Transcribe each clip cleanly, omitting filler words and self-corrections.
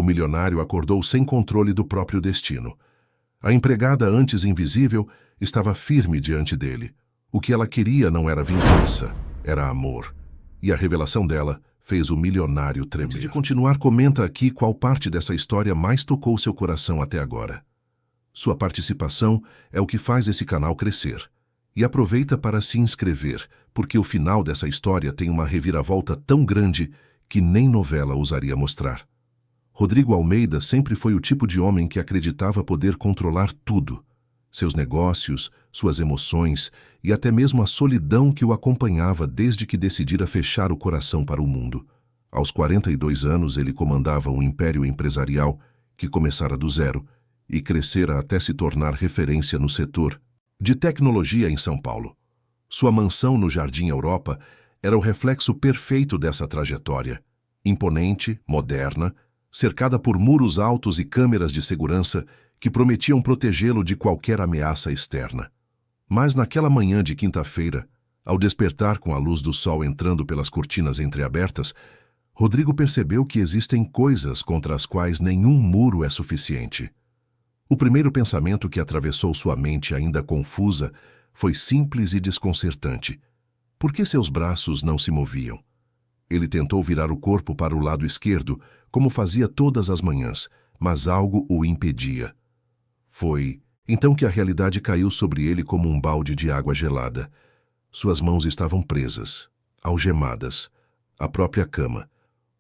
O milionário acordou sem controle do próprio destino. A empregada, antes invisível, estava firme diante dele. O que ela queria não era vingança, era amor. E a revelação dela fez o milionário tremer. Antes de continuar, comenta aqui qual parte dessa história mais tocou seu coração até agora. Sua participação é o que faz esse canal crescer. E aproveita para se inscrever, porque o final dessa história tem uma reviravolta tão grande que nem novela ousaria mostrar. Rodrigo Almeida sempre foi o tipo de homem que acreditava poder controlar tudo. Seus negócios, suas emoções e até mesmo a solidão que o acompanhava desde que decidira fechar o coração para o mundo. Aos 42 anos, ele comandava um império empresarial que começara do zero e crescera até se tornar referência no setor de tecnologia em São Paulo. Sua mansão no Jardim Europa era o reflexo perfeito dessa trajetória. Imponente, moderna, cercada por muros altos e câmeras de segurança que prometiam protegê-lo de qualquer ameaça externa. Mas naquela manhã de quinta-feira, ao despertar com a luz do sol entrando pelas cortinas entreabertas, Rodrigo percebeu que existem coisas contra as quais nenhum muro é suficiente. O primeiro pensamento que atravessou sua mente ainda confusa foi simples e desconcertante. Por que seus braços não se moviam? Ele tentou virar o corpo para o lado esquerdo, como fazia todas as manhãs, mas algo o impedia. Foi então que a realidade caiu sobre ele como um balde de água gelada. Suas mãos estavam presas, algemadas, à própria cama.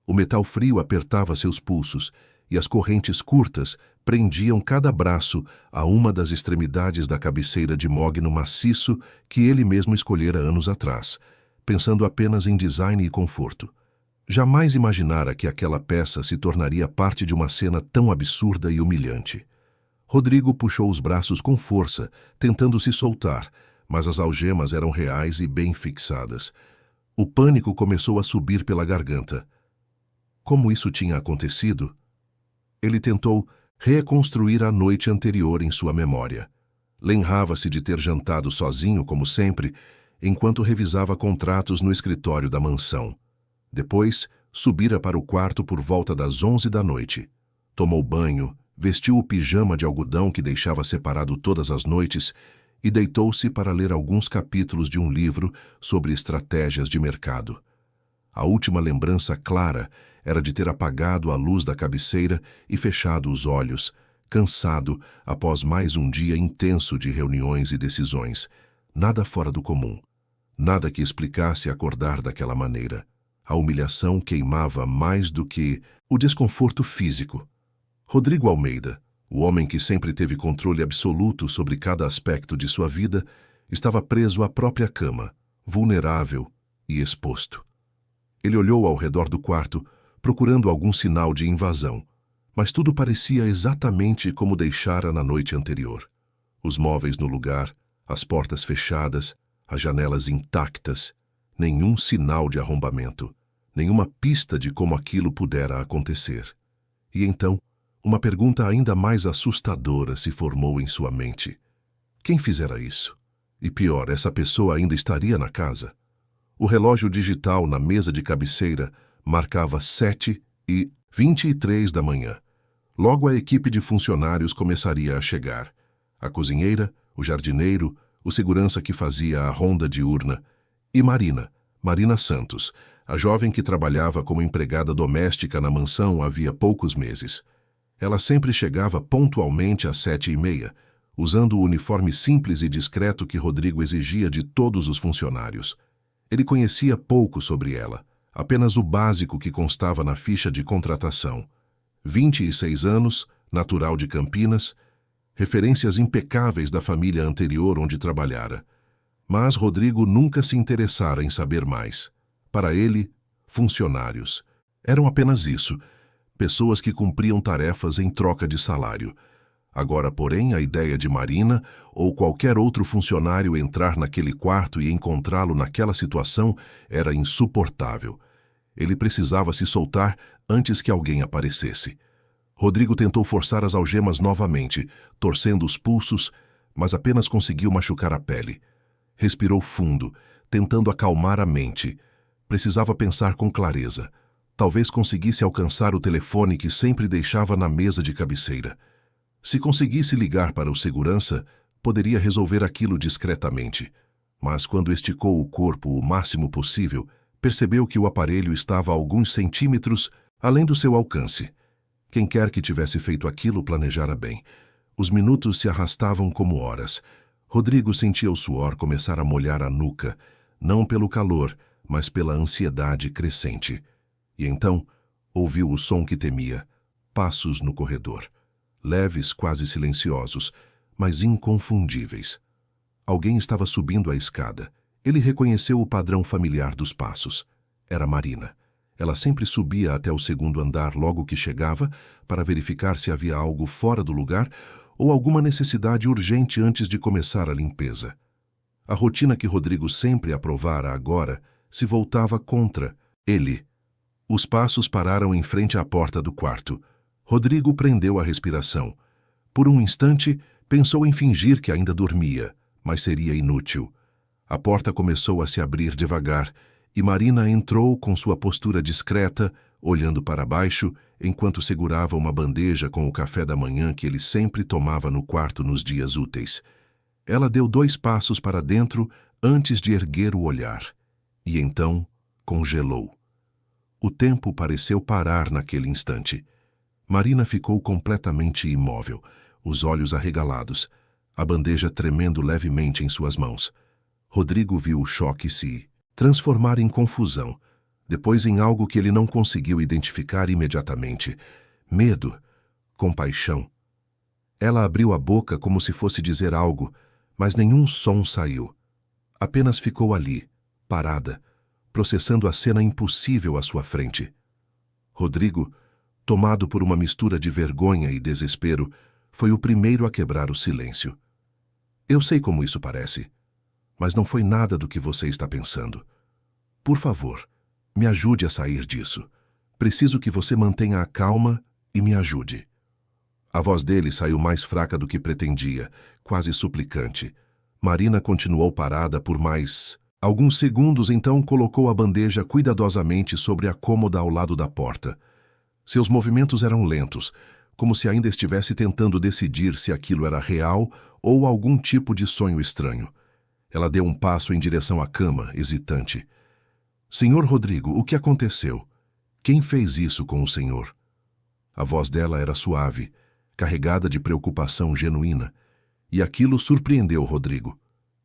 O metal frio apertava seus pulsos e as correntes curtas prendiam cada braço a uma das extremidades da cabeceira de mogno maciço que ele mesmo escolhera anos atrás, pensando apenas em design e conforto. Jamais imaginara que aquela peça se tornaria parte de uma cena tão absurda e humilhante. Rodrigo puxou os braços com força, tentando se soltar, mas as algemas eram reais e bem fixadas. O pânico começou a subir pela garganta. Como isso tinha acontecido? Ele tentou reconstruir a noite anterior em sua memória. Lembrava-se de ter jantado sozinho, como sempre, enquanto revisava contratos no escritório da mansão. Depois, subira para o quarto por volta das 11 da noite. Tomou banho, vestiu o pijama de algodão que deixava separado todas as noites e deitou-se para ler alguns capítulos de um livro sobre estratégias de mercado. A última lembrança clara era de ter apagado a luz da cabeceira e fechado os olhos, cansado após mais um dia intenso de reuniões e decisões. Nada fora do comum. Nada que explicasse acordar daquela maneira. A humilhação queimava mais do que o desconforto físico. Rodrigo Almeida, o homem que sempre teve controle absoluto sobre cada aspecto de sua vida, estava preso à própria cama, vulnerável e exposto. Ele olhou ao redor do quarto, procurando algum sinal de invasão, mas tudo parecia exatamente como deixara na noite anterior. Os móveis no lugar, as portas fechadas, as janelas intactas, nenhum sinal de arrombamento, nenhuma pista de como aquilo pudera acontecer. E então, uma pergunta ainda mais assustadora se formou em sua mente. Quem fizera isso? E pior, essa pessoa ainda estaria na casa? O relógio digital na mesa de cabeceira marcava 7h23 da manhã. Logo a equipe de funcionários começaria a chegar. A cozinheira, o jardineiro, o segurança que fazia a ronda diurna e Marina Santos, a jovem que trabalhava como empregada doméstica na mansão havia poucos meses. Ela sempre chegava pontualmente às 7h30, usando o uniforme simples e discreto que Rodrigo exigia de todos os funcionários. Ele conhecia pouco sobre ela, apenas o básico que constava na ficha de contratação. 26 anos, natural de Campinas, referências impecáveis da família anterior onde trabalhara. Mas Rodrigo nunca se interessara em saber mais. Para ele, funcionários eram apenas isso, pessoas que cumpriam tarefas em troca de salário. Agora, porém, a ideia de Marina ou qualquer outro funcionário entrar naquele quarto e encontrá-lo naquela situação era insuportável. Ele precisava se soltar antes que alguém aparecesse. Rodrigo tentou forçar as algemas novamente, torcendo os pulsos, mas apenas conseguiu machucar a pele. Respirou fundo, tentando acalmar a mente. Precisava pensar com clareza. Talvez conseguisse alcançar o telefone que sempre deixava na mesa de cabeceira. Se conseguisse ligar para o segurança, poderia resolver aquilo discretamente. Mas quando esticou o corpo o máximo possível, percebeu que o aparelho estava a alguns centímetros além do seu alcance. Quem quer que tivesse feito aquilo planejara bem. Os minutos se arrastavam como horas. Rodrigo sentia o suor começar a molhar a nuca, não pelo calor, mas pela ansiedade crescente. E então, ouviu o som que temia, passos no corredor. Leves, quase silenciosos, mas inconfundíveis. Alguém estava subindo a escada. Ele reconheceu o padrão familiar dos passos. Era Marina. Ela sempre subia até o segundo andar logo que chegava para verificar se havia algo fora do lugar ou alguma necessidade urgente antes de começar a limpeza. A rotina que Rodrigo sempre aprovara agora se voltava contra ele. Os passos pararam em frente à porta do quarto. Rodrigo prendeu a respiração. Por um instante, pensou em fingir que ainda dormia, mas seria inútil. A porta começou a se abrir devagar, e Marina entrou com sua postura discreta, olhando para baixo, enquanto segurava uma bandeja com o café da manhã que ele sempre tomava no quarto nos dias úteis. Ela deu 2 passos para dentro antes de erguer o olhar, e então congelou. O tempo pareceu parar naquele instante. Marina ficou completamente imóvel, os olhos arregalados, a bandeja tremendo levemente em suas mãos. Rodrigo viu o choque se transformar em confusão, depois em algo que ele não conseguiu identificar imediatamente. Medo, compaixão. Ela abriu a boca como se fosse dizer algo, mas nenhum som saiu. Apenas ficou ali, parada, processando a cena impossível à sua frente. Rodrigo, tomado por uma mistura de vergonha e desespero, foi o primeiro a quebrar o silêncio. Eu sei como isso parece, mas não foi nada do que você está pensando. Por favor, me ajude a sair disso. Preciso que você mantenha a calma e me ajude. A voz dele saiu mais fraca do que pretendia, quase suplicante. Marina continuou parada por mais alguns segundos, então colocou a bandeja cuidadosamente sobre a cômoda ao lado da porta. Seus movimentos eram lentos, como se ainda estivesse tentando decidir se aquilo era real ou algum tipo de sonho estranho. Ela deu um passo em direção à cama, hesitante. Senhor Rodrigo, o que aconteceu? Quem fez isso com o senhor? A voz dela era suave, carregada de preocupação genuína, e aquilo surpreendeu Rodrigo.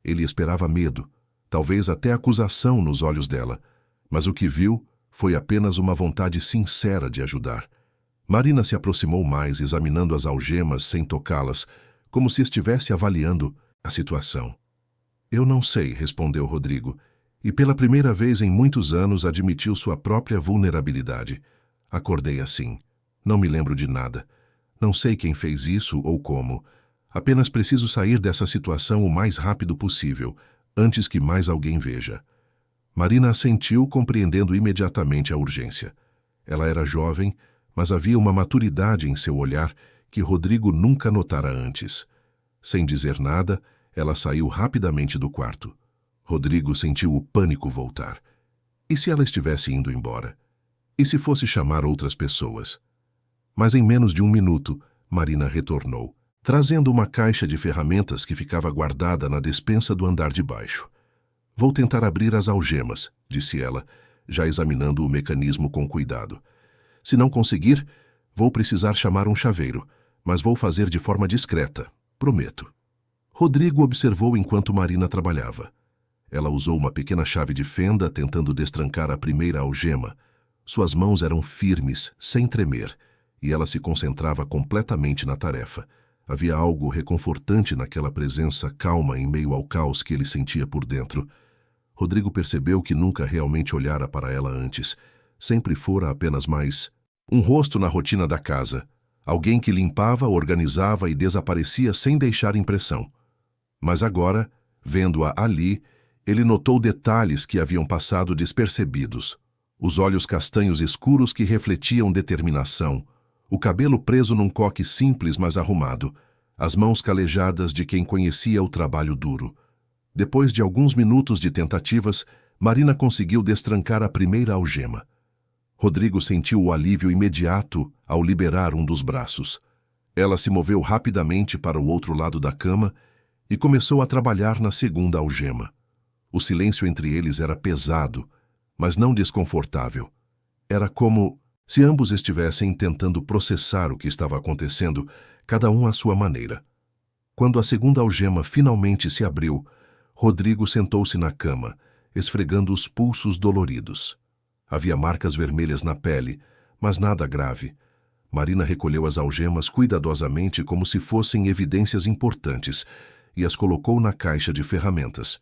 Ele esperava medo, talvez até acusação nos olhos dela, mas o que viu foi apenas uma vontade sincera de ajudar. Marina se aproximou mais, examinando as algemas sem tocá-las, como se estivesse avaliando a situação. Eu não sei, respondeu Rodrigo, e pela primeira vez em muitos anos admitiu sua própria vulnerabilidade. Acordei assim. Não me lembro de nada. Não sei quem fez isso ou como. Apenas preciso sair dessa situação o mais rápido possível, antes que mais alguém veja. Marina assentiu, compreendendo imediatamente a urgência. Ela era jovem, mas havia uma maturidade em seu olhar que Rodrigo nunca notara antes. Sem dizer nada, ela saiu rapidamente do quarto. Rodrigo sentiu o pânico voltar. E se ela estivesse indo embora? E se fosse chamar outras pessoas? Mas em menos de 1 minuto, Marina retornou, trazendo uma caixa de ferramentas que ficava guardada na despensa do andar de baixo. Vou tentar abrir as algemas, disse ela, já examinando o mecanismo com cuidado. Se não conseguir, vou precisar chamar um chaveiro, mas vou fazer de forma discreta, prometo. Rodrigo observou enquanto Marina trabalhava. Ela usou uma pequena chave de fenda tentando destrancar a primeira algema. Suas mãos eram firmes, sem tremer, e ela se concentrava completamente na tarefa. Havia algo reconfortante naquela presença calma em meio ao caos que ele sentia por dentro. Rodrigo percebeu que nunca realmente olhara para ela antes. Sempre fora apenas mais um rosto na rotina da casa. Alguém que limpava, organizava e desaparecia sem deixar impressão. Mas agora, vendo-a ali, ele notou detalhes que haviam passado despercebidos. Os olhos castanhos escuros que refletiam determinação, o cabelo preso num coque simples mas arrumado, as mãos calejadas de quem conhecia o trabalho duro. Depois de alguns minutos de tentativas, Marina conseguiu destrancar a primeira algema. Rodrigo sentiu o alívio imediato ao liberar um dos braços. Ela se moveu rapidamente para o outro lado da cama e começou a trabalhar na segunda algema. O silêncio entre eles era pesado, mas não desconfortável. Era como se ambos estivessem tentando processar o que estava acontecendo, cada um à sua maneira. Quando a segunda algema finalmente se abriu, Rodrigo sentou-se na cama, esfregando os pulsos doloridos. Havia marcas vermelhas na pele, mas nada grave. Marina recolheu as algemas cuidadosamente como se fossem evidências importantes e as colocou na caixa de ferramentas.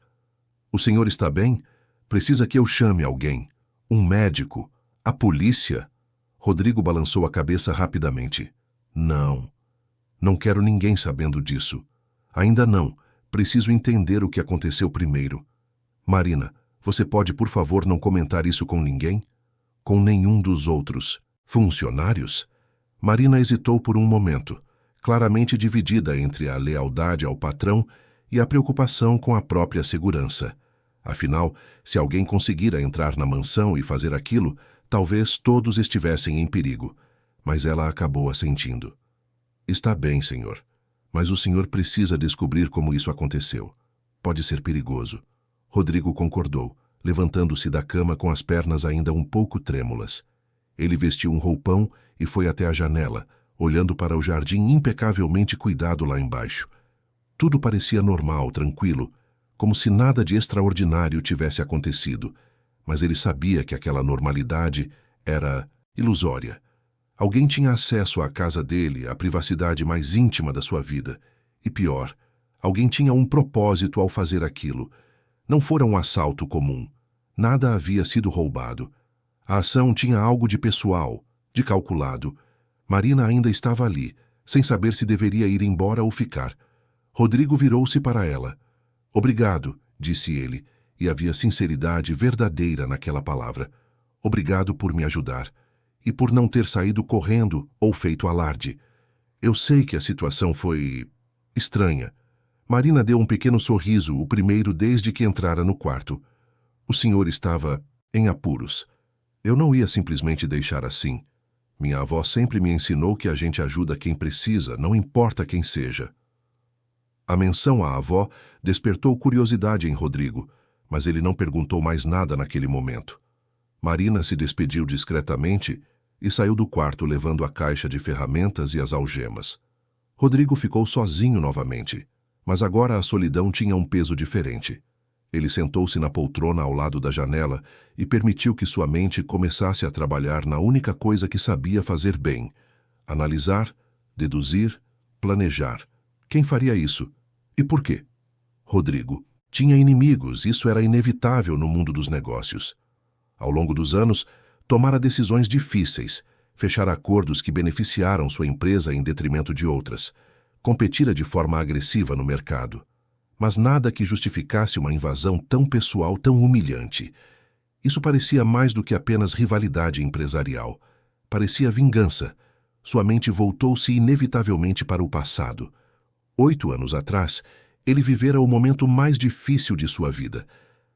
"O senhor está bem? Precisa que eu chame alguém? Um médico? A polícia?" Rodrigo balançou a cabeça rapidamente. "Não. Não quero ninguém sabendo disso. Ainda não. Preciso entender o que aconteceu primeiro. Marina, você pode, por favor, não comentar isso com ninguém? Com nenhum dos outros funcionários?" Marina hesitou por um momento, claramente dividida entre a lealdade ao patrão e a preocupação com a própria segurança. Afinal, se alguém conseguira entrar na mansão e fazer aquilo, talvez todos estivessem em perigo. Mas ela acabou assentindo. "Está bem, senhor. Mas o senhor precisa descobrir como isso aconteceu. Pode ser perigoso." Rodrigo concordou, levantando-se da cama com as pernas ainda um pouco trêmulas. Ele vestiu um roupão e foi até a janela, olhando para o jardim impecavelmente cuidado lá embaixo. Tudo parecia normal, tranquilo, como se nada de extraordinário tivesse acontecido, mas ele sabia que aquela normalidade era ilusória. Alguém tinha acesso à casa dele, à privacidade mais íntima da sua vida. E pior, alguém tinha um propósito ao fazer aquilo. Não fora um assalto comum. Nada havia sido roubado. A ação tinha algo de pessoal, de calculado. Marina ainda estava ali, sem saber se deveria ir embora ou ficar. Rodrigo virou-se para ela. "Obrigado", disse ele, e havia sinceridade verdadeira naquela palavra. "Obrigado por me ajudar. E por não ter saído correndo ou feito alarde. Eu sei que a situação foi estranha." Marina deu um pequeno sorriso, o primeiro desde que entrara no quarto. "O senhor estava em apuros. Eu não ia simplesmente deixar assim. Minha avó sempre me ensinou que a gente ajuda quem precisa, não importa quem seja." A menção à avó despertou curiosidade em Rodrigo, mas ele não perguntou mais nada naquele momento. Marina se despediu discretamente e saiu do quarto levando a caixa de ferramentas e as algemas. Rodrigo ficou sozinho novamente, mas agora a solidão tinha um peso diferente. Ele sentou-se na poltrona ao lado da janela e permitiu que sua mente começasse a trabalhar na única coisa que sabia fazer bem: analisar, deduzir, planejar. Quem faria isso? E por quê? Rodrigo tinha inimigos, isso era inevitável no mundo dos negócios. Ao longo dos anos, tomara decisões difíceis, fechar acordos que beneficiaram sua empresa em detrimento de outras, competira de forma agressiva no mercado. Mas nada que justificasse uma invasão tão pessoal, tão humilhante. Isso parecia mais do que apenas rivalidade empresarial. Parecia vingança. Sua mente voltou-se inevitavelmente para o passado. 8 anos atrás, ele vivera o momento mais difícil de sua vida.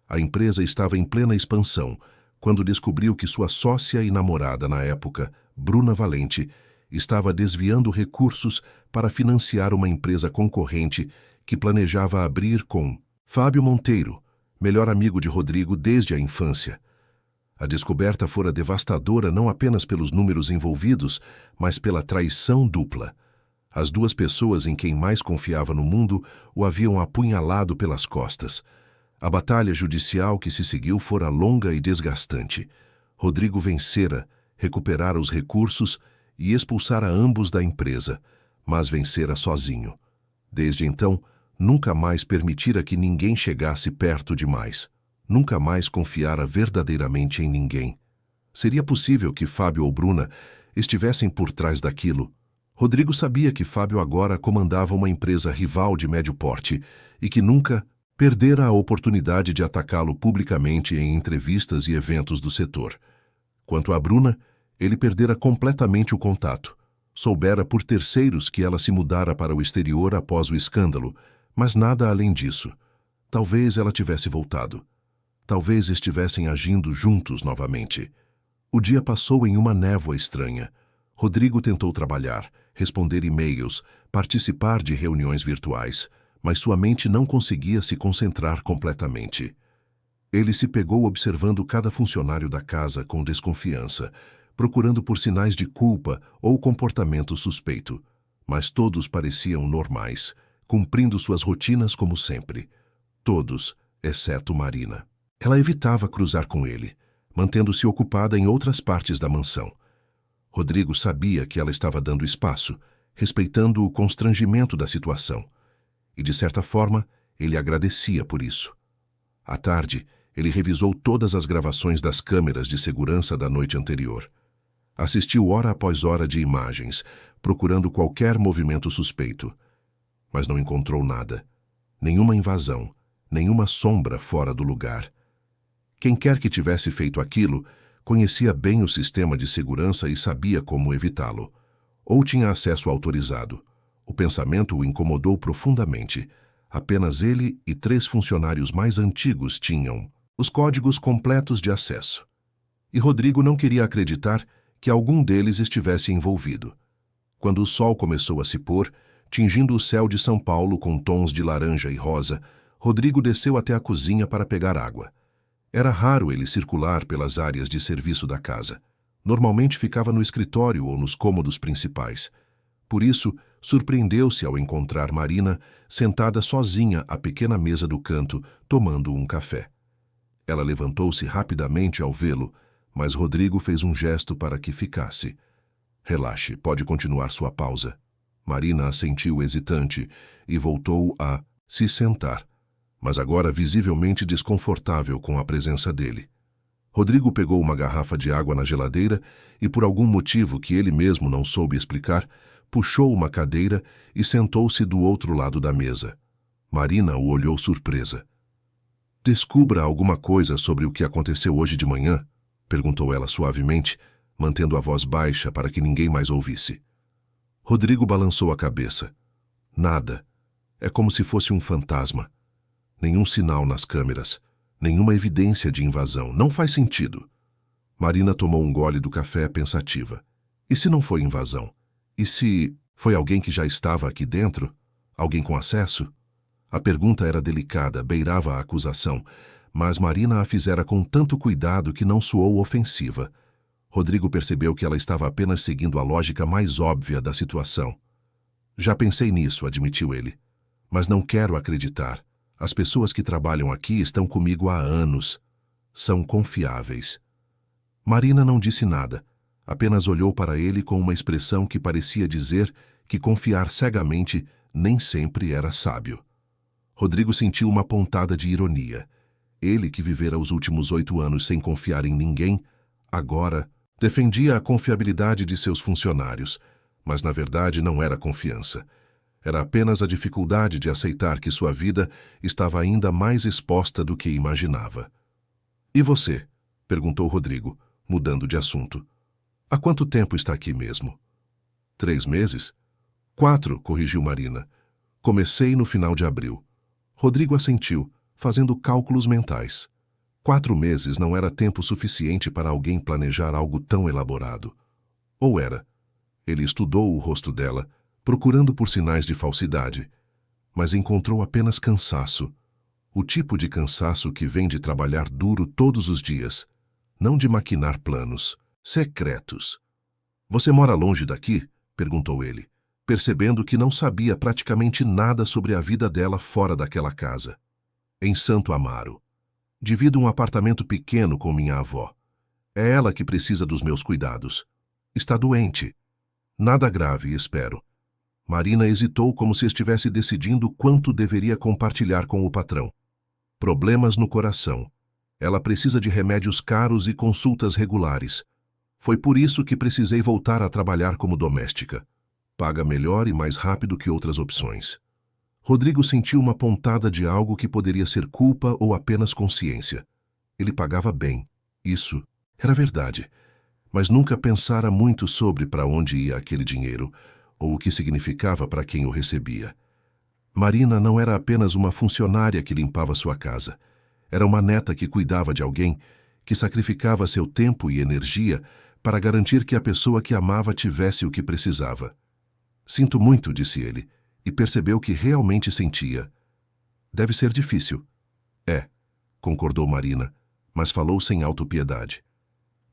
A empresa estava em plena expansão, quando descobriu que sua sócia e namorada na época, Bruna Valente, estava desviando recursos para financiar uma empresa concorrente que planejava abrir com Fábio Monteiro, melhor amigo de Rodrigo desde a infância. A descoberta fora devastadora não apenas pelos números envolvidos, mas pela traição dupla. As duas pessoas em quem mais confiava no mundo o haviam apunhalado pelas costas. A batalha judicial que se seguiu fora longa e desgastante. Rodrigo vencera, recuperara os recursos e expulsara ambos da empresa, mas vencera sozinho. Desde então, nunca mais permitira que ninguém chegasse perto demais. Nunca mais confiara verdadeiramente em ninguém. Seria possível que Fábio ou Bruna estivessem por trás daquilo? Rodrigo sabia que Fábio agora comandava uma empresa rival de médio porte e que nunca perdera a oportunidade de atacá-lo publicamente em entrevistas e eventos do setor. Quanto a Bruna, ele perdera completamente o contato. Soubera por terceiros que ela se mudara para o exterior após o escândalo, mas nada além disso. Talvez ela tivesse voltado. Talvez estivessem agindo juntos novamente. O dia passou em uma névoa estranha. Rodrigo tentou trabalhar, responder e-mails, participar de reuniões virtuais, mas sua mente não conseguia se concentrar completamente. Ele se pegou observando cada funcionário da casa com desconfiança, procurando por sinais de culpa ou comportamento suspeito, mas todos pareciam normais, cumprindo suas rotinas como sempre. Todos, exceto Marina. Ela evitava cruzar com ele, mantendo-se ocupada em outras partes da mansão. Rodrigo sabia que ela estava dando espaço, respeitando o constrangimento da situação, e de certa forma ele agradecia por isso. À tarde, ele revisou todas as gravações das câmeras de segurança da noite anterior. Assistiu hora após hora de imagens, procurando qualquer movimento suspeito, mas não encontrou nada. Nenhuma invasão, nenhuma sombra fora do lugar. Quem quer que tivesse feito aquilo, conhecia bem o sistema de segurança e sabia como evitá-lo. Ou tinha acesso autorizado. O pensamento o incomodou profundamente. Apenas ele e 3 funcionários mais antigos tinham os códigos completos de acesso. E Rodrigo não queria acreditar que algum deles estivesse envolvido. Quando o sol começou a se pôr, tingindo o céu de São Paulo com tons de laranja e rosa, Rodrigo desceu até a cozinha para pegar água. Era raro ele circular pelas áreas de serviço da casa. Normalmente ficava no escritório ou nos cômodos principais. Por isso, surpreendeu-se ao encontrar Marina sentada sozinha à pequena mesa do canto, tomando um café. Ela levantou-se rapidamente ao vê-lo, mas Rodrigo fez um gesto para que ficasse. Relaxe, pode continuar sua pausa. Marina assentiu hesitante e voltou a se sentar, mas agora visivelmente desconfortável com a presença dele. Rodrigo pegou uma garrafa de água na geladeira e, por algum motivo que ele mesmo não soube explicar, puxou uma cadeira e sentou-se do outro lado da mesa. Marina o olhou surpresa. "Descubra alguma coisa sobre o que aconteceu hoje de manhã?" perguntou ela suavemente, mantendo a voz baixa para que ninguém mais ouvisse. Rodrigo balançou a cabeça. Nada. É como se fosse um fantasma. Nenhum sinal nas câmeras. Nenhuma evidência de invasão. Não faz sentido. Marina tomou um gole do café pensativa. E se não foi invasão? E se foi alguém que já estava aqui dentro? Alguém com acesso? A pergunta era delicada, beirava a acusação, mas Marina a fizera com tanto cuidado que não soou ofensiva. Rodrigo percebeu que ela estava apenas seguindo a lógica mais óbvia da situação. "Já pensei nisso", admitiu ele. "Mas não quero acreditar. As pessoas que trabalham aqui estão comigo há anos. São confiáveis." Marina não disse nada, apenas olhou para ele com uma expressão que parecia dizer que confiar cegamente nem sempre era sábio. Rodrigo sentiu uma pontada de ironia. Ele, que vivera os últimos 8 anos sem confiar em ninguém, agora defendia a confiabilidade de seus funcionários, mas na verdade não era confiança. Era apenas a dificuldade de aceitar que sua vida estava ainda mais exposta do que imaginava. "E você?" perguntou Rodrigo, mudando de assunto. "Há quanto tempo está aqui mesmo?" 3 meses? 4, corrigiu Marina. "Comecei no final de abril." Rodrigo assentiu, fazendo cálculos mentais. 4 meses não era tempo suficiente para alguém planejar algo tão elaborado. Ou era? Ele estudou o rosto dela, procurando por sinais de falsidade, mas encontrou apenas cansaço. O tipo de cansaço que vem de trabalhar duro todos os dias, não de maquinar planos secretos. "Você mora longe daqui?" perguntou ele, percebendo que não sabia praticamente nada sobre a vida dela fora daquela casa. "Em Santo Amaro. Divido um apartamento pequeno com minha avó. É ela que precisa dos meus cuidados. Está doente. Nada grave, espero." Marina hesitou como se estivesse decidindo quanto deveria compartilhar com o patrão. "Problemas no coração. Ela precisa de remédios caros e consultas regulares. Foi por isso que precisei voltar a trabalhar como doméstica. Paga melhor e mais rápido que outras opções." Rodrigo sentiu uma pontada de algo que poderia ser culpa ou apenas consciência. Ele pagava bem. Isso era verdade. Mas nunca pensara muito sobre para onde ia aquele dinheiro, ou o que significava para quem o recebia. Marina não era apenas uma funcionária que limpava sua casa. Era uma neta que cuidava de alguém que sacrificava seu tempo e energia para garantir que a pessoa que amava tivesse o que precisava. Sinto muito, disse ele, e percebeu que realmente sentia. Deve ser difícil. É, concordou Marina, mas falou sem autopiedade.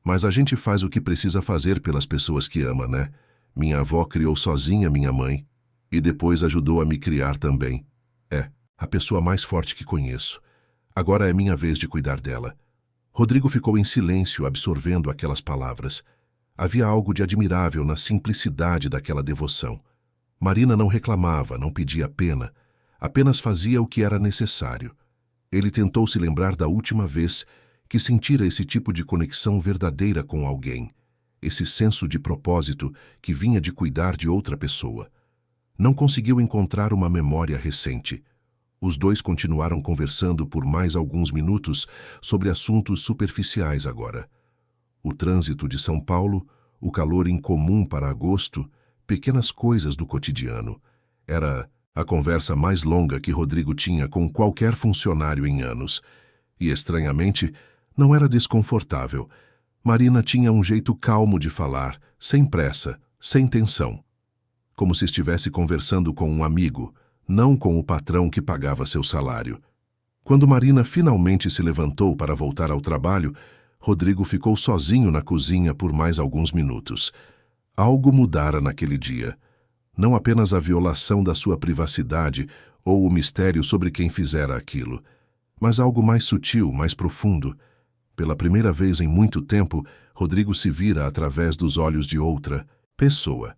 Mas a gente faz o que precisa fazer pelas pessoas que ama, né? Minha avó criou sozinha minha mãe e depois ajudou a me criar também. É, a pessoa mais forte que conheço. Agora é minha vez de cuidar dela. Rodrigo ficou em silêncio, absorvendo aquelas palavras. Havia algo de admirável na simplicidade daquela devoção. Marina não reclamava, não pedia pena, apenas fazia o que era necessário. Ele tentou se lembrar da última vez que sentira esse tipo de conexão verdadeira com alguém, esse senso de propósito que vinha de cuidar de outra pessoa. Não conseguiu encontrar uma memória recente. Os dois continuaram conversando por mais alguns minutos sobre assuntos superficiais agora. O trânsito de São Paulo, o calor incomum para agosto, pequenas coisas do cotidiano. Era a conversa mais longa que Rodrigo tinha com qualquer funcionário em anos. E, estranhamente, não era desconfortável. Marina tinha um jeito calmo de falar, sem pressa, sem tensão. Como se estivesse conversando com um amigo, não com o patrão que pagava seu salário. Quando Marina finalmente se levantou para voltar ao trabalho, Rodrigo ficou sozinho na cozinha por mais alguns minutos. Algo mudara naquele dia. Não apenas a violação da sua privacidade ou o mistério sobre quem fizera aquilo, mas algo mais sutil, mais profundo. Pela primeira vez em muito tempo, Rodrigo se vira através dos olhos de outra pessoa.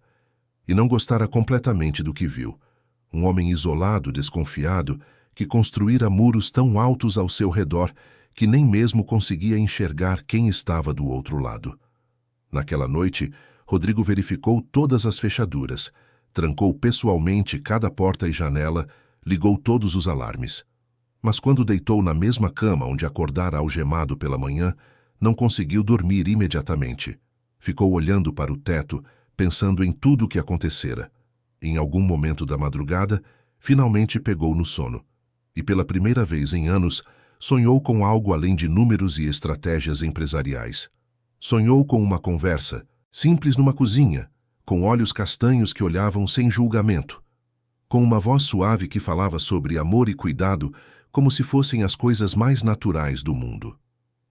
E não gostara completamente do que viu. Um homem isolado, desconfiado, que construíra muros tão altos ao seu redor que nem mesmo conseguia enxergar quem estava do outro lado. Naquela noite, Rodrigo verificou todas as fechaduras, trancou pessoalmente cada porta e janela, ligou todos os alarmes. Mas quando deitou na mesma cama onde acordara algemado pela manhã, não conseguiu dormir imediatamente. Ficou olhando para o teto, pensando em tudo o que acontecera. Em algum momento da madrugada, finalmente pegou no sono. E pela primeira vez em anos, sonhou com algo além de números e estratégias empresariais. Sonhou com uma conversa, simples numa cozinha, com olhos castanhos que olhavam sem julgamento, com uma voz suave que falava sobre amor e cuidado como se fossem as coisas mais naturais do mundo.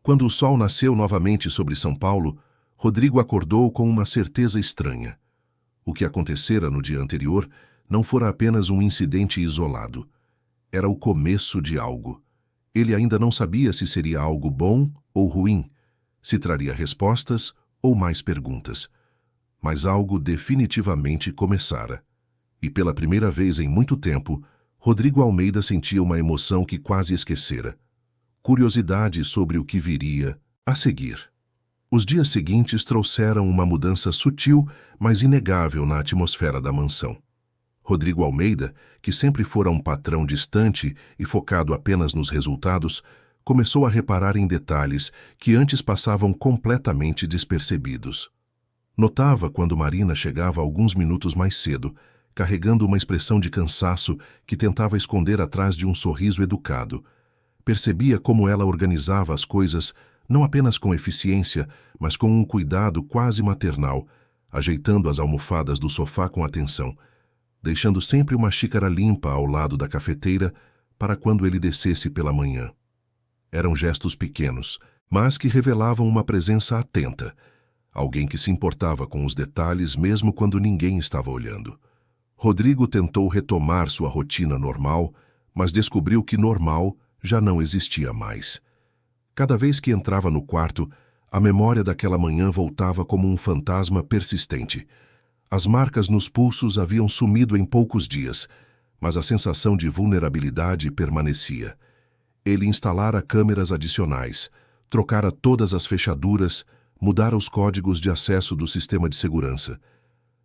Quando o sol nasceu novamente sobre São Paulo, Rodrigo acordou com uma certeza estranha. O que acontecera no dia anterior não fora apenas um incidente isolado. Era o começo de algo. Ele ainda não sabia se seria algo bom ou ruim, se traria respostas ou mais perguntas. Mas algo definitivamente começara. E pela primeira vez em muito tempo, Rodrigo Almeida sentia uma emoção que quase esquecera. Curiosidade sobre o que viria a seguir. Os dias seguintes trouxeram uma mudança sutil, mas inegável na atmosfera da mansão. Rodrigo Almeida, que sempre fora um patrão distante e focado apenas nos resultados, começou a reparar em detalhes que antes passavam completamente despercebidos. Notava quando Marina chegava alguns minutos mais cedo, carregando uma expressão de cansaço que tentava esconder atrás de um sorriso educado. Percebia como ela organizava as coisas não apenas com eficiência, mas com um cuidado quase maternal, ajeitando as almofadas do sofá com atenção, deixando sempre uma xícara limpa ao lado da cafeteira para quando ele descesse pela manhã. Eram gestos pequenos, mas que revelavam uma presença atenta, alguém que se importava com os detalhes mesmo quando ninguém estava olhando. Rodrigo tentou retomar sua rotina normal, mas descobriu que normal já não existia mais. Cada vez que entrava no quarto, a memória daquela manhã voltava como um fantasma persistente. As marcas nos pulsos haviam sumido em poucos dias, mas a sensação de vulnerabilidade permanecia. Ele instalara câmeras adicionais, trocara todas as fechaduras, mudara os códigos de acesso do sistema de segurança.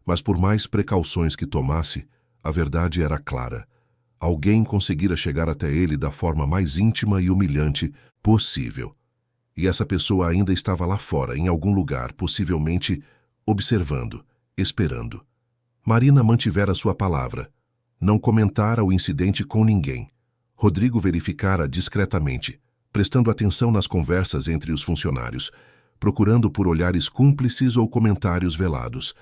Mas por mais precauções que tomasse, a verdade era clara. Alguém conseguira chegar até ele da forma mais íntima e humilhante possível. E essa pessoa ainda estava lá fora, em algum lugar, possivelmente observando, esperando. Marina mantivera sua palavra. Não comentara o incidente com ninguém. Rodrigo verificara discretamente. prestando atenção nas conversas entre os funcionários, procurando por olhares cúmplices ou comentários velados.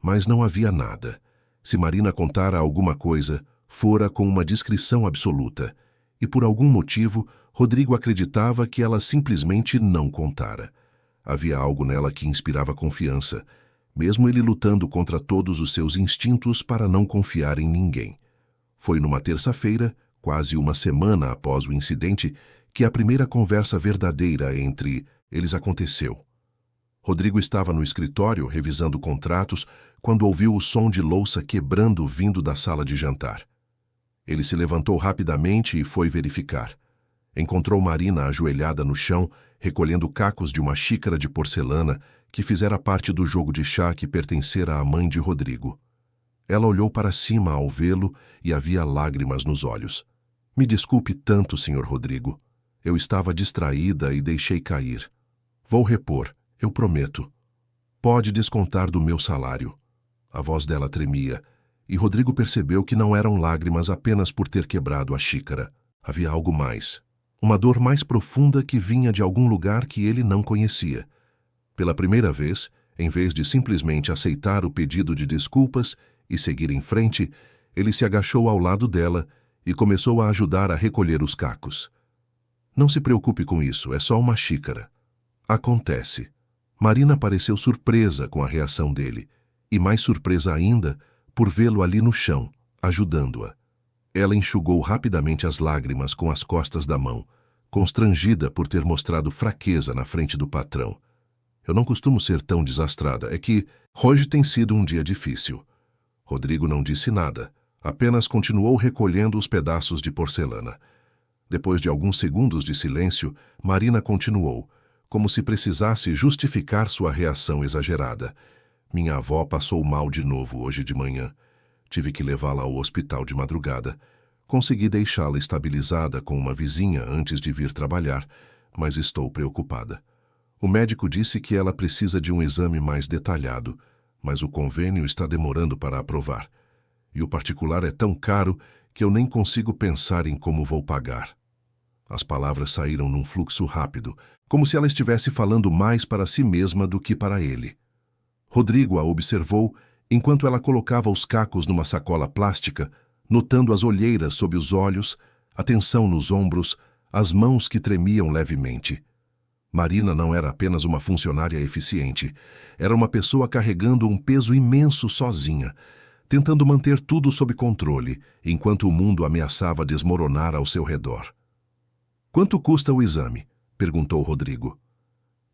Mas não havia nada. Se Marina contara alguma coisa, fora com uma discrição absoluta. E por algum motivo, Rodrigo acreditava que ela simplesmente não contara. Havia algo nela que inspirava confiança, mesmo ele lutando contra todos os seus instintos para não confiar em ninguém. Foi numa terça-feira, quase uma semana após o incidente, que a primeira conversa verdadeira entre eles aconteceu. Rodrigo estava no escritório revisando contratos quando ouviu o som de louça quebrando vindo da sala de jantar. Ele se levantou rapidamente e foi verificar. Encontrou Marina ajoelhada no chão, recolhendo cacos de uma xícara de porcelana que fizera parte do jogo de chá que pertencera à mãe de Rodrigo. Ela olhou para cima ao vê-lo e havia lágrimas nos olhos. Me desculpe tanto, Sr. Rodrigo. Eu estava distraída e deixei cair. Vou repor, eu prometo. Pode descontar do meu salário. A voz dela tremia, e Rodrigo percebeu que não eram lágrimas apenas por ter quebrado a xícara. Havia algo mais. Uma dor mais profunda que vinha de algum lugar que ele não conhecia. Pela primeira vez, em vez de simplesmente aceitar o pedido de desculpas e seguir em frente, ele se agachou ao lado dela e começou a ajudar a recolher os cacos. Não se preocupe com isso, é só uma xícara. Acontece. Marina pareceu surpresa com a reação dele, e mais surpresa ainda por vê-lo ali no chão, ajudando-a. Ela enxugou rapidamente as lágrimas com as costas da mão, constrangida por ter mostrado fraqueza na frente do patrão. Eu não costumo ser tão desastrada, é que hoje tem sido um dia difícil. Rodrigo não disse nada, apenas continuou recolhendo os pedaços de porcelana. Depois de alguns segundos de silêncio, Marina continuou, como se precisasse justificar sua reação exagerada. Minha avó passou mal de novo hoje de manhã. Tive que levá-la ao hospital de madrugada. Consegui deixá-la estabilizada com uma vizinha antes de vir trabalhar, mas estou preocupada. O médico disse que ela precisa de um exame mais detalhado, mas o convênio está demorando para aprovar. E o particular é tão caro que eu nem consigo pensar em como vou pagar. As palavras saíram num fluxo rápido, como se ela estivesse falando mais para si mesma do que para ele. Rodrigo a observou enquanto ela colocava os cacos numa sacola plástica, notando as olheiras sob os olhos, a tensão nos ombros, as mãos que tremiam levemente. Marina não era apenas uma funcionária eficiente, era uma pessoa carregando um peso imenso sozinha, tentando manter tudo sob controle, enquanto o mundo ameaçava desmoronar ao seu redor. "Quanto custa o exame?" perguntou Rodrigo.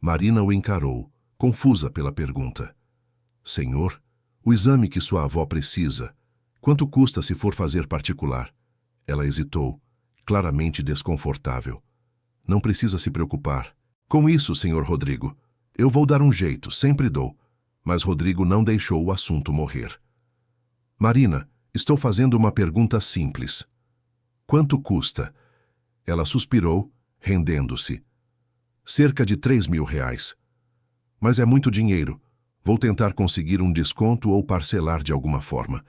Marina o encarou, confusa pela pergunta. "Senhor, o exame que sua avó precisa. Quanto custa se for fazer particular?" Ela hesitou, claramente desconfortável. "Não precisa se preocupar. Com isso, Sr. Rodrigo, eu vou dar um jeito, sempre dou." Mas Rodrigo não deixou o assunto morrer. "Marina, estou fazendo uma pergunta simples. Quanto custa?" Ela suspirou, rendendo-se. "Cerca de R$ 3.000. Mas é muito dinheiro. Vou tentar conseguir um desconto ou parcelar de alguma forma."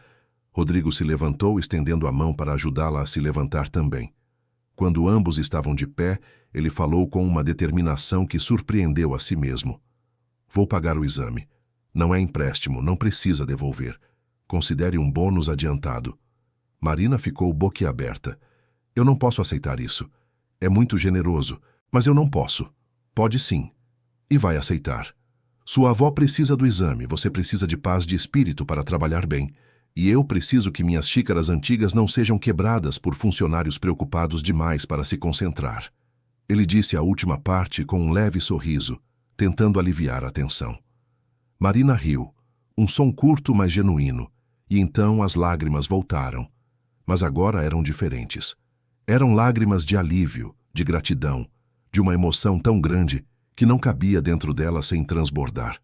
Rodrigo se levantou, estendendo a mão para ajudá-la a se levantar também. Quando ambos estavam de pé, ele falou com uma determinação que surpreendeu a si mesmo. "Vou pagar o exame. Não é empréstimo, não precisa devolver. Considere um bônus adiantado." Marina ficou boquiaberta. "Eu não posso aceitar isso. É muito generoso, mas eu não posso." "Pode sim. E vai aceitar. Sua avó precisa do exame, você precisa de paz de espírito para trabalhar bem. E eu preciso que minhas xícaras antigas não sejam quebradas por funcionários preocupados demais para se concentrar." Ele disse a última parte com um leve sorriso, tentando aliviar a tensão. Marina riu, um som curto mas genuíno, e então as lágrimas voltaram. Mas agora eram diferentes. Eram lágrimas de alívio, de gratidão, de uma emoção tão grande que não cabia dentro dela sem transbordar.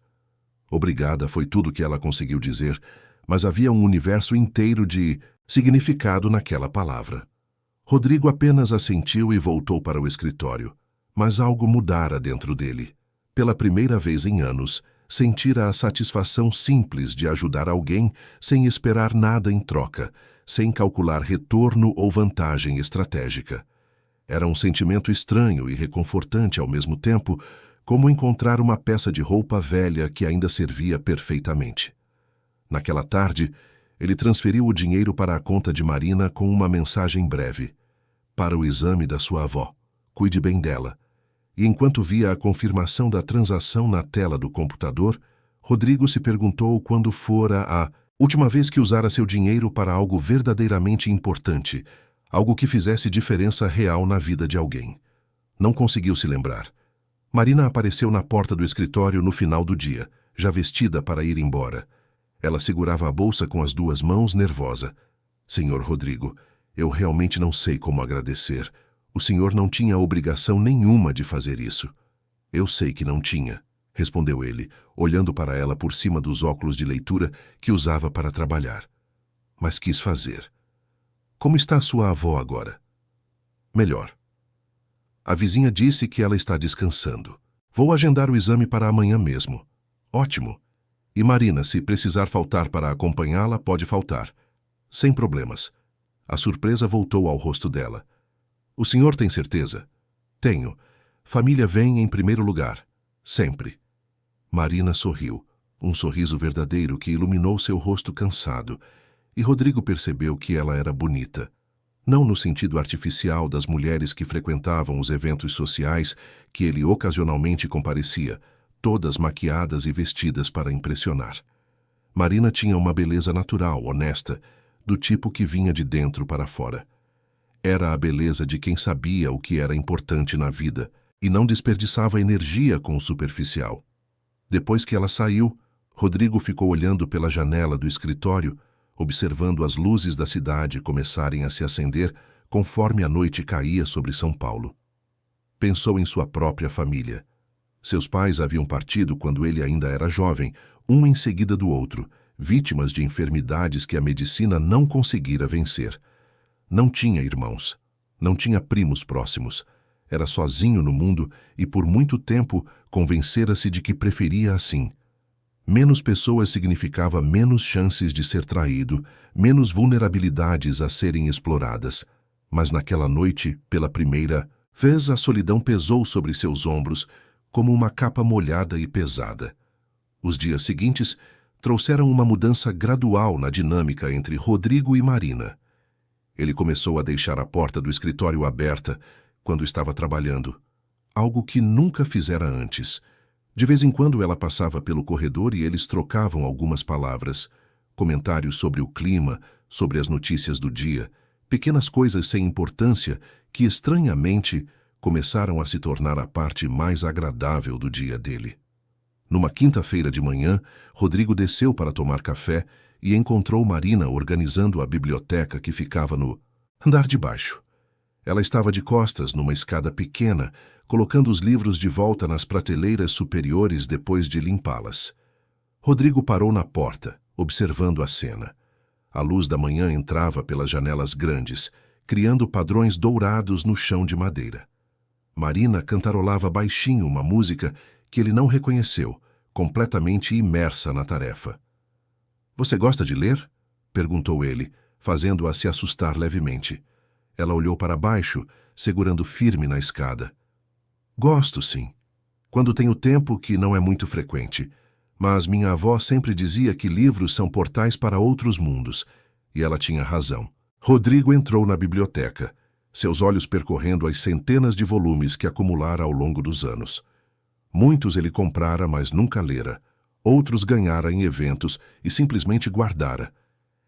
"Obrigada" foi tudo que ela conseguiu dizer, mas havia um universo inteiro de significado naquela palavra. Rodrigo apenas assentiu e voltou para o escritório, mas algo mudara dentro dele. Pela primeira vez em anos, sentira a satisfação simples de ajudar alguém sem esperar nada em troca, sem calcular retorno ou vantagem estratégica. Era um sentimento estranho e reconfortante ao mesmo tempo, como encontrar uma peça de roupa velha que ainda servia perfeitamente. Naquela tarde, ele transferiu o dinheiro para a conta de Marina com uma mensagem breve: para o exame da sua avó. Cuide bem dela. E enquanto via a confirmação da transação na tela do computador, Rodrigo se perguntou quando fora a última vez que usara seu dinheiro para algo verdadeiramente importante, algo que fizesse diferença real na vida de alguém. Não conseguiu se lembrar. Marina apareceu na porta do escritório no final do dia, já vestida para ir embora. Ela segurava a bolsa com as duas mãos, nervosa. Senhor Rodrigo, eu realmente não sei como agradecer. O senhor não tinha obrigação nenhuma de fazer isso. Eu sei que não tinha, respondeu ele, olhando para ela por cima dos óculos de leitura que usava para trabalhar. Mas quis fazer. Como está sua avó agora? Melhor. A vizinha disse que ela está descansando. Vou agendar o exame para amanhã mesmo. Ótimo. E Marina, se precisar faltar para acompanhá-la, pode faltar. Sem problemas. A surpresa voltou ao rosto dela. O senhor tem certeza? Tenho. Família vem em primeiro lugar. Sempre. Marina sorriu, um sorriso verdadeiro que iluminou seu rosto cansado, e Rodrigo percebeu que ela era bonita. Não no sentido artificial das mulheres que frequentavam os eventos sociais que ele ocasionalmente comparecia, todas maquiadas e vestidas para impressionar. Marina tinha uma beleza natural, honesta, do tipo que vinha de dentro para fora. Era a beleza de quem sabia o que era importante na vida e não desperdiçava energia com o superficial. Depois que ela saiu, Rodrigo ficou olhando pela janela do escritório, observando as luzes da cidade começarem a se acender conforme a noite caía sobre São Paulo. Pensou em sua própria família. Seus pais haviam partido quando ele ainda era jovem, um em seguida do outro, vítimas de enfermidades que a medicina não conseguira vencer. Não tinha irmãos, não tinha primos próximos. Era sozinho no mundo e por muito tempo convencera-se de que preferia assim. Menos pessoas significava menos chances de ser traído, menos vulnerabilidades a serem exploradas. Mas naquela noite, pela primeira vez, a solidão pesou sobre seus ombros como uma capa molhada e pesada. Os dias seguintes trouxeram uma mudança gradual na dinâmica entre Rodrigo e Marina. Ele começou a deixar a porta do escritório aberta quando estava trabalhando, algo que nunca fizera antes. De vez em quando ela passava pelo corredor e eles trocavam algumas palavras, comentários sobre o clima, sobre as notícias do dia, pequenas coisas sem importância que, estranhamente, começaram a se tornar a parte mais agradável do dia dele. Numa quinta-feira de manhã, Rodrigo desceu para tomar café e encontrou Marina organizando a biblioteca que ficava no andar de baixo. Ela estava de costas numa escada pequena, colocando os livros de volta nas prateleiras superiores depois de limpá-las. Rodrigo parou na porta, observando a cena. A luz da manhã entrava pelas janelas grandes, criando padrões dourados no chão de madeira. Marina cantarolava baixinho uma música que ele não reconheceu, completamente imersa na tarefa. "Você gosta de ler?" perguntou ele, fazendo-a se assustar levemente. Ela olhou para baixo, segurando firme na escada. "Gosto, sim. Quando tenho tempo, que não é muito frequente. Mas minha avó sempre dizia que livros são portais para outros mundos, e ela tinha razão." Rodrigo entrou na biblioteca, seus olhos percorrendo as centenas de volumes que acumulara ao longo dos anos. Muitos ele comprara, mas nunca lera. Outros ganhara em eventos e simplesmente guardara.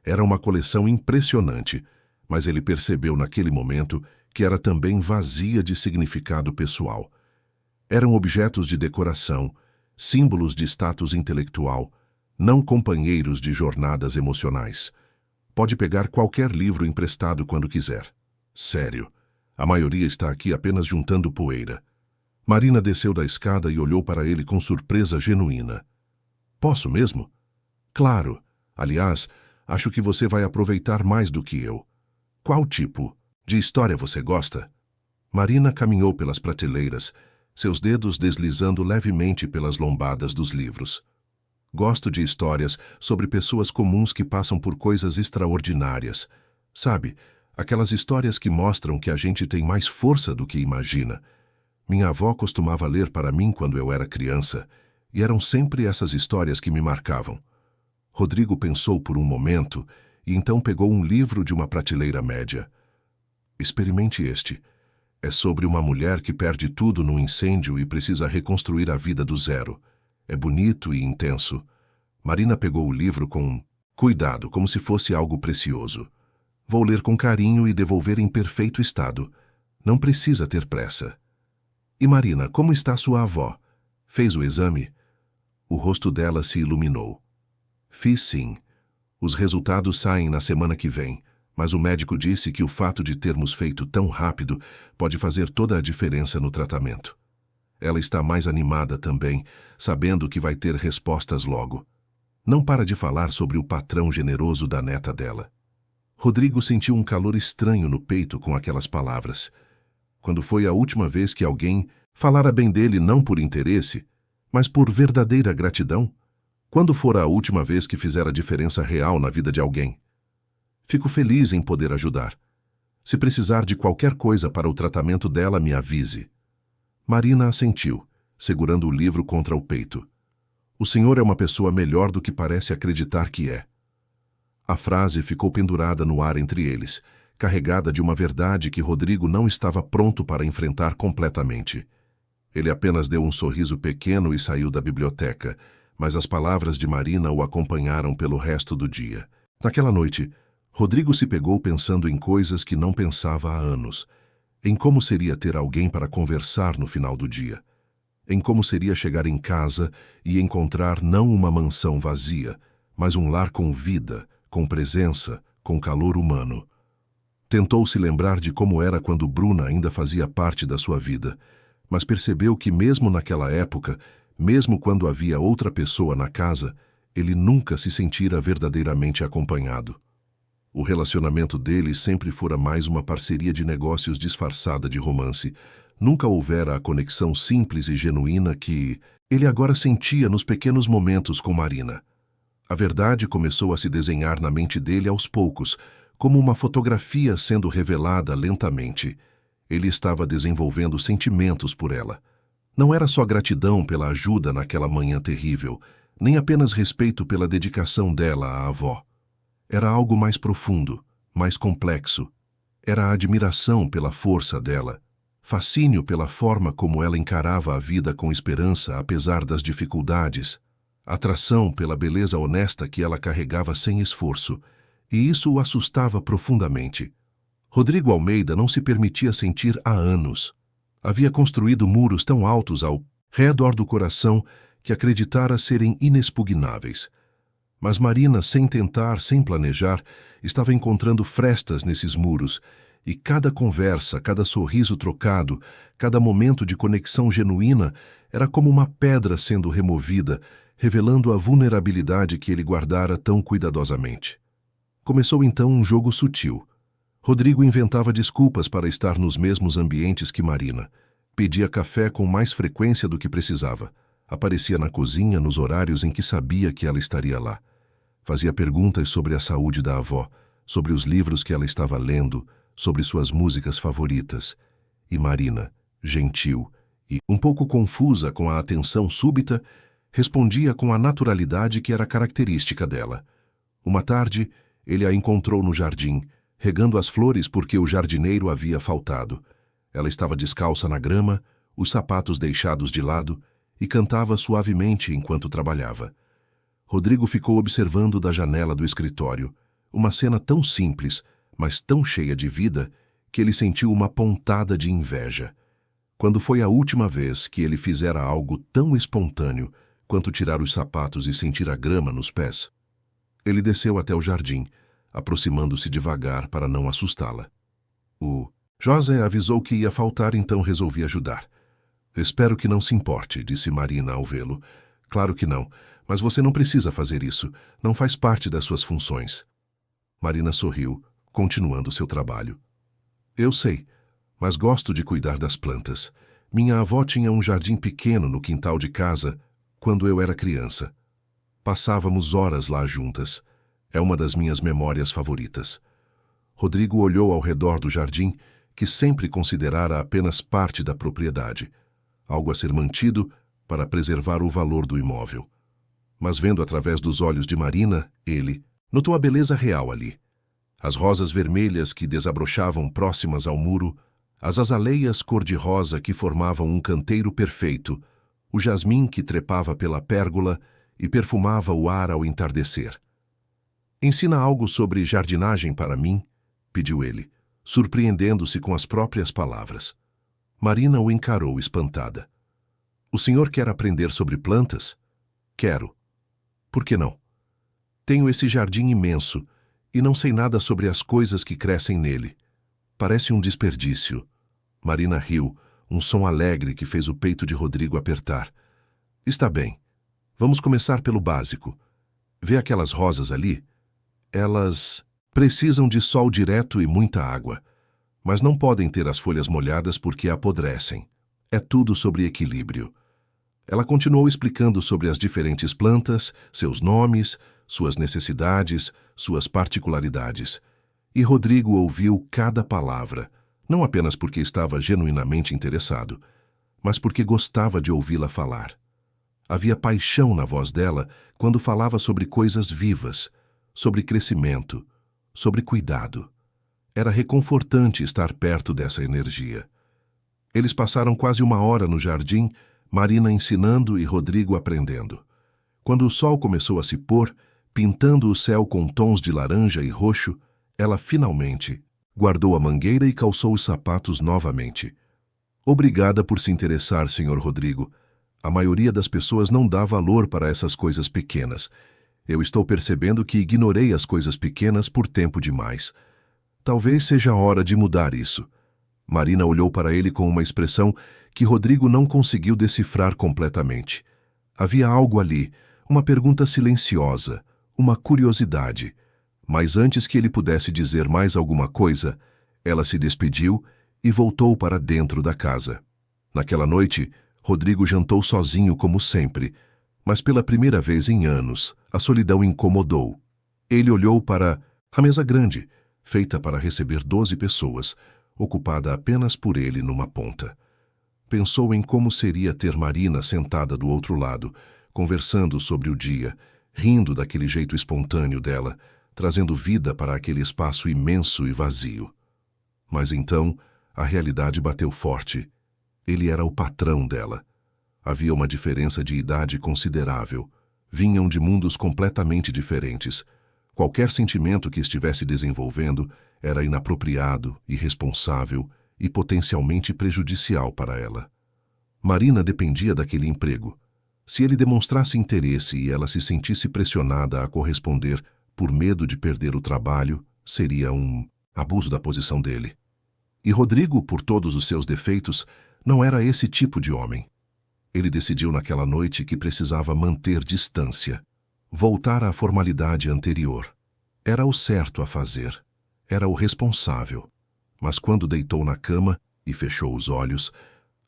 Era uma coleção impressionante, mas ele percebeu naquele momento que era também vazia de significado pessoal. Eram objetos de decoração, símbolos de status intelectual, não companheiros de jornadas emocionais. Pode pegar qualquer livro emprestado quando quiser. Sério, a maioria está aqui apenas juntando poeira. Marina desceu da escada e olhou para ele com surpresa genuína. "Posso mesmo?" "Claro. Aliás, acho que você vai aproveitar mais do que eu. Qual tipo de história você gosta?" Marina caminhou pelas prateleiras, seus dedos deslizando levemente pelas lombadas dos livros. "Gosto de histórias sobre pessoas comuns que passam por coisas extraordinárias. Sabe, Aquelas histórias que mostram que a gente tem mais força do que imagina. Minha avó costumava ler para mim quando eu era criança, e eram sempre essas histórias que me marcavam. Rodrigo pensou por um momento e então pegou um livro de uma prateleira média. Experimente este. É sobre uma mulher que perde tudo num incêndio e precisa reconstruir a vida do zero. É bonito e intenso. Marina pegou o livro com cuidado, como se fosse algo precioso. Vou ler com carinho e devolver em perfeito estado. Não precisa ter pressa. E Marina, como está sua avó? Fez o exame? O rosto dela se iluminou. Fiz sim. Os resultados saem na semana que vem, mas o médico disse que o fato de termos feito tão rápido pode fazer toda a diferença no tratamento. Ela está mais animada também, sabendo que vai ter respostas logo. Não para de falar sobre o patrão generoso da neta dela. Rodrigo sentiu um calor estranho no peito com aquelas palavras. Quando foi a última vez que alguém falara bem dele não por interesse, mas por verdadeira gratidão? Quando fora a última vez que fizera diferença real na vida de alguém? Fico feliz em poder ajudar. Se precisar de qualquer coisa para o tratamento dela, me avise. Marina assentiu, segurando o livro contra o peito. O senhor é uma pessoa melhor do que parece acreditar que é. A frase ficou pendurada no ar entre eles, carregada de uma verdade que Rodrigo não estava pronto para enfrentar completamente. Ele apenas deu um sorriso pequeno e saiu da biblioteca, mas as palavras de Marina o acompanharam pelo resto do dia. Naquela noite, Rodrigo se pegou pensando em coisas que não pensava há anos, em como seria ter alguém para conversar no final do dia, em como seria chegar em casa e encontrar não uma mansão vazia, mas um lar com vida, com presença, com calor humano. Tentou se lembrar de como era quando Bruna ainda fazia parte da sua vida, mas percebeu que mesmo naquela época, mesmo quando havia outra pessoa na casa, ele nunca se sentira verdadeiramente acompanhado. O relacionamento deles sempre fora mais uma parceria de negócios disfarçada de romance. Nunca houvera a conexão simples e genuína que ele agora sentia nos pequenos momentos com Marina. A verdade começou a se desenhar na mente dele aos poucos, como uma fotografia sendo revelada lentamente. Ele estava desenvolvendo sentimentos por ela. Não era só gratidão pela ajuda naquela manhã terrível, nem apenas respeito pela dedicação dela à avó. Era algo mais profundo, mais complexo. Era a admiração pela força dela, fascínio pela forma como ela encarava a vida com esperança apesar das dificuldades, atração pela beleza honesta que ela carregava sem esforço, e isso o assustava profundamente. Rodrigo Almeida não se permitia sentir há anos. Havia construído muros tão altos ao redor do coração que acreditara serem inexpugnáveis. Mas Marina, sem tentar, sem planejar, estava encontrando frestas nesses muros, e cada conversa, cada sorriso trocado, cada momento de conexão genuína era como uma pedra sendo removida, revelando a vulnerabilidade que ele guardara tão cuidadosamente. Começou então um jogo sutil. Rodrigo inventava desculpas para estar nos mesmos ambientes que Marina. Pedia café com mais frequência do que precisava. Aparecia na cozinha nos horários em que sabia que ela estaria lá. Fazia perguntas sobre a saúde da avó, sobre os livros que ela estava lendo, sobre suas músicas favoritas. E Marina, gentil e um pouco confusa com a atenção súbita, respondia com a naturalidade que era característica dela. Uma tarde, ele a encontrou no jardim, regando as flores porque o jardineiro havia faltado. Ela estava descalça na grama, os sapatos deixados de lado, e cantava suavemente enquanto trabalhava. Rodrigo ficou observando da janela do escritório, uma cena tão simples, mas tão cheia de vida, que ele sentiu uma pontada de inveja. Quando foi a última vez que ele fizera algo tão espontâneo quanto tirar os sapatos e sentir a grama nos pés? Ele desceu até o jardim, aproximando-se devagar para não assustá-la. O José avisou que ia faltar, então resolvi ajudar. Espero que não se importe, disse Marina ao vê-lo. Claro que não, mas você não precisa fazer isso, não faz parte das suas funções. Marina sorriu, continuando seu trabalho. Eu sei, mas gosto de cuidar das plantas. Minha avó tinha um jardim pequeno no quintal de casa quando eu era criança. Passávamos horas lá juntas. É uma das minhas memórias favoritas. Rodrigo olhou ao redor do jardim, que sempre considerara apenas parte da propriedade, algo a ser mantido para preservar o valor do imóvel. Mas vendo através dos olhos de Marina, ele notou a beleza real ali. As rosas vermelhas que desabrochavam próximas ao muro, as azaleias cor-de-rosa que formavam um canteiro perfeito, o jasmim que trepava pela pérgola e perfumava o ar ao entardecer. "Ensina algo sobre jardinagem para mim?" pediu ele, surpreendendo-se com as próprias palavras. Marina o encarou espantada. "O senhor quer aprender sobre plantas?" "Quero." "Por que não?" "Tenho esse jardim imenso e não sei nada sobre as coisas que crescem nele. Parece um desperdício." Marina riu, um som alegre que fez o peito de Rodrigo apertar. "Está bem. Vamos começar pelo básico. Vê aquelas rosas ali? Elas precisam de sol direto e muita água, mas não podem ter as folhas molhadas porque apodrecem. É tudo sobre equilíbrio." Ela continuou explicando sobre as diferentes plantas, seus nomes, suas necessidades, suas particularidades. E Rodrigo ouviu cada palavra, não apenas porque estava genuinamente interessado, mas porque gostava de ouvi-la falar. Havia paixão na voz dela quando falava sobre coisas vivas, sobre crescimento, sobre cuidado. Era reconfortante estar perto dessa energia. Eles passaram quase 1 hora no jardim, Marina ensinando e Rodrigo aprendendo. Quando o sol começou a se pôr, pintando o céu com tons de laranja e roxo, ela finalmente guardou a mangueira e calçou os sapatos novamente. "Obrigada por se interessar, Sr. Rodrigo. A maioria das pessoas não dá valor para essas coisas pequenas. Eu estou percebendo que ignorei as coisas pequenas por tempo demais. Talvez seja a hora de mudar isso." Marina olhou para ele com uma expressão que Rodrigo não conseguiu decifrar completamente. Havia algo ali, uma pergunta silenciosa, uma curiosidade. Mas antes que ele pudesse dizer mais alguma coisa, ela se despediu e voltou para dentro da casa. Naquela noite, Rodrigo jantou sozinho como sempre, mas pela primeira vez em anos, a solidão incomodou. Ele olhou para a mesa grande, feita para receber 12 pessoas, ocupada apenas por ele numa ponta. Pensou em como seria ter Marina sentada do outro lado, conversando sobre o dia, rindo daquele jeito espontâneo dela, trazendo vida para aquele espaço imenso e vazio. Mas então, a realidade bateu forte. Ele era o patrão dela. Havia uma diferença de idade considerável. Vinham de mundos completamente diferentes. Qualquer sentimento que estivesse desenvolvendo era inapropriado, irresponsável e potencialmente prejudicial para ela. Marina dependia daquele emprego. Se ele demonstrasse interesse e ela se sentisse pressionada a corresponder por medo de perder o trabalho, seria um abuso da posição dele. E Rodrigo, por todos os seus defeitos, não era esse tipo de homem. Ele decidiu naquela noite que precisava manter distância, voltar à formalidade anterior. Era o certo a fazer. Era o responsável. Mas quando deitou na cama e fechou os olhos,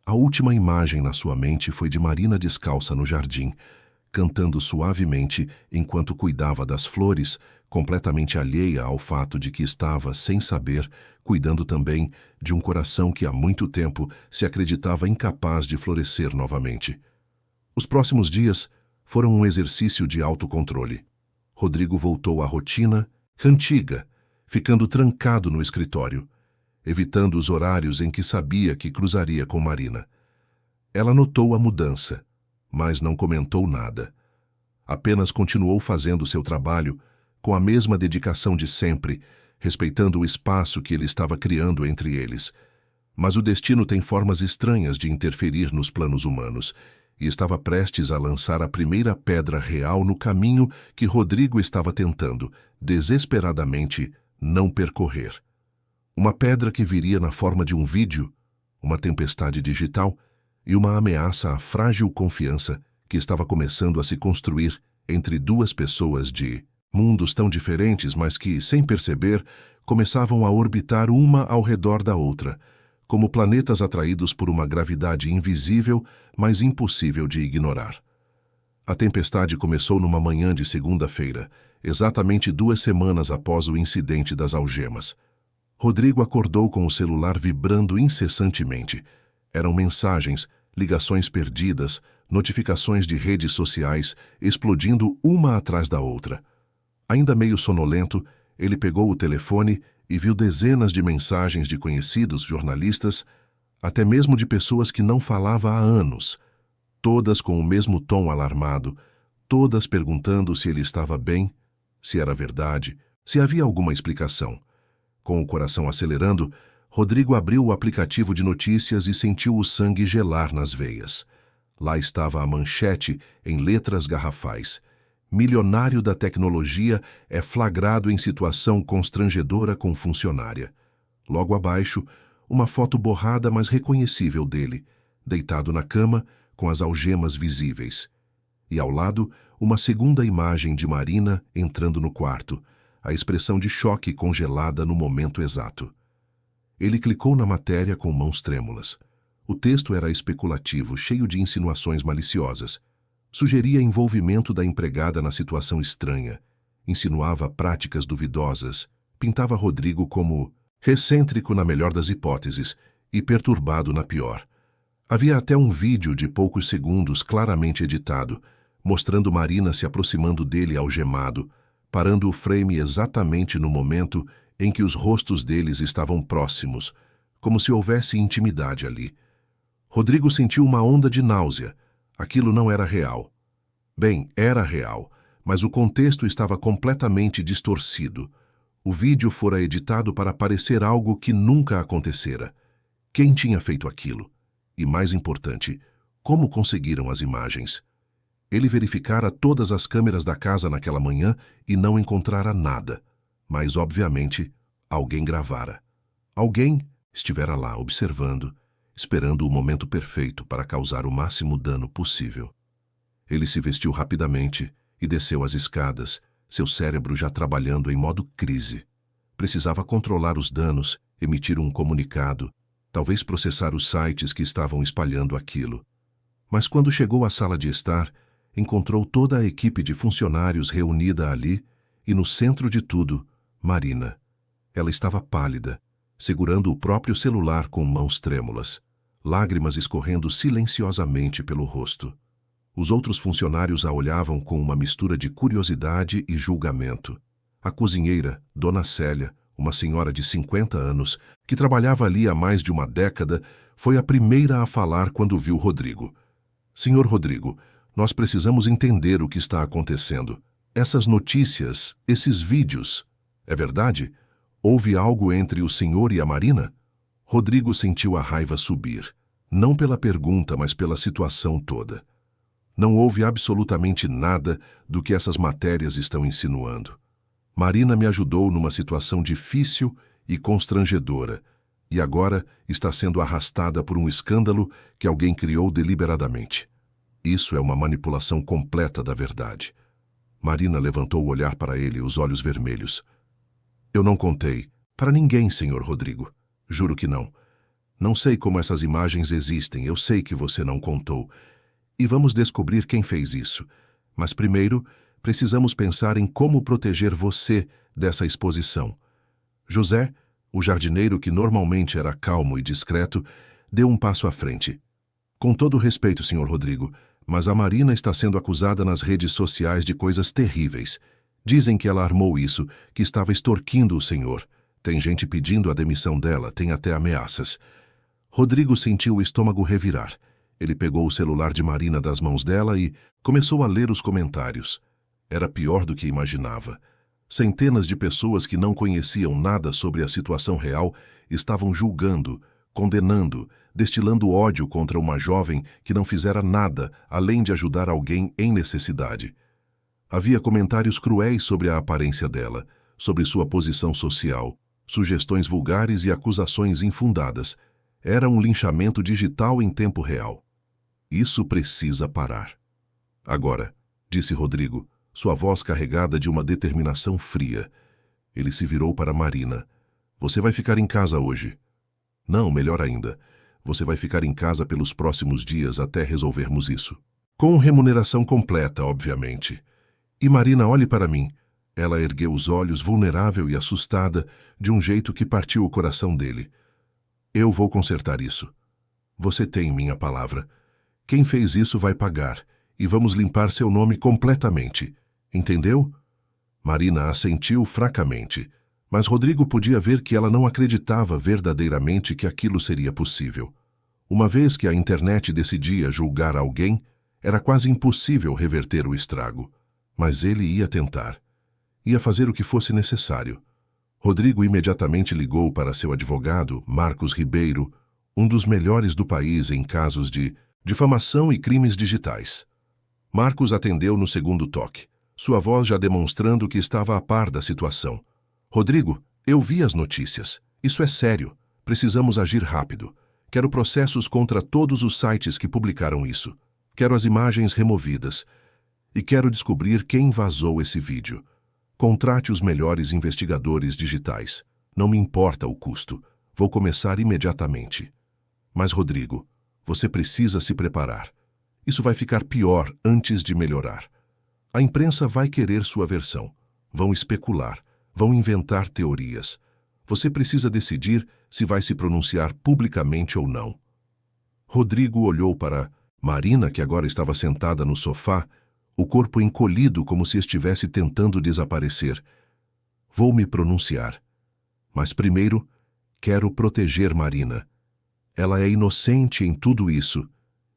a última imagem na sua mente foi de Marina descalça no jardim, cantando suavemente enquanto cuidava das flores, completamente alheia ao fato de que estava, sem saber, cuidando também de um coração que há muito tempo se acreditava incapaz de florescer novamente. Os próximos dias foram um exercício de autocontrole. Rodrigo voltou à rotina antiga, ficando trancado no escritório, evitando os horários em que sabia que cruzaria com Marina. Ela notou a mudança, mas não comentou nada. Apenas continuou fazendo seu trabalho com a mesma dedicação de sempre, respeitando o espaço que ele estava criando entre eles. Mas o destino tem formas estranhas de interferir nos planos humanos, e estava prestes a lançar a primeira pedra real no caminho que Rodrigo estava tentando, desesperadamente, não percorrer. Uma pedra que viria na forma de um vídeo, uma tempestade digital e uma ameaça à frágil confiança que estava começando a se construir entre duas pessoas de mundos tão diferentes, mas que, sem perceber, começavam a orbitar uma ao redor da outra, como planetas atraídos por uma gravidade invisível, mas impossível de ignorar. A tempestade começou numa manhã de segunda-feira, exatamente 2 semanas após o incidente das algemas. Rodrigo acordou com o celular vibrando incessantemente. Eram mensagens, ligações perdidas, notificações de redes sociais, explodindo uma atrás da outra. Ainda meio sonolento, ele pegou o telefone e viu dezenas de mensagens de conhecidos, jornalistas, até mesmo de pessoas que não falava há anos, todas com o mesmo tom alarmado, todas perguntando se ele estava bem, se era verdade, se havia alguma explicação. Com o coração acelerando, Rodrigo abriu o aplicativo de notícias e sentiu o sangue gelar nas veias. Lá estava a manchete em letras garrafais. Milionário da tecnologia é flagrado em situação constrangedora com funcionária. Logo abaixo, uma foto borrada mas reconhecível dele, deitado na cama, com as algemas visíveis. E ao lado, uma segunda imagem de Marina entrando no quarto, a expressão de choque congelada no momento exato. Ele clicou na matéria com mãos trêmulas. O texto era especulativo, cheio de insinuações maliciosas. Sugeria envolvimento da empregada na situação estranha, insinuava práticas duvidosas, pintava Rodrigo como excêntrico na melhor das hipóteses e perturbado na pior. Havia até um vídeo de poucos segundos claramente editado, mostrando Marina se aproximando dele algemado, parando o frame exatamente no momento em que os rostos deles estavam próximos, como se houvesse intimidade ali. Rodrigo sentiu uma onda de náusea. Aquilo não era real. Bem, era real, mas o contexto estava completamente distorcido. O vídeo fora editado para parecer algo que nunca acontecera. Quem tinha feito aquilo? E mais importante, como conseguiram as imagens? Ele verificara todas as câmeras da casa naquela manhã e não encontrara nada. Mas, obviamente, alguém gravara. Alguém estivera lá observando, esperando o momento perfeito para causar o máximo dano possível. Ele se vestiu rapidamente e desceu as escadas, seu cérebro já trabalhando em modo crise. Precisava controlar os danos, emitir um comunicado, talvez processar os sites que estavam espalhando aquilo. Mas quando chegou à sala de estar, encontrou toda a equipe de funcionários reunida ali e, no centro de tudo, Marina. Ela estava pálida, segurando o próprio celular com mãos trêmulas, lágrimas escorrendo silenciosamente pelo rosto. Os outros funcionários a olhavam com uma mistura de curiosidade e julgamento. A cozinheira, Dona Célia, uma senhora de 50 anos, que trabalhava ali há mais de uma década, foi a primeira a falar quando viu Rodrigo. Senhor Rodrigo, nós precisamos entender o que está acontecendo. Essas notícias, esses vídeos, é verdade? Houve algo entre o senhor e a Marina? Rodrigo sentiu a raiva subir, não pela pergunta, mas pela situação toda. Não houve absolutamente nada do que essas matérias estão insinuando. Marina me ajudou numa situação difícil e constrangedora, e agora está sendo arrastada por um escândalo que alguém criou deliberadamente. Isso é uma manipulação completa da verdade. Marina levantou o olhar para ele, os olhos vermelhos. Eu não contei. Para ninguém, senhor Rodrigo. Juro que não. Não sei como essas imagens existem, eu sei que você não contou. E vamos descobrir quem fez isso. Mas primeiro, precisamos pensar em como proteger você dessa exposição. José, o jardineiro que normalmente era calmo e discreto, deu um passo à frente. Com todo respeito, senhor Rodrigo, mas a Marina está sendo acusada nas redes sociais de coisas terríveis. Dizem que ela armou isso, que estava extorquindo o senhor. Tem gente pedindo a demissão dela, tem até ameaças. Rodrigo sentiu o estômago revirar. Ele pegou o celular de Marina das mãos dela e começou a ler os comentários. Era pior do que imaginava. Centenas de pessoas que não conheciam nada sobre a situação real estavam julgando, condenando, destilando ódio contra uma jovem que não fizera nada além de ajudar alguém em necessidade. Havia comentários cruéis sobre a aparência dela, sobre sua posição social, sugestões vulgares e acusações infundadas. Era um linchamento digital em tempo real. Isso precisa parar. Agora, disse Rodrigo, sua voz carregada de uma determinação fria. Ele se virou para Marina. Você vai ficar em casa hoje. Não, melhor ainda. Você vai ficar em casa pelos próximos dias até resolvermos isso. Com remuneração completa, obviamente. E Marina, olhe para mim. Ela ergueu os olhos, vulnerável e assustada, de um jeito que partiu o coração dele. Eu vou consertar isso. Você tem minha palavra. Quem fez isso vai pagar, e vamos limpar seu nome completamente. Entendeu? Marina assentiu fracamente, mas Rodrigo podia ver que ela não acreditava verdadeiramente que aquilo seria possível. Uma vez que a internet decidia julgar alguém, era quase impossível reverter o estrago. Mas ele ia tentar. Ia fazer o que fosse necessário. Rodrigo imediatamente ligou para seu advogado, Marcos Ribeiro, um dos melhores do país em casos de difamação e crimes digitais. Marcos atendeu no segundo toque, sua voz já demonstrando que estava a par da situação. Rodrigo, eu vi as notícias. Isso é sério. Precisamos agir rápido. Quero processos contra todos os sites que publicaram isso. Quero as imagens removidas. E quero descobrir quem vazou esse vídeo. Contrate os melhores investigadores digitais. Não me importa o custo. Vou começar imediatamente. Mas, Rodrigo, você precisa se preparar. Isso vai ficar pior antes de melhorar. A imprensa vai querer sua versão. Vão especular. Vão inventar teorias. Você precisa decidir se vai se pronunciar publicamente ou não. Rodrigo olhou para Marina, que agora estava sentada no sofá, o corpo encolhido como se estivesse tentando desaparecer. Vou me pronunciar. Mas primeiro, quero proteger Marina. Ela é inocente em tudo isso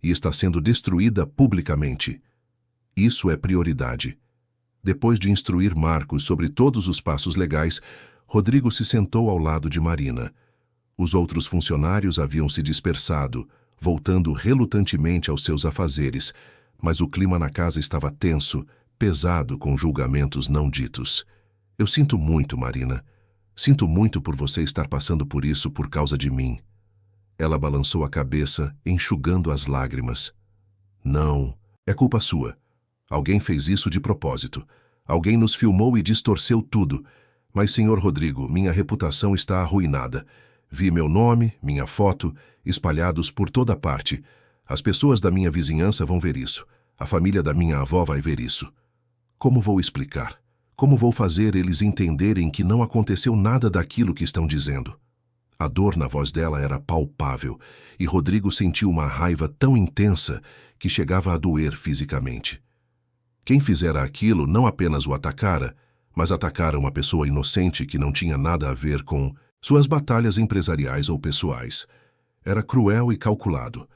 e está sendo destruída publicamente. Isso é prioridade. Depois de instruir Marcos sobre todos os passos legais, Rodrigo se sentou ao lado de Marina. Os outros funcionários haviam se dispersado, voltando relutantemente aos seus afazeres, mas o clima na casa estava tenso, pesado com julgamentos não ditos. Eu sinto muito, Marina. Sinto muito por você estar passando por isso por causa de mim. Ela balançou a cabeça, enxugando as lágrimas. Não, é culpa sua. Alguém fez isso de propósito. Alguém nos filmou e distorceu tudo. Mas, senhor Rodrigo, minha reputação está arruinada. Vi meu nome, minha foto, espalhados por toda parte. As pessoas da minha vizinhança vão ver isso. A família da minha avó vai ver isso. Como vou explicar? Como vou fazer eles entenderem que não aconteceu nada daquilo que estão dizendo? A dor na voz dela era palpável, e Rodrigo sentiu uma raiva tão intensa que chegava a doer fisicamente. Quem fizera aquilo não apenas o atacara, mas atacara uma pessoa inocente que não tinha nada a ver com suas batalhas empresariais ou pessoais. Era cruel e calculado.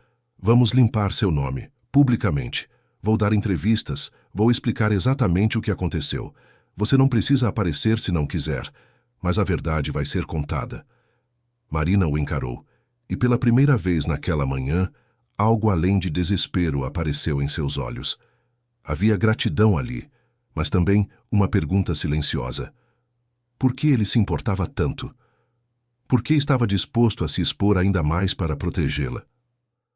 Vamos limpar seu nome, publicamente. Vou dar entrevistas, vou explicar exatamente o que aconteceu. Você não precisa aparecer se não quiser, mas a verdade vai ser contada. Marina o encarou, e pela primeira vez naquela manhã, algo além de desespero apareceu em seus olhos. Havia gratidão ali, mas também uma pergunta silenciosa. Por que ele se importava tanto? Por que estava disposto a se expor ainda mais para protegê-la?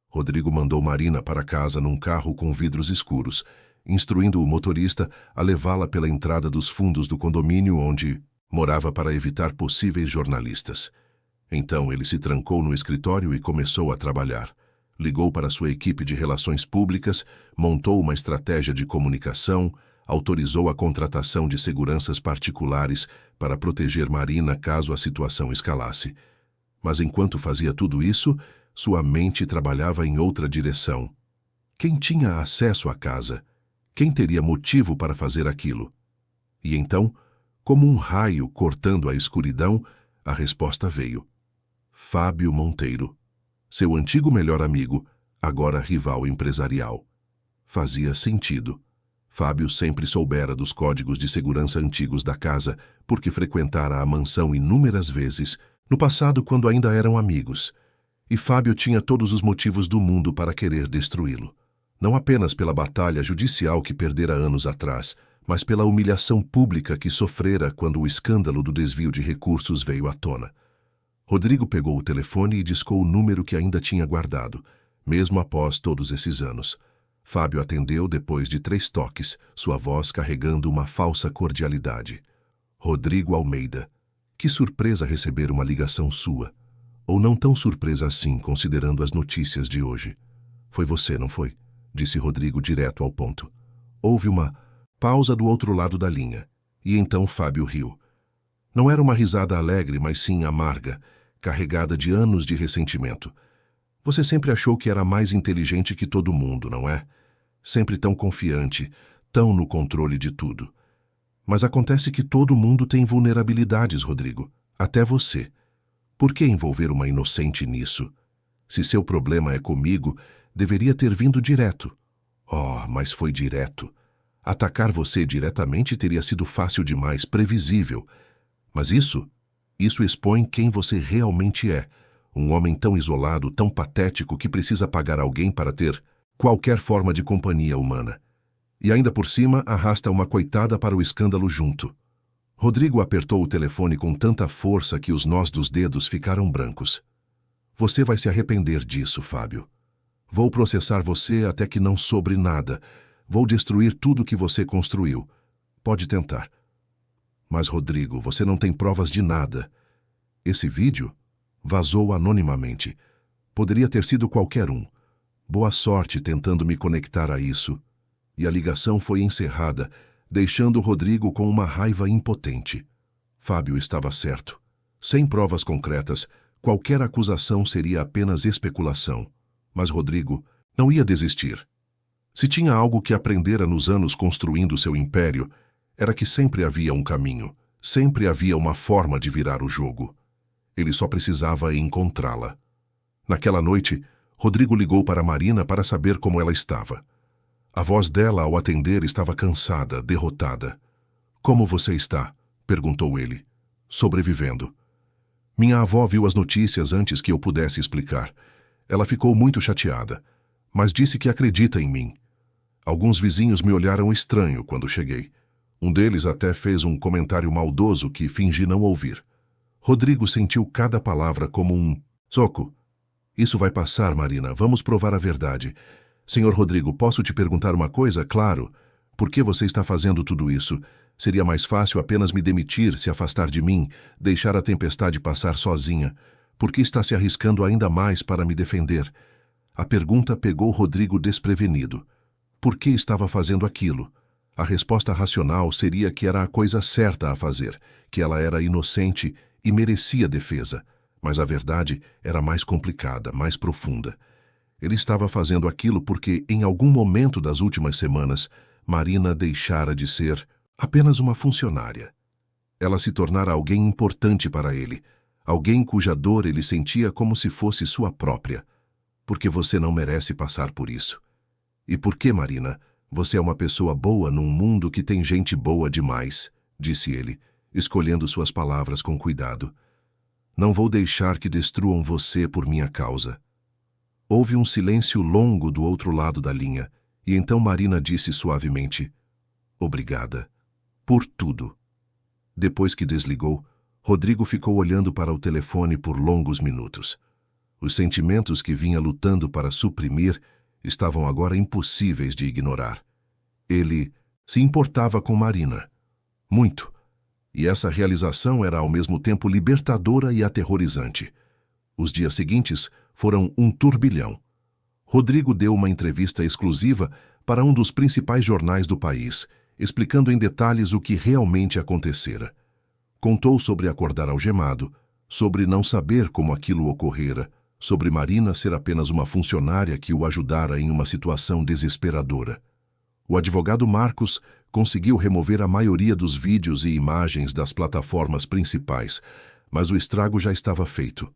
Rodrigo mandou Marina para casa num carro com vidros escuros, instruindo o motorista a levá-la pela entrada dos fundos do condomínio onde morava para evitar possíveis jornalistas. Então ele se trancou no escritório e começou a trabalhar. Ligou para sua equipe de relações públicas, montou uma estratégia de comunicação, autorizou a contratação de seguranças particulares para proteger Marina caso a situação escalasse. Mas enquanto fazia tudo isso, sua mente trabalhava em outra direção. Quem tinha acesso à casa? Quem teria motivo para fazer aquilo? E então, como um raio cortando a escuridão, a resposta veio. Fábio Monteiro. Seu antigo melhor amigo, agora rival empresarial. Fazia sentido. Fábio sempre soubera dos códigos de segurança antigos da casa, porque frequentara a mansão inúmeras vezes, no passado quando ainda eram amigos. E Fábio tinha todos os motivos do mundo para querer destruí-lo. Não apenas pela batalha judicial que perdera anos atrás, mas pela humilhação pública que sofrera quando o escândalo do desvio de recursos veio à tona. Rodrigo pegou o telefone e discou o número que ainda tinha guardado, mesmo após todos esses anos. Fábio atendeu depois de 3 toques, sua voz carregando uma falsa cordialidade. Rodrigo Almeida. Que surpresa receber uma ligação sua. Ou não tão surpresa assim, considerando as notícias de hoje. Foi você, não foi? Disse Rodrigo direto ao ponto. Houve uma pausa do outro lado da linha. E então Fábio riu. Não era uma risada alegre, mas sim amarga, carregada de anos de ressentimento. Você sempre achou que era mais inteligente que todo mundo, não é? Sempre tão confiante, tão no controle de tudo. Mas acontece que todo mundo tem vulnerabilidades, Rodrigo. Até você. Por que envolver uma inocente nisso? Se seu problema é comigo, deveria ter vindo direto. Oh, mas foi direto. Atacar você diretamente teria sido fácil demais, previsível. Mas isso expõe quem você realmente é. Um homem tão isolado, tão patético que precisa pagar alguém para ter qualquer forma de companhia humana. E ainda por cima, arrasta uma coitada para o escândalo junto. Rodrigo apertou o telefone com tanta força que os nós dos dedos ficaram brancos. Você vai se arrepender disso, Fábio. Vou processar você até que não sobre nada. Vou destruir tudo que você construiu. Pode tentar. Mas, Rodrigo, você não tem provas de nada. Esse vídeo vazou anonimamente. Poderia ter sido qualquer um. Boa sorte tentando me conectar a isso. E a ligação foi encerrada, deixando Rodrigo com uma raiva impotente. Fábio estava certo. Sem provas concretas, qualquer acusação seria apenas especulação. Mas Rodrigo não ia desistir. Se tinha algo que aprendera nos anos construindo seu império, era que sempre havia um caminho, sempre havia uma forma de virar o jogo. Ele só precisava encontrá-la. Naquela noite, Rodrigo ligou para Marina para saber como ela estava. A voz dela, ao atender, estava cansada, derrotada. "Como você está?" perguntou ele. "Sobrevivendo." Minha avó viu as notícias antes que eu pudesse explicar. Ela ficou muito chateada, mas disse que acredita em mim. Alguns vizinhos me olharam estranho quando cheguei. Um deles até fez um comentário maldoso que fingi não ouvir. Rodrigo sentiu cada palavra como um soco. "Isso vai passar, Marina. Vamos provar a verdade. Senhor Rodrigo, posso te perguntar uma coisa? Claro. Por que você está fazendo tudo isso? Seria mais fácil apenas me demitir, se afastar de mim, deixar a tempestade passar sozinha. Por que está se arriscando ainda mais para me defender?" A pergunta pegou Rodrigo desprevenido. Por que estava fazendo aquilo? A resposta racional seria que era a coisa certa a fazer, que ela era inocente e merecia defesa. Mas a verdade era mais complicada, mais profunda. Ele estava fazendo aquilo porque, em algum momento das últimas semanas, Marina deixara de ser apenas uma funcionária. Ela se tornara alguém importante para ele, alguém cuja dor ele sentia como se fosse sua própria. Porque você não merece passar por isso. E por que, Marina, você é uma pessoa boa num mundo que tem gente boa demais, disse ele, escolhendo suas palavras com cuidado. Não vou deixar que destruam você por minha causa. Houve um silêncio longo do outro lado da linha, e então Marina disse suavemente, "Obrigada. Por tudo." Depois que desligou, Rodrigo ficou olhando para o telefone por longos minutos. Os sentimentos que vinha lutando para suprimir estavam agora impossíveis de ignorar. Ele se importava com Marina. Muito. E essa realização era ao mesmo tempo libertadora e aterrorizante. Os dias seguintes foram um turbilhão. Rodrigo deu uma entrevista exclusiva para um dos principais jornais do país, explicando em detalhes o que realmente acontecera. Contou sobre acordar algemado, sobre não saber como aquilo ocorrera, sobre Marina ser apenas uma funcionária que o ajudara em uma situação desesperadora. O advogado Marcos conseguiu remover a maioria dos vídeos e imagens das plataformas principais, mas o estrago já estava feito.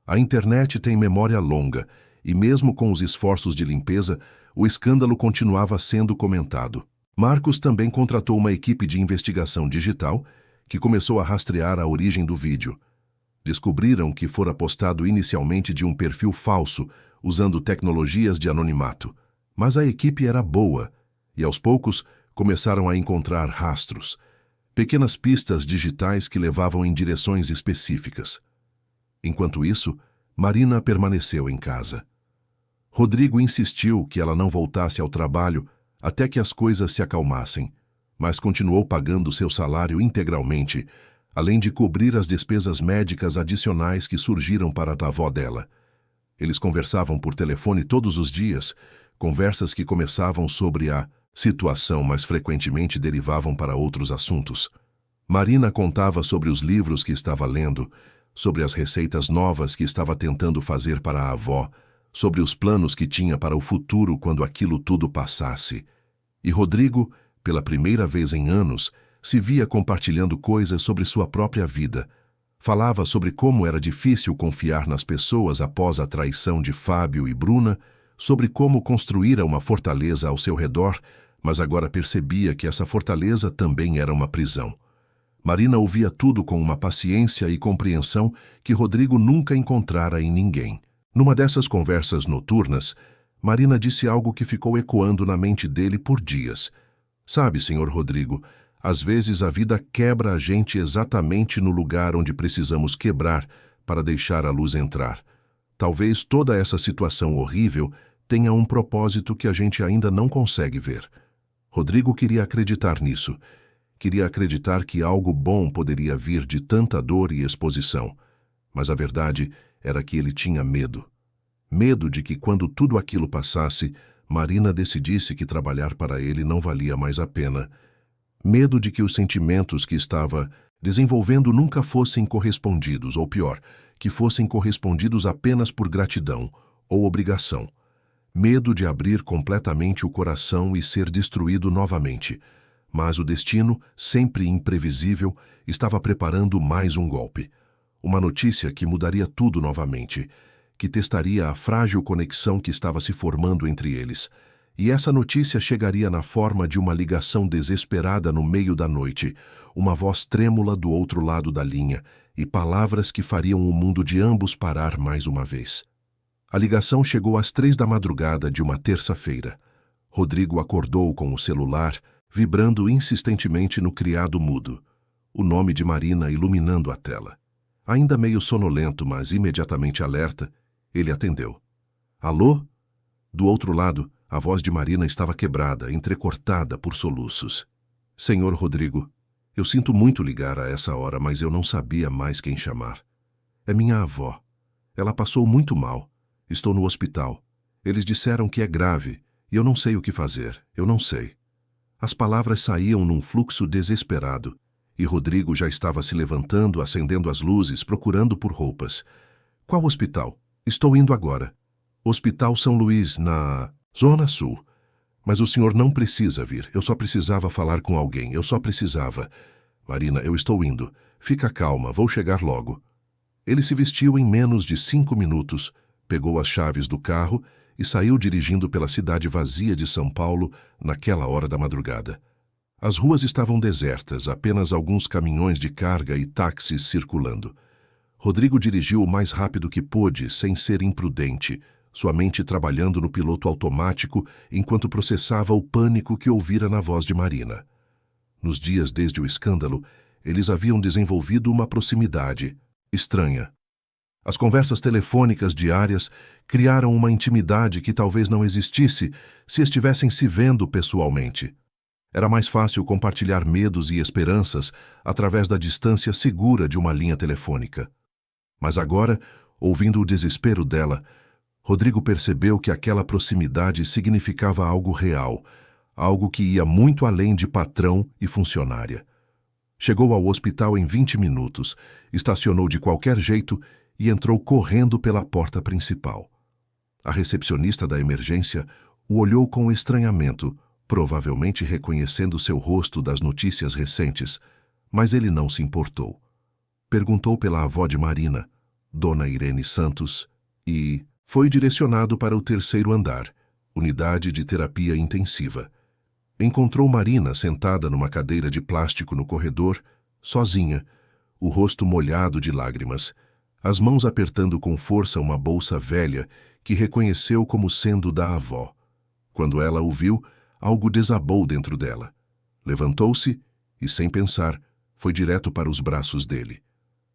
A internet tem memória longa, e mesmo com os esforços de limpeza, o escândalo continuava sendo comentado. Marcos também contratou uma equipe de investigação digital que começou a rastrear a origem do vídeo. Descobriram que fora postado inicialmente de um perfil falso, usando tecnologias de anonimato. Mas a equipe era boa, e aos poucos começaram a encontrar rastros, pequenas pistas digitais que levavam em direções específicas. Enquanto isso, Marina permaneceu em casa. Rodrigo insistiu que ela não voltasse ao trabalho até que as coisas se acalmassem, mas continuou pagando seu salário integralmente, além de cobrir as despesas médicas adicionais que surgiram para a avó dela. Eles conversavam por telefone todos os dias, conversas que começavam sobre a situação, mas frequentemente derivavam para outros assuntos. Marina contava sobre os livros que estava lendo, sobre as receitas novas que estava tentando fazer para a avó, sobre os planos que tinha para o futuro quando aquilo tudo passasse. E Rodrigo, pela primeira vez em anos, se via compartilhando coisas sobre sua própria vida. Falava sobre como era difícil confiar nas pessoas após a traição de Fábio e Bruna, sobre como construíra uma fortaleza ao seu redor, mas agora percebia que essa fortaleza também era uma prisão. Marina ouvia tudo com uma paciência e compreensão que Rodrigo nunca encontrara em ninguém. Numa dessas conversas noturnas, Marina disse algo que ficou ecoando na mente dele por dias. Sabe, senhor Rodrigo, às vezes a vida quebra a gente exatamente no lugar onde precisamos quebrar para deixar a luz entrar. Talvez toda essa situação horrível tenha um propósito que a gente ainda não consegue ver. Rodrigo queria acreditar nisso. Queria acreditar que algo bom poderia vir de tanta dor e exposição. Mas a verdade era que ele tinha medo. Medo de que quando tudo aquilo passasse, Marina decidisse que trabalhar para ele não valia mais a pena. Medo de que os sentimentos que estava desenvolvendo nunca fossem correspondidos, ou pior, que fossem correspondidos apenas por gratidão ou obrigação. Medo de abrir completamente o coração e ser destruído novamente. Mas o destino, sempre imprevisível, estava preparando mais um golpe. Uma notícia que mudaria tudo novamente, que testaria a frágil conexão que estava se formando entre eles. E essa notícia chegaria na forma de uma ligação desesperada no meio da noite, uma voz trêmula do outro lado da linha e palavras que fariam o mundo de ambos parar mais uma vez. A ligação chegou às 3 da madrugada de uma terça-feira. Rodrigo acordou com o celular, vibrando insistentemente no criado mudo, o nome de Marina iluminando a tela. Ainda meio sonolento, mas imediatamente alerta, ele atendeu. Alô? Do outro lado, a voz de Marina estava quebrada, entrecortada por soluços. Senhor Rodrigo, eu sinto muito ligar a essa hora, mas eu não sabia mais quem chamar. É minha avó. Ela passou muito mal. Estou no hospital. Eles disseram que é grave, e eu não sei o que fazer. Eu não sei. As palavras saíam num fluxo desesperado, e Rodrigo já estava se levantando, acendendo as luzes, procurando por roupas. Qual hospital? Estou indo agora. Hospital São Luís, na Zona Sul. Mas o senhor não precisa vir. Eu só precisava falar com alguém. Eu só precisava. Marina, eu estou indo. Fica calma, vou chegar logo. Ele se vestiu em menos de 5 minutos, pegou as chaves do carro e saiu dirigindo pela cidade vazia de São Paulo naquela hora da madrugada. As ruas estavam desertas, apenas alguns caminhões de carga e táxis circulando. Rodrigo dirigiu o mais rápido que pôde, sem ser imprudente, sua mente trabalhando no piloto automático enquanto processava o pânico que ouvira na voz de Marina. Nos dias desde o escândalo, eles haviam desenvolvido uma proximidade estranha. As conversas telefônicas diárias criaram uma intimidade que talvez não existisse se estivessem se vendo pessoalmente. Era mais fácil compartilhar medos e esperanças através da distância segura de uma linha telefônica. Mas agora, ouvindo o desespero dela, Rodrigo percebeu que aquela proximidade significava algo real, algo que ia muito além de patrão e funcionária. Chegou ao hospital em 20 minutos, estacionou de qualquer jeito e entrou correndo pela porta principal. A recepcionista da emergência o olhou com estranhamento, provavelmente reconhecendo seu rosto das notícias recentes, mas ele não se importou. Perguntou pela avó de Marina, Dona Irene Santos, e foi direcionado para o 3º andar, unidade de terapia intensiva. Encontrou Marina sentada numa cadeira de plástico no corredor, sozinha, o rosto molhado de lágrimas, as mãos apertando com força uma bolsa velha que reconheceu como sendo da avó. Quando ela o viu, algo desabou dentro dela. Levantou-se e, sem pensar, foi direto para os braços dele.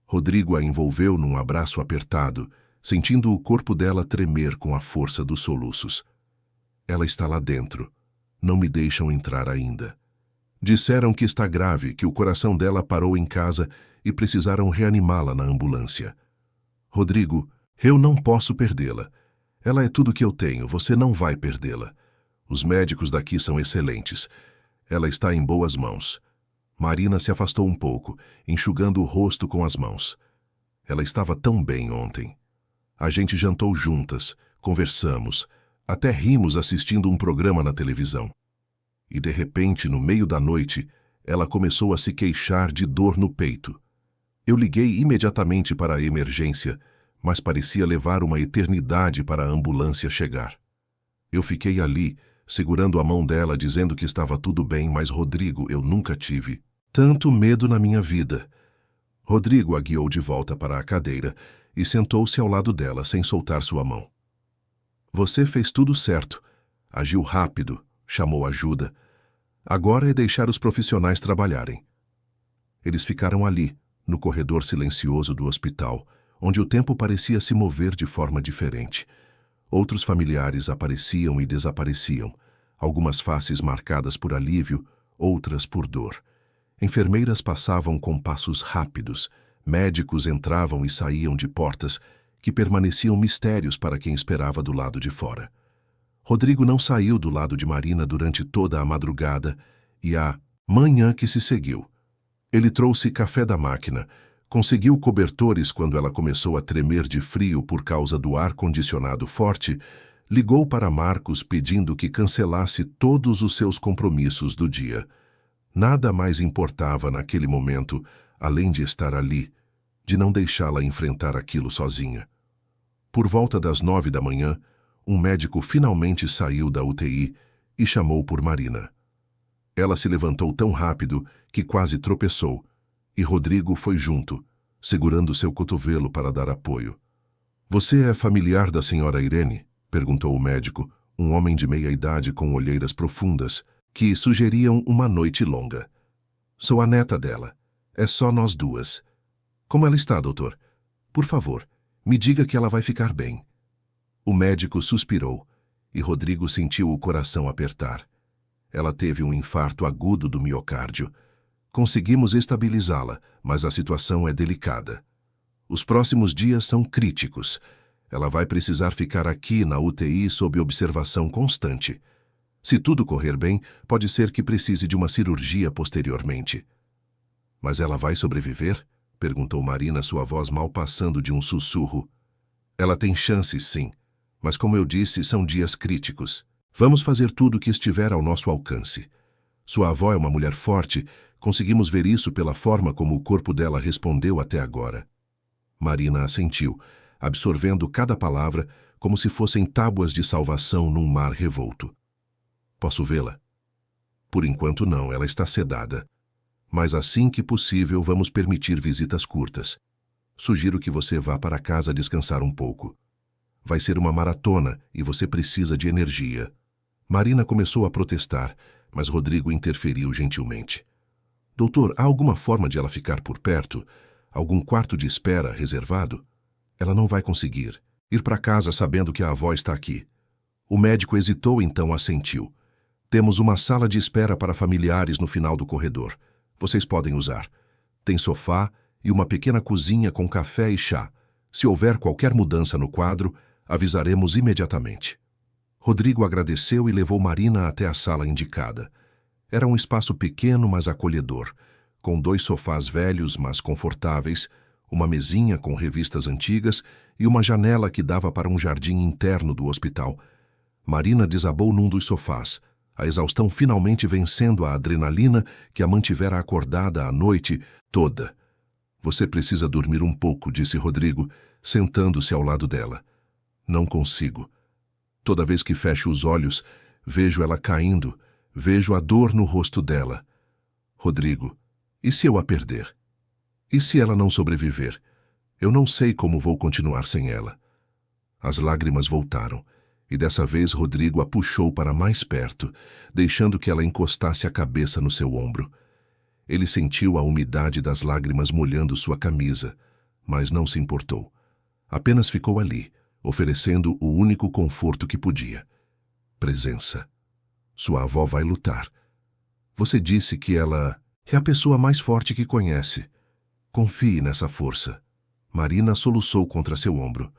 Rodrigo a envolveu num abraço apertado, sentindo o corpo dela tremer com a força dos soluços. Ela está lá dentro. Não me deixam entrar ainda. Disseram que está grave, que o coração dela parou em casa e precisaram reanimá-la na ambulância. Rodrigo, eu não posso perdê-la. Ela é tudo que eu tenho, você não vai perdê-la. Os médicos daqui são excelentes. Ela está em boas mãos. Marina se afastou um pouco, enxugando o rosto com as mãos. Ela estava tão bem ontem. A gente jantou juntas, conversamos, até rimos assistindo um programa na televisão. E de repente, no meio da noite, ela começou a se queixar de dor no peito. Eu liguei imediatamente para a emergência, mas parecia levar uma eternidade para a ambulância chegar. Eu fiquei ali, segurando a mão dela, dizendo que estava tudo bem, mas Rodrigo, eu nunca tive tanto medo na minha vida. Rodrigo a guiou de volta para a cadeira e sentou-se ao lado dela, sem soltar sua mão. Você fez tudo certo. Agiu rápido, chamou ajuda. Agora é deixar os profissionais trabalharem. Eles ficaram ali, no corredor silencioso do hospital, onde o tempo parecia se mover de forma diferente. Outros familiares apareciam e desapareciam, algumas faces marcadas por alívio, outras por dor. Enfermeiras passavam com passos rápidos, médicos entravam e saíam de portas que permaneciam mistérios para quem esperava do lado de fora. Rodrigo não saiu do lado de Marina durante toda a madrugada e a manhã que se seguiu. Ele trouxe café da máquina, conseguiu cobertores quando ela começou a tremer de frio por causa do ar-condicionado forte, ligou para Marcos pedindo que cancelasse todos os seus compromissos do dia. Nada mais importava naquele momento, além de estar ali, de não deixá-la enfrentar aquilo sozinha. Por volta das 9 da manhã, um médico finalmente saiu da UTI e chamou por Marina. Ela se levantou tão rápido que quase tropeçou, e Rodrigo foi junto, segurando seu cotovelo para dar apoio. Você é familiar da senhora Irene? Perguntou o médico, um homem de meia-idade com olheiras profundas, que sugeriam uma noite longa. Sou a neta dela. É só nós duas. Como ela está, doutor? Por favor, me diga que ela vai ficar bem. O médico suspirou, e Rodrigo sentiu o coração apertar. Ela teve um infarto agudo do miocárdio. Conseguimos estabilizá-la, mas a situação é delicada. Os próximos dias são críticos. Ela vai precisar ficar aqui na UTI sob observação constante. Se tudo correr bem, pode ser que precise de uma cirurgia posteriormente. Mas ela vai sobreviver? Perguntou Marina, sua voz mal passando de um sussurro. Ela tem chances, sim, mas como eu disse, são dias críticos. Vamos fazer tudo o que estiver ao nosso alcance. Sua avó é uma mulher forte, conseguimos ver isso pela forma como o corpo dela respondeu até agora. Marina assentiu, absorvendo cada palavra como se fossem tábuas de salvação num mar revolto. Posso vê-la? Por enquanto não, ela está sedada. Mas assim que possível vamos permitir visitas curtas. Sugiro que você vá para casa descansar um pouco. Vai ser uma maratona e você precisa de energia. Marina começou a protestar, mas Rodrigo interferiu gentilmente. Doutor, há alguma forma de ela ficar por perto? Algum quarto de espera reservado? Ela não vai conseguir ir para casa sabendo que a avó está aqui. O médico hesitou, então assentiu. Temos uma sala de espera para familiares no final do corredor. Vocês podem usar. Tem sofá e uma pequena cozinha com café e chá. Se houver qualquer mudança no quadro, avisaremos imediatamente. Rodrigo agradeceu e levou Marina até a sala indicada. Era um espaço pequeno, mas acolhedor, com 2 sofás velhos, mas confortáveis, uma mesinha com revistas antigas e uma janela que dava para um jardim interno do hospital. Marina desabou num dos sofás, a exaustão finalmente vencendo a adrenalina que a mantivera acordada a noite toda. Você precisa dormir um pouco, disse Rodrigo, sentando-se ao lado dela. Não consigo. Toda vez que fecho os olhos, vejo ela caindo, vejo a dor no rosto dela. Rodrigo, e se eu a perder? E se ela não sobreviver? Eu não sei como vou continuar sem ela. As lágrimas voltaram. E dessa vez Rodrigo a puxou para mais perto, deixando que ela encostasse a cabeça no seu ombro. Ele sentiu a umidade das lágrimas molhando sua camisa, mas não se importou. Apenas ficou ali, oferecendo o único conforto que podia. Presença. Sua avó vai lutar. Você disse que ela é a pessoa mais forte que conhece. Confie nessa força. Marina soluçou contra seu ombro.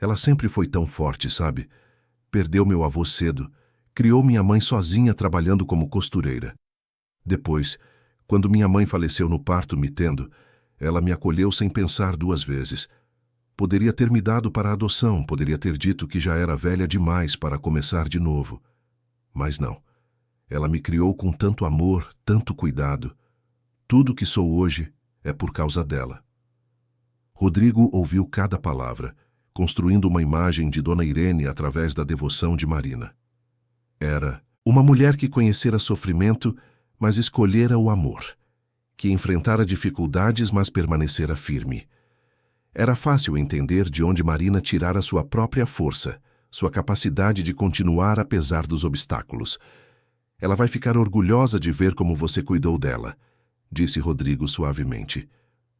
Ela sempre foi tão forte, sabe? Perdeu meu avô cedo, criou minha mãe sozinha trabalhando como costureira. Depois, Quando minha mãe faleceu no parto me tendo, ela me acolheu sem pensar duas vezes. Poderia ter me dado para a adoção, poderia ter dito que já era velha demais para começar de novo. Mas não. Ela me criou com tanto amor, tanto cuidado. Tudo que sou hoje é por causa dela. Rodrigo ouviu cada palavra, construindo uma imagem de Dona Irene através da devoção de Marina. Era uma mulher que conhecera sofrimento, mas escolhera o amor, que enfrentara dificuldades, mas permanecera firme. Era fácil entender de onde Marina tirara sua própria força, sua capacidade de continuar apesar dos obstáculos. Ela vai ficar orgulhosa de ver como você cuidou dela, disse Rodrigo suavemente.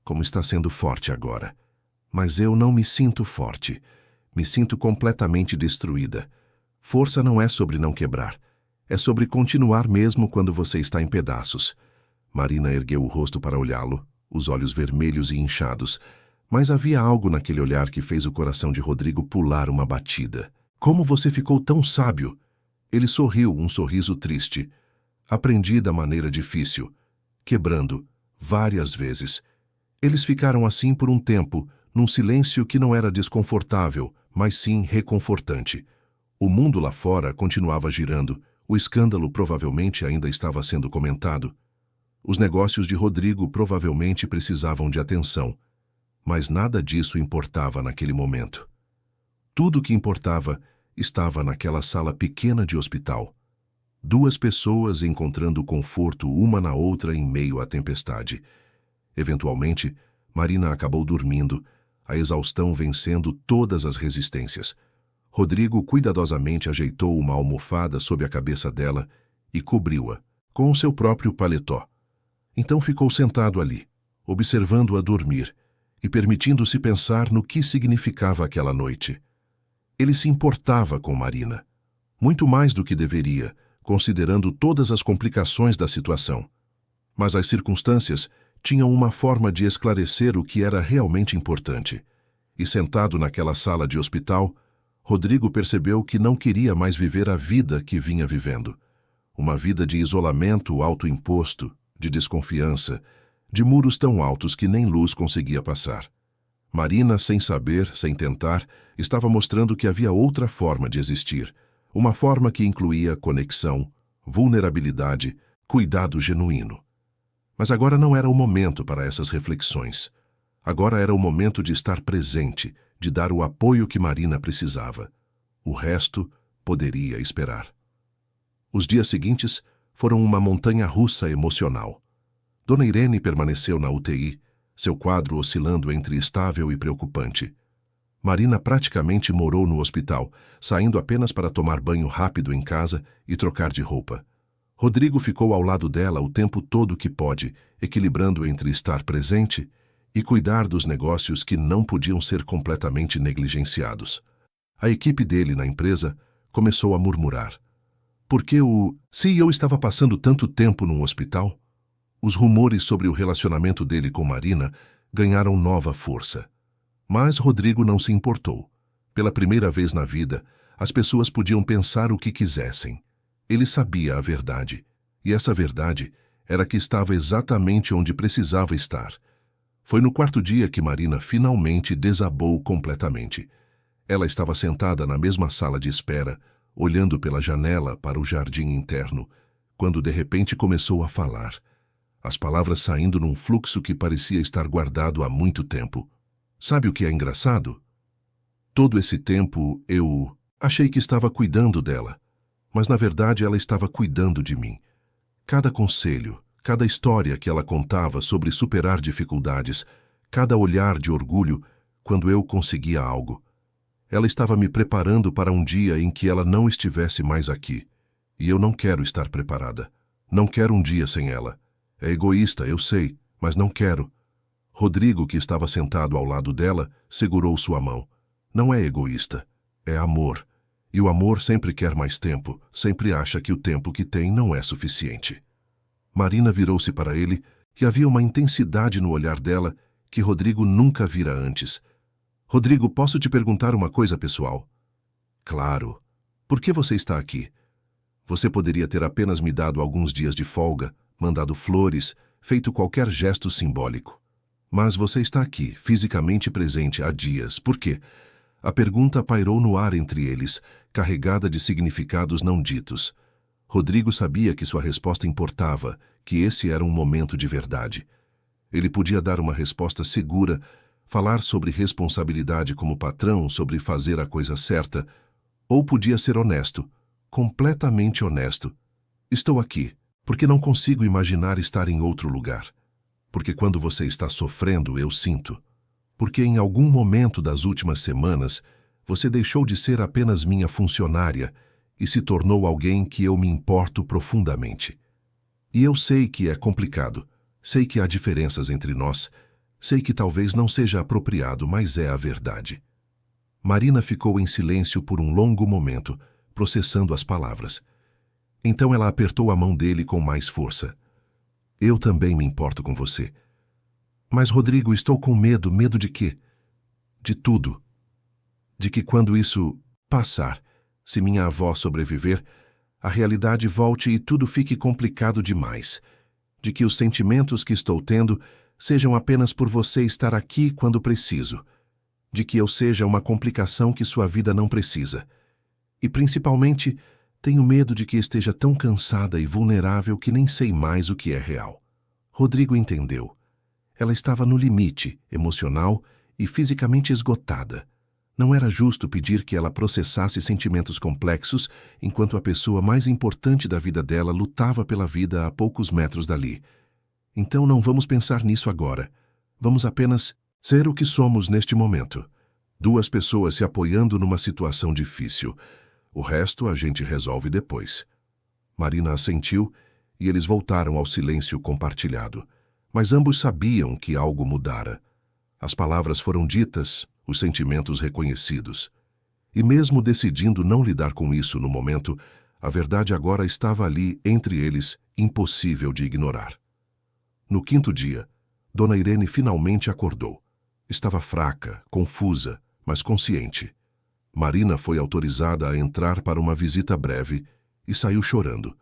Como está sendo forte agora. Mas eu não me sinto forte. Me sinto completamente destruída. Força não é sobre não quebrar. É sobre continuar mesmo quando você está em pedaços. Marina ergueu o rosto para olhá-lo, os olhos vermelhos e inchados. Mas havia algo naquele olhar que fez o coração de Rodrigo pular uma batida. Como você ficou tão sábio? Ele sorriu, um sorriso triste. Aprendi da maneira difícil, quebrando, várias vezes. Eles ficaram assim por um tempo, num silêncio que não era desconfortável, mas sim reconfortante. O mundo lá fora continuava girando, o escândalo provavelmente ainda estava sendo comentado. Os negócios de Rodrigo provavelmente precisavam de atenção. Mas nada disso importava naquele momento. Tudo o que importava estava naquela sala pequena de hospital. Duas pessoas encontrando conforto uma na outra em meio à tempestade. Eventualmente, Marina acabou dormindo, a exaustão vencendo todas as resistências. Rodrigo cuidadosamente ajeitou uma almofada sob a cabeça dela e cobriu-a com o seu próprio paletó. Então ficou sentado ali, observando-a dormir, e permitindo-se pensar no que significava aquela noite. Ele se importava com Marina, muito mais do que deveria, considerando todas as complicações da situação. Mas as circunstâncias tinham uma forma de esclarecer o que era realmente importante. E sentado naquela sala de hospital, Rodrigo percebeu que não queria mais viver a vida que vinha vivendo. Uma vida de isolamento autoimposto, de desconfiança, de muros tão altos que nem luz conseguia passar. Marina, sem saber, sem tentar, estava mostrando que havia outra forma de existir, uma forma que incluía conexão, vulnerabilidade, cuidado genuíno. Mas agora não era o momento para essas reflexões. Agora era o momento de estar presente, de dar o apoio que Marina precisava. O resto poderia esperar. Os dias seguintes foram uma montanha-russa emocional. Dona Irene permaneceu na UTI, seu quadro oscilando entre estável e preocupante. Marina praticamente morou no hospital, saindo apenas para tomar banho rápido em casa e trocar de roupa. Rodrigo ficou ao lado dela o tempo todo que pôde, equilibrando entre estar presente e cuidar dos negócios que não podiam ser completamente negligenciados. A equipe dele na empresa começou a murmurar. Por que o CEO estava passando tanto tempo num hospital? Os rumores sobre o relacionamento dele com Marina ganharam nova força. Mas Rodrigo não se importou. Pela primeira vez na vida, as pessoas podiam pensar o que quisessem. Ele sabia a verdade, e essa verdade era que estava exatamente onde precisava estar. Foi no quarto dia que Marina finalmente desabou completamente. Ela estava sentada na mesma sala de espera, olhando pela janela para o jardim interno, quando de repente começou a falar. As palavras saindo num fluxo que parecia estar guardado há muito tempo. Sabe o que é engraçado? Todo esse tempo eu achei que estava cuidando dela, mas na verdade ela estava cuidando de mim. Cada conselho, cada história que ela contava sobre superar dificuldades, cada olhar de orgulho quando eu conseguia algo. Ela estava me preparando para um dia em que ela não estivesse mais aqui. E eu não quero estar preparada. Não quero um dia sem ela. É egoísta, eu sei, mas não quero. Rodrigo, que estava sentado ao lado dela, segurou sua mão. Não é egoísta, é amor. E o amor sempre quer mais tempo, sempre acha que o tempo que tem não é suficiente. Marina virou-se para ele e havia uma intensidade no olhar dela que Rodrigo nunca vira antes. Rodrigo, posso te perguntar uma coisa pessoal? Claro. Por que você está aqui? Você poderia ter apenas me dado alguns dias de folga, mandado flores, feito qualquer gesto simbólico. Mas você está aqui, fisicamente presente há dias. Por quê? A pergunta pairou no ar entre eles, carregada de significados não ditos. Rodrigo sabia que sua resposta importava, que esse era um momento de verdade. Ele podia dar uma resposta segura, falar sobre responsabilidade como patrão, sobre fazer a coisa certa, ou podia ser honesto, completamente honesto. Estou aqui, porque não consigo imaginar estar em outro lugar. Porque quando você está sofrendo, eu sinto. Porque em algum momento das últimas semanas, você deixou de ser apenas minha funcionária e se tornou alguém que eu me importo profundamente. E eu sei que é complicado, sei que há diferenças entre nós, sei que talvez não seja apropriado, mas é a verdade. Marina ficou em silêncio por um longo momento, processando as palavras. Então ela apertou a mão dele com mais força. Eu também me importo com você. Mas, Rodrigo, estou com medo. Medo de quê? De tudo. De que quando isso passar, se minha avó sobreviver, a realidade volte e tudo fique complicado demais. De que os sentimentos que estou tendo sejam apenas por você estar aqui quando preciso. De que eu seja uma complicação que sua vida não precisa. E, principalmente, tenho medo de que esteja tão cansada e vulnerável que nem sei mais o que é real. Rodrigo entendeu. Ela estava no limite, emocional e fisicamente esgotada. Não era justo pedir que ela processasse sentimentos complexos enquanto a pessoa mais importante da vida dela lutava pela vida a poucos metros dali. Então não vamos pensar nisso agora. Vamos apenas ser o que somos neste momento. Duas pessoas se apoiando numa situação difícil. O resto a gente resolve depois. Marina assentiu e eles voltaram ao silêncio compartilhado. Mas ambos sabiam que algo mudara. As palavras foram ditas, os sentimentos reconhecidos. E mesmo decidindo não lidar com isso no momento, a verdade agora estava ali entre eles, impossível de ignorar. No quinto dia, Dona Irene finalmente acordou. Estava fraca, confusa, mas consciente. Marina foi autorizada a entrar para uma visita breve e saiu chorando.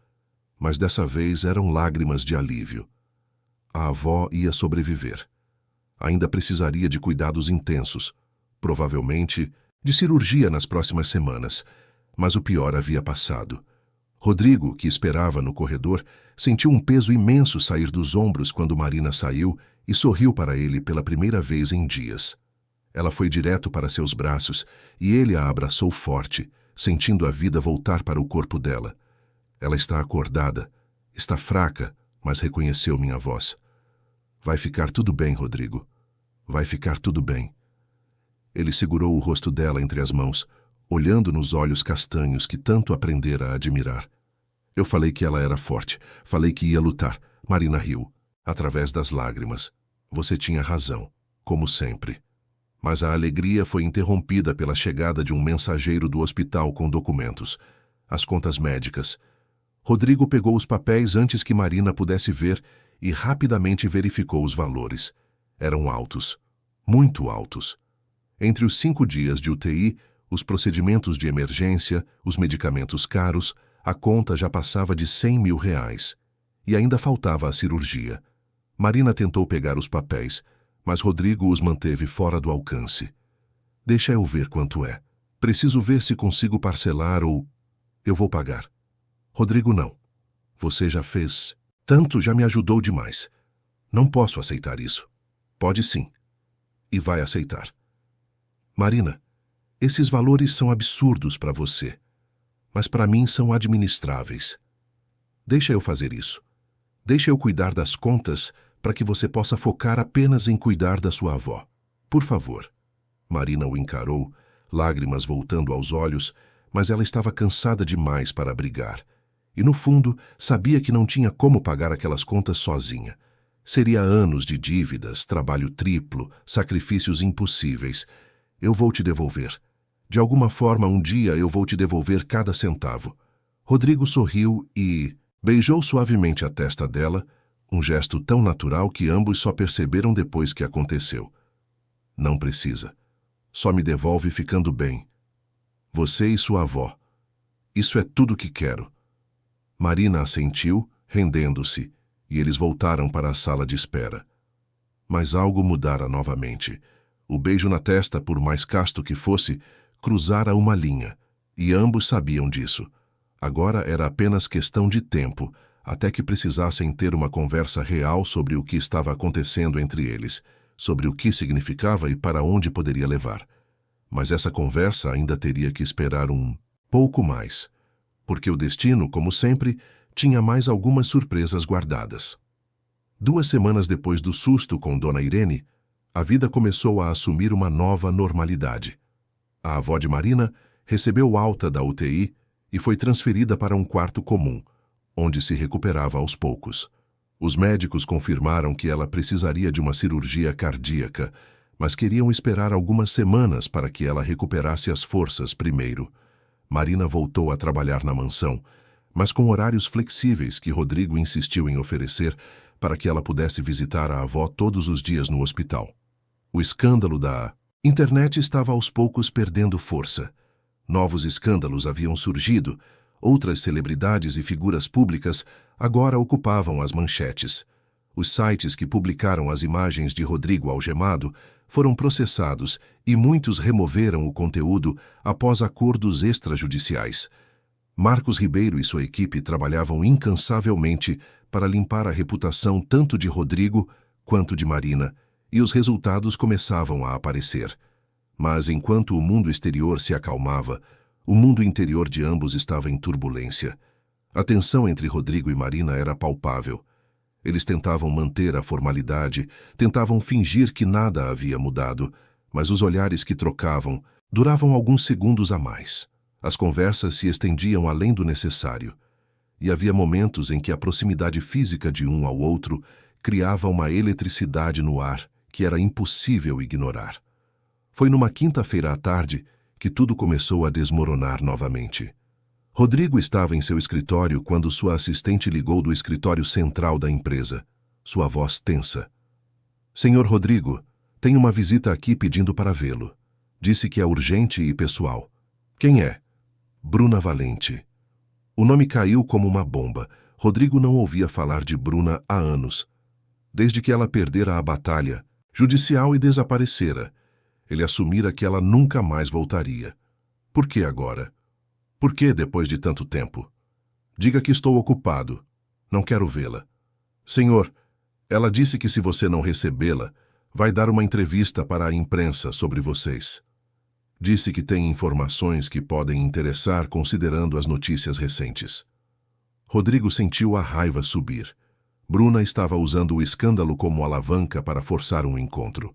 Mas dessa vez eram lágrimas de alívio. A avó ia sobreviver. Ainda precisaria de cuidados intensos, provavelmente de cirurgia nas próximas semanas, mas o pior havia passado. Rodrigo, que esperava no corredor, sentiu um peso imenso sair dos ombros quando Marina saiu e sorriu para ele pela primeira vez em dias. Ela foi direto para seus braços e ele a abraçou forte, sentindo a vida voltar para o corpo dela. Ela está acordada, está fraca, mas reconheceu minha voz. Vai ficar tudo bem, Rodrigo. Vai ficar tudo bem. Ele segurou o rosto dela entre as mãos, olhando nos olhos castanhos que tanto aprendera a admirar. Eu falei que ela era forte, falei que ia lutar. Marina riu, através das lágrimas. Você tinha razão, como sempre. Mas a alegria foi interrompida pela chegada de um mensageiro do hospital com documentos, as contas médicas. Rodrigo pegou os papéis antes que Marina pudesse ver e rapidamente verificou os valores. Eram altos, muito altos. Entre os 5 dias de UTI, os procedimentos de emergência, os medicamentos caros, a conta já passava de R$100 mil. E ainda faltava a cirurgia. Marina tentou pegar os papéis, mas Rodrigo os manteve fora do alcance. Deixa eu ver quanto é. Preciso ver se consigo parcelar ou... Eu vou pagar. Rodrigo, não. Você já fez... Tanto já me ajudou demais. Não posso aceitar isso. Pode sim. E vai aceitar. Marina, esses valores são absurdos para você, mas para mim são administráveis. Deixa eu fazer isso. Deixa eu cuidar das contas para que você possa focar apenas em cuidar da sua avó. Por favor. Marina o encarou, lágrimas voltando aos olhos, mas ela estava cansada demais para brigar. E, no fundo, sabia que não tinha como pagar aquelas contas sozinha. Seria anos de dívidas, trabalho triplo, sacrifícios impossíveis. Eu vou te devolver. De alguma forma, um dia eu vou te devolver cada centavo. Rodrigo sorriu e beijou suavemente a testa dela, um gesto tão natural que ambos só perceberam depois que aconteceu. Não precisa. Só me devolve ficando bem. Você e sua avó. Isso é tudo que quero. Marina assentiu, rendendo-se, e eles voltaram para a sala de espera. Mas algo mudara novamente. O beijo na testa, por mais casto que fosse, cruzara uma linha, e ambos sabiam disso. Agora era apenas questão de tempo, até que precisassem ter uma conversa real sobre o que estava acontecendo entre eles, sobre o que significava e para onde poderia levar. Mas essa conversa ainda teria que esperar um pouco mais, porque o destino, como sempre, tinha mais algumas surpresas guardadas. 2 semanas depois do susto com Dona Irene, a vida começou a assumir uma nova normalidade. A avó de Marina recebeu alta da UTI e foi transferida para um quarto comum, onde se recuperava aos poucos. Os médicos confirmaram que ela precisaria de uma cirurgia cardíaca, mas queriam esperar algumas semanas para que ela recuperasse as forças primeiro. Marina voltou a trabalhar na mansão, mas com horários flexíveis que Rodrigo insistiu em oferecer para que ela pudesse visitar a avó todos os dias no hospital. O escândalo da internet estava aos poucos perdendo força. Novos escândalos haviam surgido, outras celebridades e figuras públicas agora ocupavam as manchetes. Os sites que publicaram as imagens de Rodrigo algemado foram processados e muitos removeram o conteúdo após acordos extrajudiciais. Marcos Ribeiro e sua equipe trabalhavam incansavelmente para limpar a reputação tanto de Rodrigo quanto de Marina, e os resultados começavam a aparecer. Mas enquanto o mundo exterior se acalmava, o mundo interior de ambos estava em turbulência. A tensão entre Rodrigo e Marina era palpável. Eles tentavam manter a formalidade, tentavam fingir que nada havia mudado, mas os olhares que trocavam duravam alguns segundos a mais. As conversas se estendiam além do necessário, e havia momentos em que a proximidade física de um ao outro criava uma eletricidade no ar que era impossível ignorar. Foi numa quinta-feira à tarde que tudo começou a desmoronar novamente. Rodrigo estava em seu escritório quando sua assistente ligou do escritório central da empresa, sua voz tensa. "Senhor Rodrigo, tem uma visita aqui pedindo para vê-lo. Disse que é urgente e pessoal." "Quem é?" "Bruna Valente." O nome caiu como uma bomba. Rodrigo não ouvia falar de Bruna há anos. Desde que ela perdera a batalha judicial e desaparecera, ele assumira que ela nunca mais voltaria. Por que agora? Por que depois de tanto tempo? "Diga que estou ocupado. Não quero vê-la." "Senhor, ela disse que se você não recebê-la, vai dar uma entrevista para a imprensa sobre vocês. Disse que tem informações que podem interessar considerando as notícias recentes." Rodrigo sentiu a raiva subir. Bruna estava usando o escândalo como alavanca para forçar um encontro.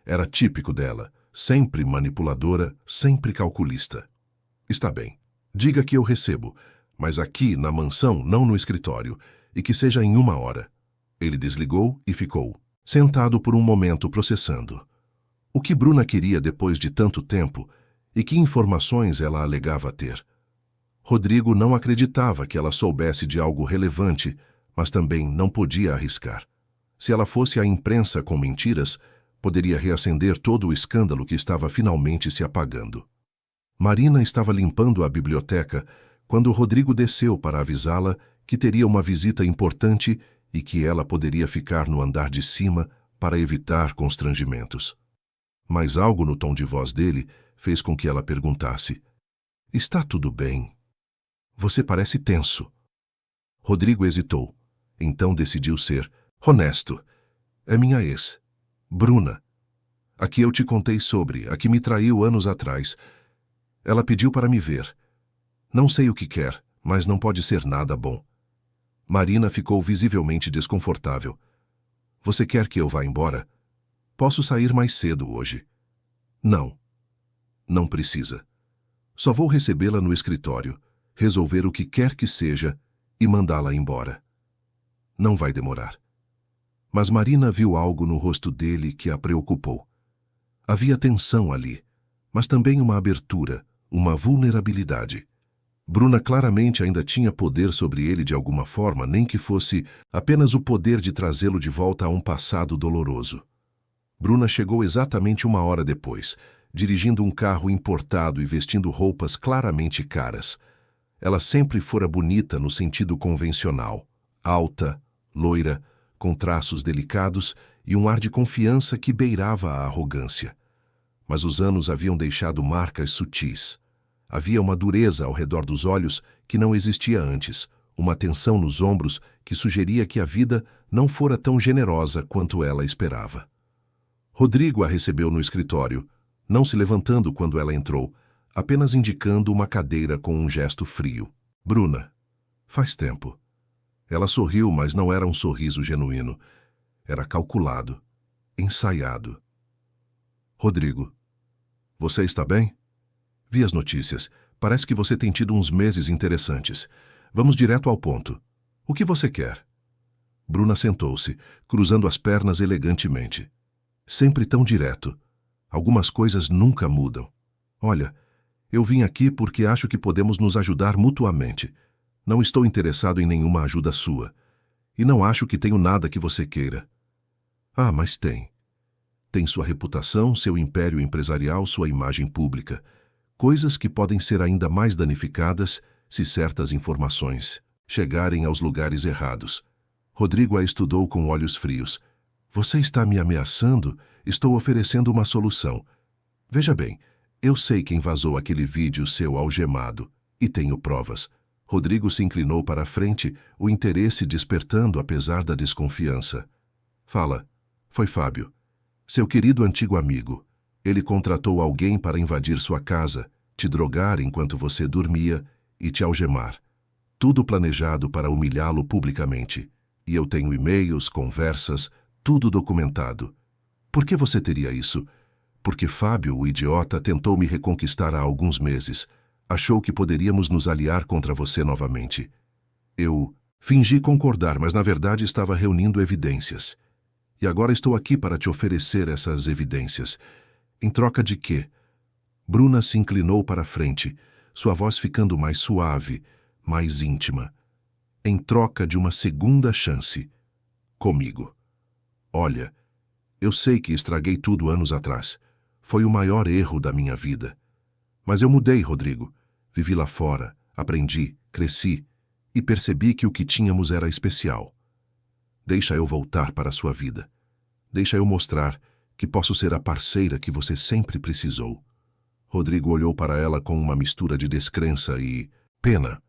Era típico dela, sempre manipuladora, sempre calculista. "Está bem. Diga que eu recebo, mas aqui na mansão, não no escritório, e que seja em 1 hora." Ele desligou e ficou sentado por um momento processando. O que Bruna queria depois de tanto tempo e que informações ela alegava ter? Rodrigo não acreditava que ela soubesse de algo relevante, mas também não podia arriscar. Se ela fosse à imprensa com mentiras, poderia reacender todo o escândalo que estava finalmente se apagando. Marina estava limpando a biblioteca quando Rodrigo desceu para avisá-la que teria uma visita importante e que ela poderia ficar no andar de cima para evitar constrangimentos. Mas algo no tom de voz dele fez com que ela perguntasse: "Está tudo bem? Você parece tenso." Rodrigo hesitou. Então decidiu ser honesto. "É minha ex, Bruna. A que eu te contei sobre, a que me traiu anos atrás. Ela pediu para me ver. Não sei o que quer, mas não pode ser nada bom." Marina ficou visivelmente desconfortável. "Você quer que eu vá embora? Posso sair mais cedo hoje." "Não. Não precisa. Só vou recebê-la no escritório, resolver o que quer que seja e mandá-la embora. Não vai demorar." Mas Marina viu algo no rosto dele que a preocupou. Havia tensão ali, mas também uma abertura, uma vulnerabilidade. Bruna claramente ainda tinha poder sobre ele de alguma forma, nem que fosse apenas o poder de trazê-lo de volta a um passado doloroso. Bruna chegou exatamente 1 hora depois, dirigindo um carro importado e vestindo roupas claramente caras. Ela sempre fora bonita no sentido convencional, alta, loira, com traços delicados e um ar de confiança que beirava a arrogância. Mas os anos haviam deixado marcas sutis. Havia uma dureza ao redor dos olhos que não existia antes, uma tensão nos ombros que sugeria que a vida não fora tão generosa quanto ela esperava. Rodrigo a recebeu no escritório, não se levantando quando ela entrou, apenas indicando uma cadeira com um gesto frio. Bruna, faz tempo. Ela sorriu, mas não era um sorriso genuíno. Era calculado, ensaiado. Rodrigo, você está bem? Vi as notícias. Parece que você tem tido uns meses interessantes. Vamos direto ao ponto. O que você quer? Bruna sentou-se, cruzando as pernas elegantemente. Sempre tão direto. Algumas coisas nunca mudam. Olha, eu vim aqui porque acho que podemos nos ajudar mutuamente. Não estou interessado em nenhuma ajuda sua. E não acho que tenho nada que você queira. Ah, mas tem. Tem sua reputação, seu império empresarial, sua imagem pública. Coisas que podem ser ainda mais danificadas se certas informações chegarem aos lugares errados. Rodrigo a estudou com olhos frios. Você está me ameaçando? Estou oferecendo uma solução. Veja bem, eu sei quem vazou aquele vídeo seu algemado, e tenho provas. Rodrigo se inclinou para a frente, o interesse despertando apesar da desconfiança. Fala, foi Fábio. Seu querido antigo amigo. Ele contratou alguém para invadir sua casa, te drogar enquanto você dormia e te algemar. Tudo planejado para humilhá-lo publicamente. E eu tenho e-mails, conversas, tudo documentado. Por que você teria isso? Porque Fábio, o idiota, tentou me reconquistar há alguns meses. Achou que poderíamos nos aliar contra você novamente. Eu fingi concordar, mas na verdade estava reunindo evidências. E agora estou aqui para te oferecer essas evidências. Em troca de quê? Bruna se inclinou para a frente, sua voz ficando mais suave, mais íntima. Em troca de uma segunda chance. Comigo. Olha, eu sei que estraguei tudo anos atrás. Foi o maior erro da minha vida. Mas eu mudei, Rodrigo. Vivi lá fora, aprendi, cresci e percebi que o que tínhamos era especial. Deixa eu voltar para a sua vida. Deixa eu mostrar que posso ser a parceira que você sempre precisou. Rodrigo olhou para ela com uma mistura de descrença e pena.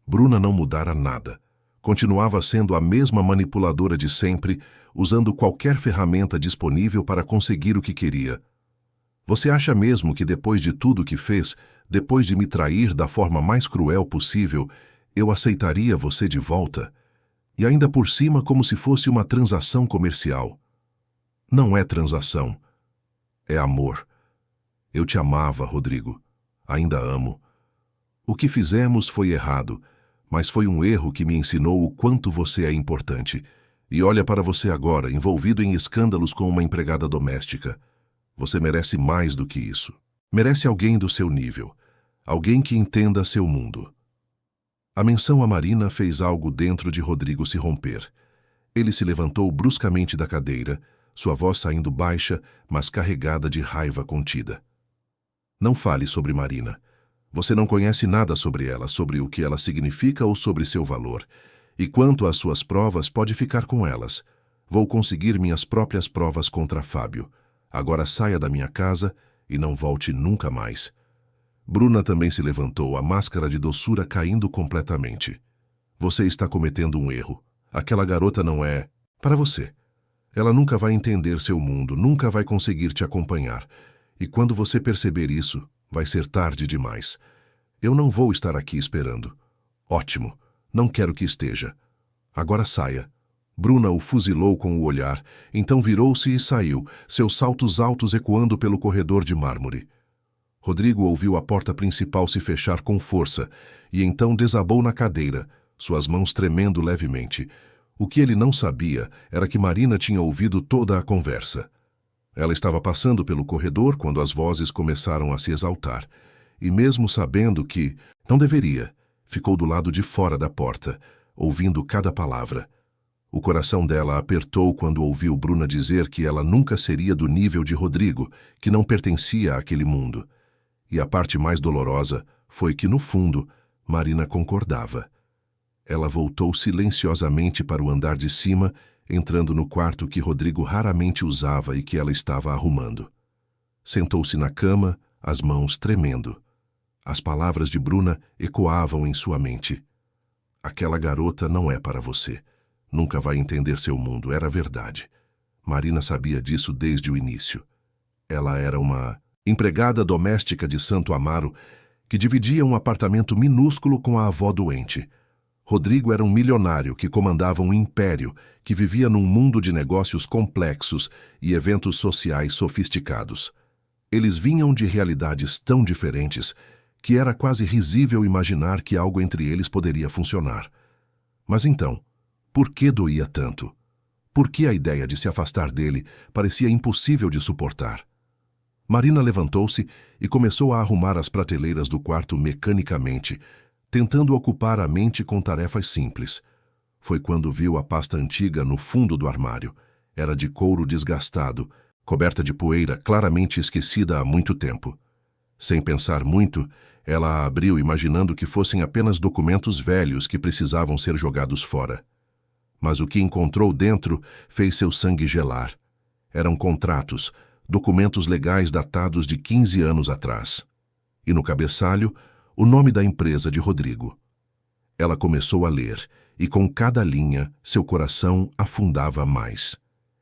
Bruna não mudara nada. Continuava sendo a mesma manipuladora de sempre, usando qualquer ferramenta disponível para conseguir o que queria. Você acha mesmo que depois de tudo que fez, depois de me trair da forma mais cruel possível, eu aceitaria você de volta? E ainda por cima como se fosse uma transação comercial. Não é transação. É amor. Eu te amava, Rodrigo. Ainda amo. O que fizemos foi errado, mas foi um erro que me ensinou o quanto você é importante. E olha para você agora, envolvido em escândalos com uma empregada doméstica. Você merece mais do que isso. Merece alguém do seu nível. Alguém que entenda seu mundo. A menção a Marina fez algo dentro de Rodrigo se romper. Ele se levantou bruscamente da cadeira, sua voz saindo baixa, mas carregada de raiva contida. Não fale sobre Marina. Você não conhece nada sobre ela, sobre o que ela significa ou sobre seu valor. E quanto às suas provas, pode ficar com elas. Vou conseguir minhas próprias provas contra Fábio. Agora saia da minha casa e não volte nunca mais. Bruna também se levantou, a máscara de doçura caindo completamente. Você está cometendo um erro. Aquela garota não é para você. Ela nunca vai entender seu mundo, nunca vai conseguir te acompanhar. E quando você perceber isso, vai ser tarde demais. Eu não vou estar aqui esperando. Ótimo. Não quero que esteja. Agora saia. Bruna o fuzilou com o olhar, então virou-se e saiu, seus saltos altos ecoando pelo corredor de mármore. Rodrigo ouviu a porta principal se fechar com força, e então desabou na cadeira, suas mãos tremendo levemente. O que ele não sabia era que Marina tinha ouvido toda a conversa. Ela estava passando pelo corredor quando as vozes começaram a se exaltar, e mesmo sabendo que não deveria, ficou do lado de fora da porta, ouvindo cada palavra. O coração dela apertou quando ouviu Bruna dizer que ela nunca seria do nível de Rodrigo, que não pertencia àquele mundo. E a parte mais dolorosa foi que, no fundo, Marina concordava. Ela voltou silenciosamente para o andar de cima, entrando no quarto que Rodrigo raramente usava e que ela estava arrumando. Sentou-se na cama, as mãos tremendo. As palavras de Bruna ecoavam em sua mente. Aquela garota não é para você. Nunca vai entender seu mundo, era verdade. Marina sabia disso desde o início. Ela era uma empregada doméstica de Santo Amaro que dividia um apartamento minúsculo com a avó doente. Rodrigo era um milionário que comandava um império que vivia num mundo de negócios complexos e eventos sociais sofisticados. Eles vinham de realidades tão diferentes que era quase risível imaginar que algo entre eles poderia funcionar. Mas então, por que doía tanto? Por que a ideia de se afastar dele parecia impossível de suportar? Marina levantou-se e começou a arrumar as prateleiras do quarto mecanicamente, tentando ocupar a mente com tarefas simples. Foi quando viu a pasta antiga no fundo do armário. Era de couro desgastado, coberta de poeira, claramente esquecida há muito tempo. Sem pensar muito, ela a abriu imaginando que fossem apenas documentos velhos que precisavam ser jogados fora. Mas o que encontrou dentro fez seu sangue gelar. Eram contratos, documentos legais datados de 15 anos atrás. E no cabeçalho, o nome da empresa de Rodrigo. Ela começou a ler, e com cada linha, seu coração afundava mais.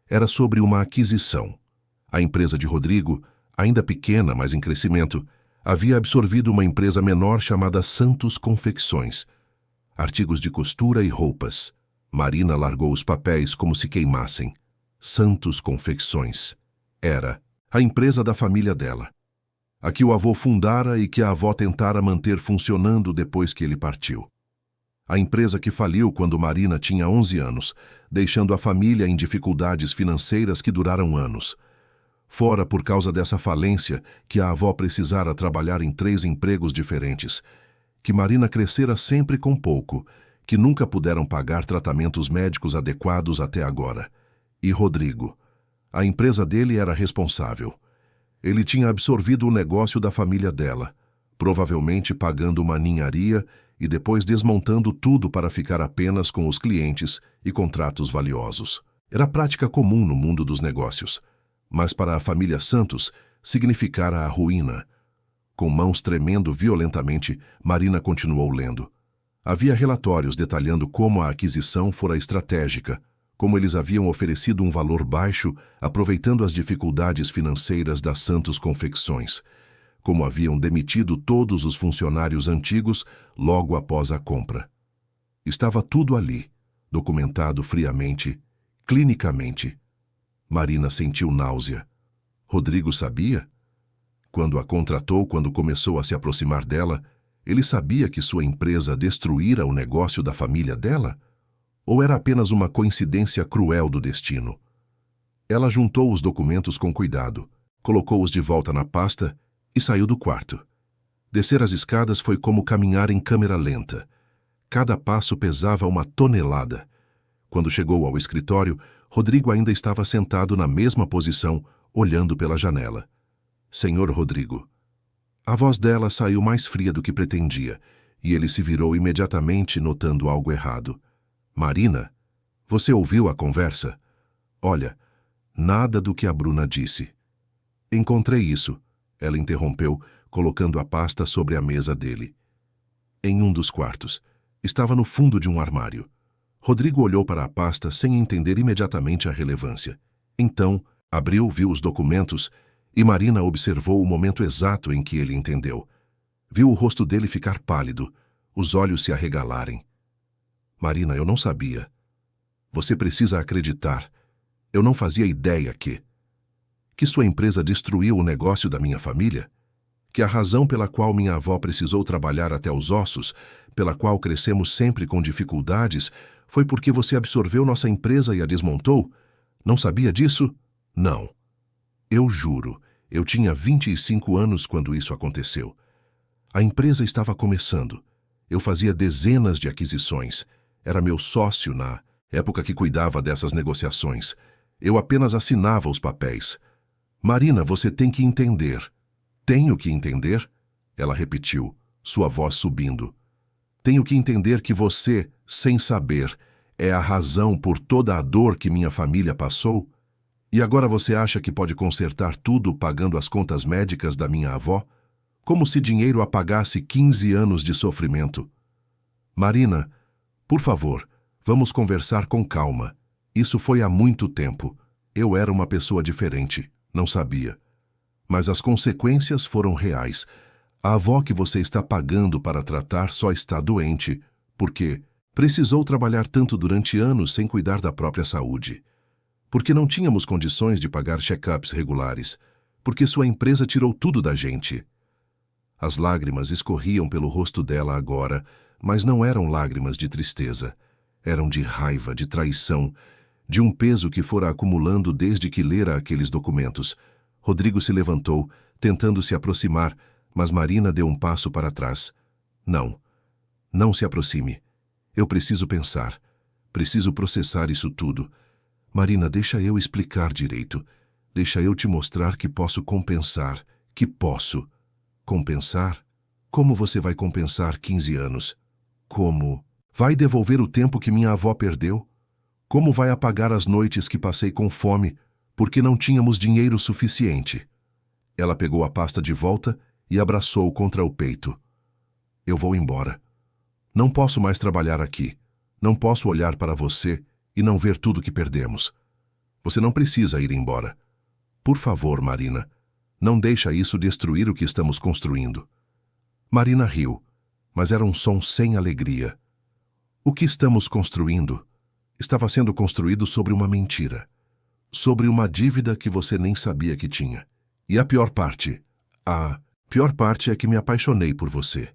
Era sobre uma aquisição. A empresa de Rodrigo, ainda pequena, mas em crescimento, havia absorvido uma empresa menor chamada Santos Confecções. Artigos de costura e roupas. Marina largou os papéis como se queimassem. Santos Confecções. Era a empresa da família dela. A que o avô fundara e que a avó tentara manter funcionando depois que ele partiu. A empresa que faliu quando Marina tinha 11 anos, deixando a família em dificuldades financeiras que duraram anos. Fora por causa dessa falência que a avó precisara trabalhar em 3 empregos diferentes, que Marina crescera sempre com pouco, que nunca puderam pagar tratamentos médicos adequados até agora. E Rodrigo. A empresa dele era responsável. Ele tinha absorvido o negócio da família dela, provavelmente pagando uma ninharia e depois desmontando tudo para ficar apenas com os clientes e contratos valiosos. Era prática comum no mundo dos negócios, mas para a família Santos significara a ruína. Com mãos tremendo violentamente, Marina continuou lendo. Havia relatórios detalhando como a aquisição fora estratégica, como eles haviam oferecido um valor baixo, aproveitando as dificuldades financeiras da Santos Confecções, como haviam demitido todos os funcionários antigos logo após a compra. Estava tudo ali, documentado friamente, clinicamente. Marina sentiu náusea. Rodrigo sabia? Quando a contratou, quando começou a se aproximar dela, ele sabia que sua empresa destruíra o negócio da família dela? Ou era apenas uma coincidência cruel do destino? Ela juntou os documentos com cuidado, colocou-os de volta na pasta e saiu do quarto. Descer as escadas foi como caminhar em câmera lenta. Cada passo pesava uma tonelada. Quando chegou ao escritório, Rodrigo ainda estava sentado na mesma posição, olhando pela janela. Senhor Rodrigo. A voz dela saiu mais fria do que pretendia, e ele se virou imediatamente, notando algo errado. Marina, você ouviu a conversa? Olha, nada do que a Bruna disse. Encontrei isso, ela interrompeu, colocando a pasta sobre a mesa dele. Em um dos quartos. Estava no fundo de um armário. Rodrigo olhou para a pasta sem entender imediatamente a relevância. Então, abriu, viu os documentos, e Marina observou o momento exato em que ele entendeu. Viu o rosto dele ficar pálido, os olhos se arregalarem. Marina, eu não sabia. Você precisa acreditar. Eu não fazia ideia que sua empresa destruiu o negócio da minha família? Que a razão pela qual minha avó precisou trabalhar até os ossos, pela qual crescemos sempre com dificuldades, foi porque você absorveu nossa empresa e a desmontou? Não sabia disso? Não. Eu juro, eu tinha 25 anos quando isso aconteceu. A empresa estava começando. Eu fazia dezenas de aquisições. Era meu sócio na época que cuidava dessas negociações. Eu apenas assinava os papéis. Marina, você tem que entender. Tenho que entender? Ela repetiu, sua voz subindo. Tenho que entender que você, sem saber, é a razão por toda a dor que minha família passou? E agora você acha que pode consertar tudo pagando as contas médicas da minha avó? Como se dinheiro apagasse 15 anos de sofrimento. Marina, por favor, vamos conversar com calma. Isso foi há muito tempo. Eu era uma pessoa diferente, não sabia. Mas as consequências foram reais. A avó que você está pagando para tratar só está doente, porque precisou trabalhar tanto durante anos sem cuidar da própria saúde. Porque não tínhamos condições de pagar check-ups regulares. Porque sua empresa tirou tudo da gente. As lágrimas escorriam pelo rosto dela agora, mas não eram lágrimas de tristeza. Eram de raiva, de traição, de um peso que fora acumulando desde que lera aqueles documentos. Rodrigo se levantou, tentando se aproximar, mas Marina deu um passo para trás. Não. Não se aproxime. Eu preciso pensar. Preciso processar isso tudo. Marina, deixa eu explicar direito. Deixa eu te mostrar que posso compensar. Que posso. Compensar? Como você vai compensar 15 anos? Como? Vai devolver o tempo que minha avó perdeu? Como vai apagar as noites que passei com fome, porque não tínhamos dinheiro suficiente? Ela pegou a pasta de volta e abraçou contra o peito. Eu vou embora. Não posso mais trabalhar aqui. Não posso olhar para você e não ver tudo que perdemos. Você não precisa ir embora. Por favor, Marina, não deixa isso destruir o que estamos construindo. Marina riu, mas era um som sem alegria. O que estamos construindo estava sendo construído sobre uma mentira, sobre uma dívida que você nem sabia que tinha. E a pior parte é que me apaixonei por você.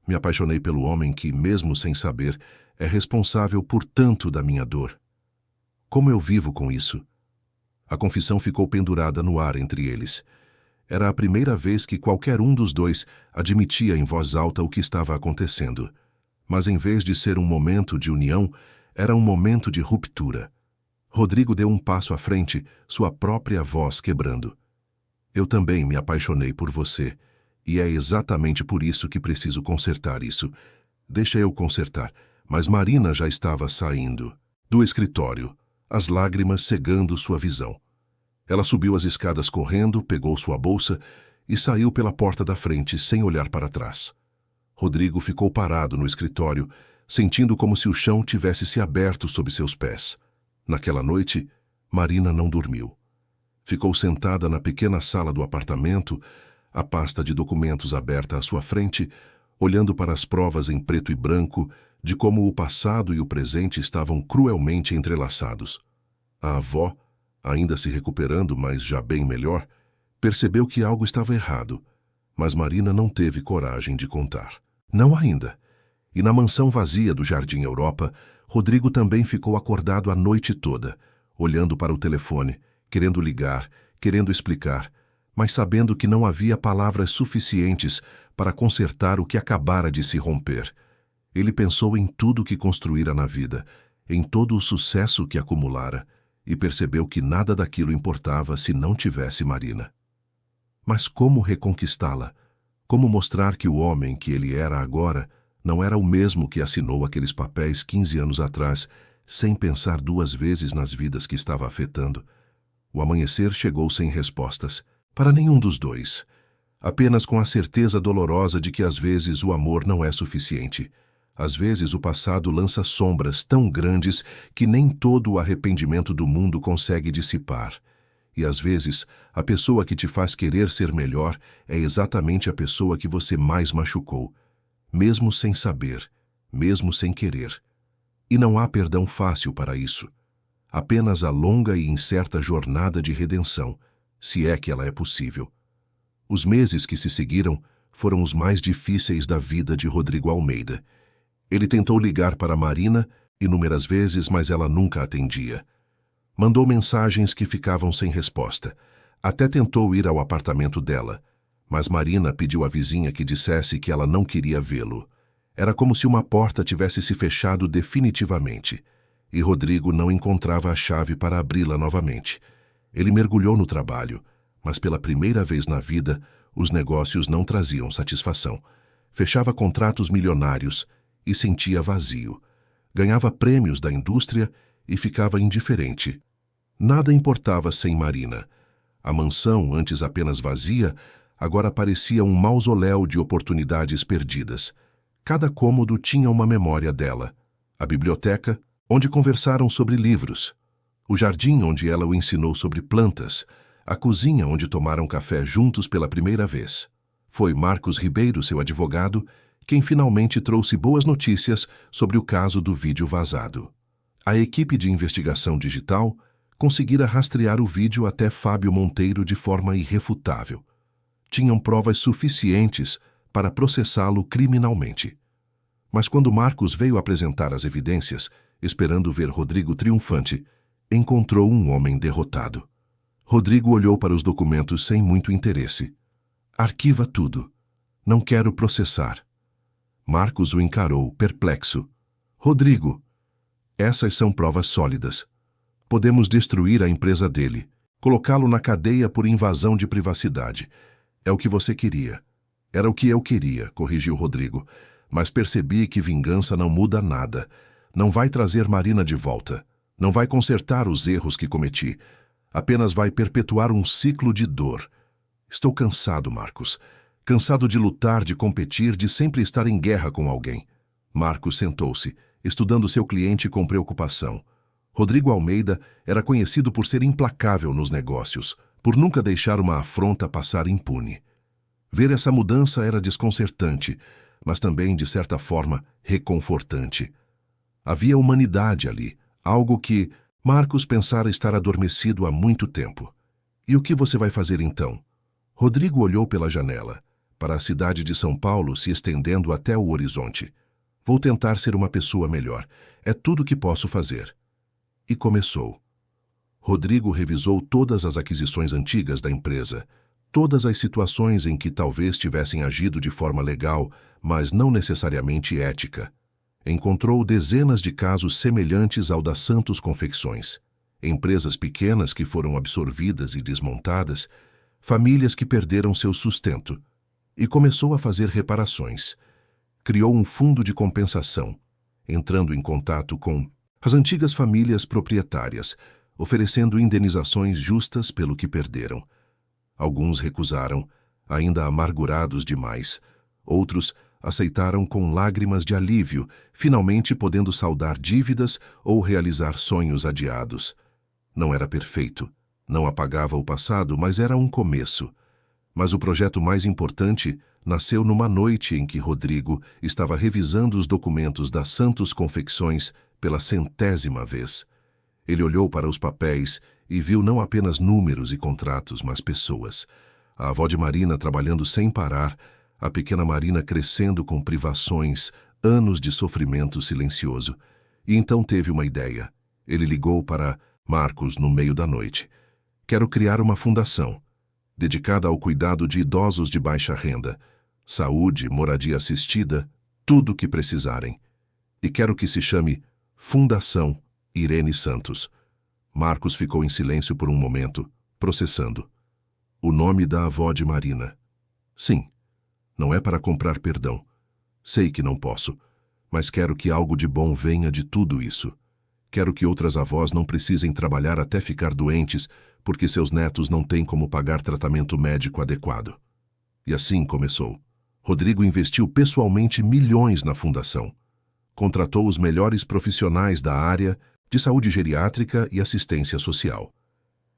Me apaixonei pelo homem que, mesmo sem saber, é responsável por tanto da minha dor. Como eu vivo com isso? A confissão ficou pendurada no ar entre eles. Era a primeira vez que qualquer um dos dois admitia em voz alta o que estava acontecendo. Mas em vez de ser um momento de união, era um momento de ruptura. Rodrigo deu um passo à frente, sua própria voz quebrando. Eu também me apaixonei por você, e é exatamente por isso que preciso consertar isso. Deixa eu consertar. Mas Marina já estava saindo do escritório, as lágrimas cegando sua visão. Ela subiu as escadas correndo, pegou sua bolsa e saiu pela porta da frente sem olhar para trás. Rodrigo ficou parado no escritório, sentindo como se o chão tivesse se aberto sob seus pés. Naquela noite, Marina não dormiu. Ficou sentada na pequena sala do apartamento, a pasta de documentos aberta à sua frente, olhando para as provas em preto e branco de como o passado e o presente estavam cruelmente entrelaçados. A avó, ainda se recuperando, mas já bem melhor, percebeu que algo estava errado, mas Marina não teve coragem de contar. Não ainda. E na mansão vazia do Jardim Europa, Rodrigo também ficou acordado a noite toda, olhando para o telefone, querendo ligar, querendo explicar, mas sabendo que não havia palavras suficientes para consertar o que acabara de se romper. Ele pensou em tudo que construíra na vida, em todo o sucesso que acumulara, e percebeu que nada daquilo importava se não tivesse Marina. Mas como reconquistá-la? Como mostrar que o homem que ele era agora não era o mesmo que assinou aqueles papéis 15 anos atrás, sem pensar duas vezes nas vidas que estava afetando? O amanhecer chegou sem respostas, para nenhum dos dois, apenas com a certeza dolorosa de que às vezes o amor não é suficiente. Às vezes o passado lança sombras tão grandes que nem todo o arrependimento do mundo consegue dissipar. E às vezes, a pessoa que te faz querer ser melhor é exatamente a pessoa que você mais machucou, mesmo sem saber, mesmo sem querer. E não há perdão fácil para isso. Apenas a longa e incerta jornada de redenção, se é que ela é possível. Os meses que se seguiram foram os mais difíceis da vida de Rodrigo Almeida. Ele tentou ligar para Marina inúmeras vezes, mas ela nunca atendia. Mandou mensagens que ficavam sem resposta. Até tentou ir ao apartamento dela, mas Marina pediu à vizinha que dissesse que ela não queria vê-lo. Era como se uma porta tivesse se fechado definitivamente, e Rodrigo não encontrava a chave para abri-la novamente. Ele mergulhou no trabalho, mas pela primeira vez na vida, os negócios não traziam satisfação. Fechava contratos milionários e sentia vazio. Ganhava prêmios da indústria e ficava indiferente. Nada importava sem Marina. A mansão, antes apenas vazia, agora parecia um mausoléu de oportunidades perdidas. Cada cômodo tinha uma memória dela. A biblioteca, onde conversaram sobre livros. O jardim, onde ela o ensinou sobre plantas. A cozinha, onde tomaram café juntos pela primeira vez. Foi Marcos Ribeiro, seu advogado, quem finalmente trouxe boas notícias sobre o caso do vídeo vazado. A equipe de investigação digital conseguira rastrear o vídeo até Fábio Monteiro de forma irrefutável. Tinham provas suficientes para processá-lo criminalmente. Mas quando Marcos veio apresentar as evidências, esperando ver Rodrigo triunfante, encontrou um homem derrotado. Rodrigo olhou para os documentos sem muito interesse. Arquiva tudo. Não quero processar. Marcos o encarou, perplexo. Rodrigo, essas são provas sólidas. Podemos destruir a empresa dele, colocá-lo na cadeia por invasão de privacidade. É o que você queria. Era o que eu queria, corrigiu Rodrigo. Mas percebi que vingança não muda nada. Não vai trazer Marina de volta. Não vai consertar os erros que cometi. Apenas vai perpetuar um ciclo de dor. Estou cansado, Marcos. Cansado de lutar, de competir, de sempre estar em guerra com alguém. Marcos sentou-se, estudando seu cliente com preocupação. Rodrigo Almeida era conhecido por ser implacável nos negócios, por nunca deixar uma afronta passar impune. Ver essa mudança era desconcertante, mas também, de certa forma, reconfortante. Havia humanidade ali, algo que Marcos pensara estar adormecido há muito tempo. E o que você vai fazer então? Rodrigo olhou pela janela, para a cidade de São Paulo se estendendo até o horizonte. Vou tentar ser uma pessoa melhor. É tudo que posso fazer. E começou. Rodrigo revisou todas as aquisições antigas da empresa, todas as situações em que talvez tivessem agido de forma legal, mas não necessariamente ética. Encontrou dezenas de casos semelhantes ao da Santos Confecções. Empresas pequenas que foram absorvidas e desmontadas, famílias que perderam seu sustento. E começou a fazer reparações. Criou um fundo de compensação, entrando em contato com as antigas famílias proprietárias, oferecendo indenizações justas pelo que perderam. Alguns recusaram, ainda amargurados demais. Outros aceitaram com lágrimas de alívio, finalmente podendo saldar dívidas ou realizar sonhos adiados. Não era perfeito, não apagava o passado, mas era um começo. Mas o projeto mais importante nasceu numa noite em que Rodrigo estava revisando os documentos da Santos Confecções pela 100ª vez. Ele olhou para os papéis e viu não apenas números e contratos, mas pessoas. A avó de Marina trabalhando sem parar, a pequena Marina crescendo com privações, anos de sofrimento silencioso. E então teve uma ideia. Ele ligou para Marcos no meio da noite. Quero criar uma fundação, dedicada ao cuidado de idosos de baixa renda, saúde, moradia assistida, tudo o que precisarem. E quero que se chame Fundação Irene Santos. Marcos ficou em silêncio por um momento, processando. O nome da avó de Marina. Sim, não é para comprar perdão. Sei que não posso, mas quero que algo de bom venha de tudo isso. Quero que outras avós não precisem trabalhar até ficar doentes porque seus netos não têm como pagar tratamento médico adequado. E assim começou. Rodrigo investiu pessoalmente milhões na fundação. Contratou os melhores profissionais da área de saúde geriátrica e assistência social.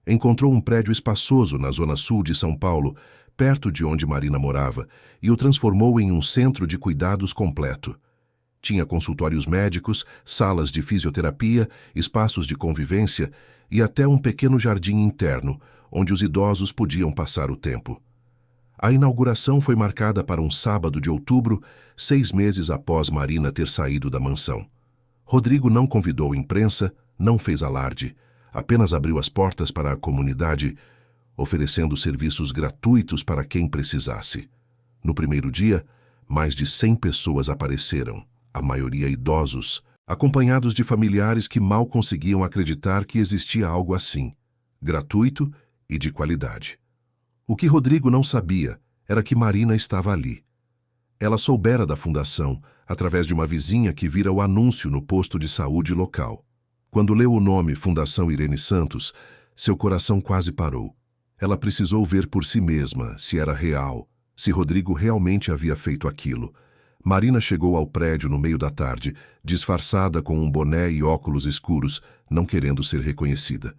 Encontrou um prédio espaçoso na zona sul de São Paulo, perto de onde Marina morava, e o transformou em um centro de cuidados completo. Tinha consultórios médicos, salas de fisioterapia, espaços de convivência e até um pequeno jardim interno, onde os idosos podiam passar o tempo. A inauguração foi marcada para um sábado de outubro, 6 meses após Marina ter saído da mansão. Rodrigo não convidou imprensa, não fez alarde, apenas abriu as portas para a comunidade, oferecendo serviços gratuitos para quem precisasse. No primeiro dia, mais de 100 pessoas apareceram, a maioria idosos, acompanhados de familiares que mal conseguiam acreditar que existia algo assim, gratuito e de qualidade. O que Rodrigo não sabia era que Marina estava ali. Ela soubera da fundação, através de uma vizinha que vira o anúncio no posto de saúde local. Quando leu o nome Fundação Irene Santos, seu coração quase parou. Ela precisou ver por si mesma se era real, se Rodrigo realmente havia feito aquilo. Marina chegou ao prédio no meio da tarde, disfarçada com um boné e óculos escuros, não querendo ser reconhecida.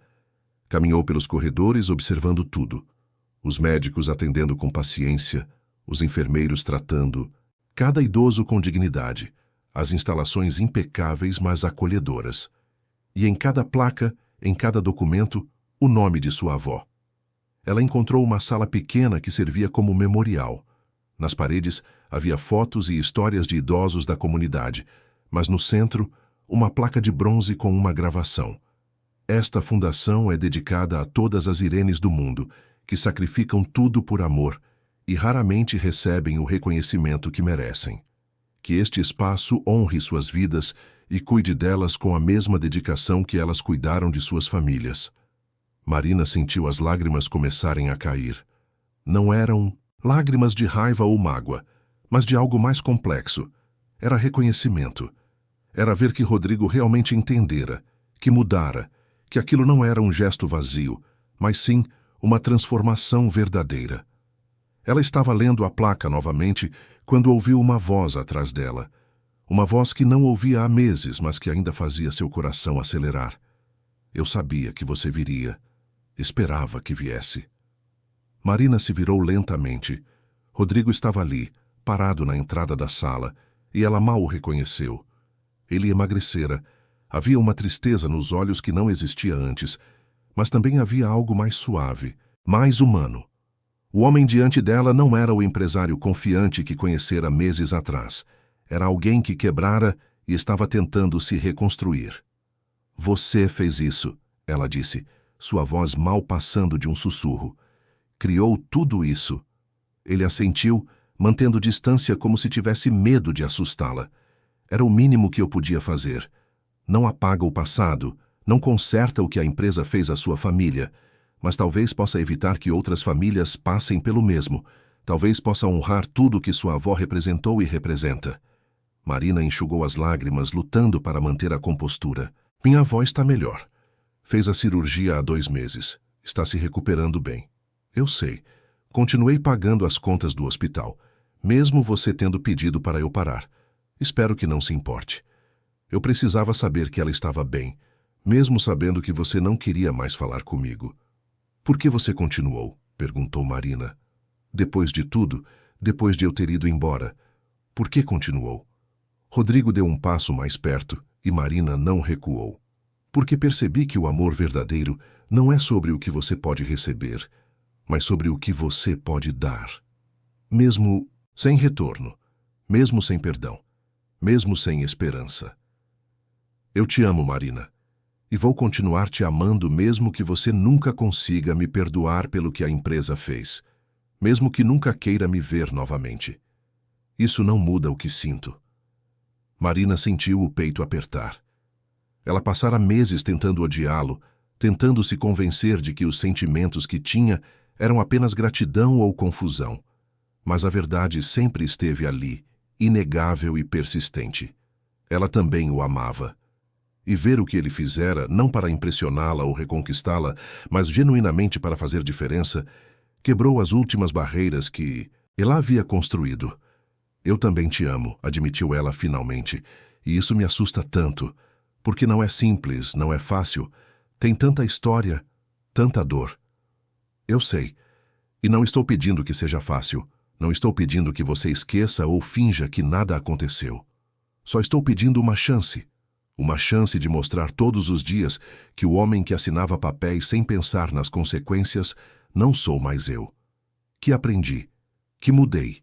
Caminhou pelos corredores observando tudo. Os médicos atendendo com paciência, os enfermeiros tratando, cada idoso com dignidade, as instalações impecáveis mas acolhedoras. E em cada placa, em cada documento, o nome de sua avó. Ela encontrou uma sala pequena que servia como memorial. Nas paredes havia fotos e histórias de idosos da comunidade, mas no centro, uma placa de bronze com uma gravação. Esta fundação é dedicada a todas as Irenes do mundo, que sacrificam tudo por amor e raramente recebem o reconhecimento que merecem. Que este espaço honre suas vidas e cuide delas com a mesma dedicação que elas cuidaram de suas famílias. Marina sentiu as lágrimas começarem a cair. Não eram lágrimas de raiva ou mágoa, mas de algo mais complexo. Era reconhecimento. Era ver que Rodrigo realmente entendera, que mudara, que aquilo não era um gesto vazio, mas sim uma transformação verdadeira. Ela estava lendo a placa novamente quando ouviu uma voz atrás dela. Uma voz que não ouvia há meses, mas que ainda fazia seu coração acelerar. Eu sabia que você viria. Esperava que viesse. Marina se virou lentamente. Rodrigo estava ali, parado na entrada da sala, e ela mal o reconheceu. Ele emagrecera. Havia uma tristeza nos olhos que não existia antes, mas também havia algo mais suave, mais humano. O homem diante dela não era o empresário confiante que conhecera meses atrás. Era alguém que quebrara e estava tentando se reconstruir. Você fez isso, ela disse, sua voz mal passando de um sussurro. Criou tudo isso. Ele assentiu, mantendo distância como se tivesse medo de assustá-la. Era o mínimo que eu podia fazer. Não apaga o passado, não conserta o que a empresa fez à sua família, mas talvez possa evitar que outras famílias passem pelo mesmo. Talvez possa honrar tudo que sua avó representou e representa. Marina enxugou as lágrimas, lutando para manter a compostura. Minha avó está melhor. Fez a cirurgia há 2 meses. Está se recuperando bem. Eu sei. Continuei pagando as contas do hospital, mesmo você tendo pedido para eu parar. Espero que não se importe. Eu precisava saber que ela estava bem, mesmo sabendo que você não queria mais falar comigo. Por que você continuou? Perguntou Marina. Depois de tudo, depois de eu ter ido embora, por que continuou? Rodrigo deu um passo mais perto e Marina não recuou. Porque percebi que o amor verdadeiro não é sobre o que você pode receber, mas sobre o que você pode dar. Mesmo sem retorno, mesmo sem perdão, mesmo sem esperança. Eu te amo, Marina, e vou continuar te amando mesmo que você nunca consiga me perdoar pelo que a empresa fez, mesmo que nunca queira me ver novamente. Isso não muda o que sinto. Marina sentiu o peito apertar. Ela passara meses tentando odiá-lo, tentando se convencer de que os sentimentos que tinha eram apenas gratidão ou confusão. Mas a verdade sempre esteve ali, inegável e persistente. Ela também o amava. E ver o que ele fizera, não para impressioná-la ou reconquistá-la, mas genuinamente para fazer diferença, quebrou as últimas barreiras que ela havia construído. Eu também te amo, admitiu ela finalmente, e isso me assusta tanto, porque não é simples, não é fácil, tem tanta história, tanta dor. Eu sei, e não estou pedindo que seja fácil, não estou pedindo que você esqueça ou finja que nada aconteceu. Só estou pedindo uma chance de mostrar todos os dias que o homem que assinava papéis sem pensar nas consequências não sou mais eu. Que aprendi, que mudei.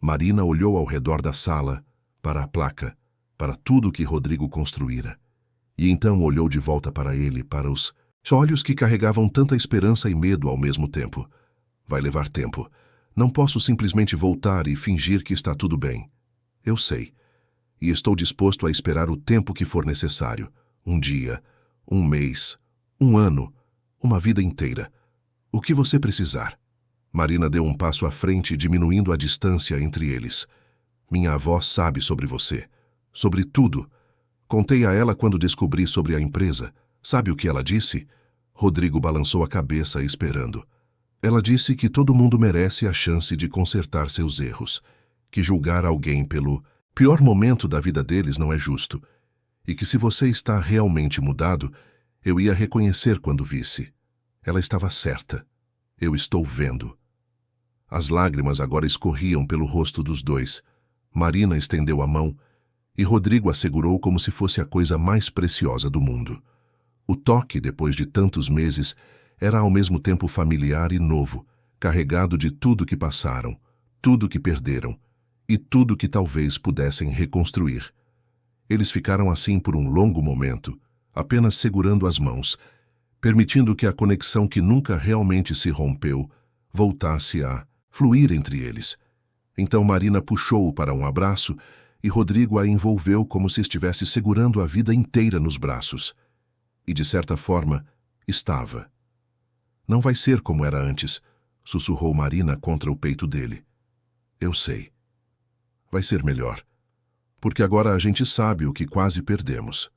Marina olhou ao redor da sala, para a placa, para tudo que Rodrigo construíra. E então olhou de volta para ele, para os olhos que carregavam tanta esperança e medo ao mesmo tempo. Vai levar tempo. Não posso simplesmente voltar e fingir que está tudo bem. Eu sei. E estou disposto a esperar o tempo que for necessário. 1 dia, 1 mês, 1 ano, uma vida inteira. O que você precisar. Marina deu um passo à frente, diminuindo a distância entre eles. Minha avó sabe sobre você. Sobre tudo. Contei a ela quando descobri sobre a empresa. Sabe o que ela disse? Rodrigo balançou a cabeça esperando. Ela disse que todo mundo merece a chance de consertar seus erros, que julgar alguém pelo pior momento da vida deles não é justo, e que se você está realmente mudado, eu ia reconhecer quando visse. Ela estava certa. Eu estou vendo. As lágrimas agora escorriam pelo rosto dos dois. Marina estendeu a mão e Rodrigo a segurou como se fosse a coisa mais preciosa do mundo. O toque, depois de tantos meses, era ao mesmo tempo familiar e novo, carregado de tudo que passaram, tudo que perderam e tudo que talvez pudessem reconstruir. Eles ficaram assim por um longo momento, apenas segurando as mãos, permitindo que a conexão que nunca realmente se rompeu voltasse a fluir entre eles. Então Marina puxou-o para um abraço e Rodrigo a envolveu como se estivesse segurando a vida inteira nos braços. E, de certa forma, estava. Não vai ser como era antes, sussurrou Marina contra o peito dele. Eu sei. Vai ser melhor. Porque agora a gente sabe o que quase perdemos.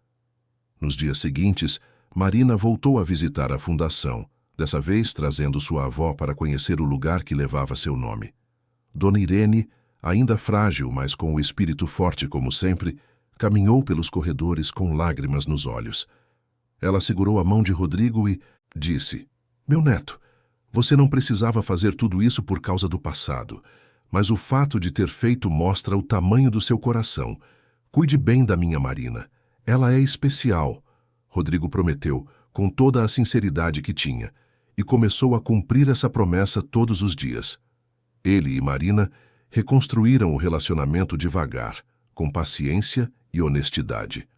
Nos dias seguintes, Marina voltou a visitar a fundação, dessa vez trazendo sua avó para conhecer o lugar que levava seu nome. Dona Irene, ainda frágil, mas com o espírito forte como sempre, caminhou pelos corredores com lágrimas nos olhos. Ela segurou a mão de Rodrigo e disse: Meu neto, você não precisava fazer tudo isso por causa do passado, mas o fato de ter feito mostra o tamanho do seu coração. Cuide bem da minha Marina. Ela é especial. Rodrigo prometeu, com toda a sinceridade que tinha, e começou a cumprir essa promessa todos os dias. Ele e Marina reconstruíram o relacionamento devagar, com paciência e honestidade.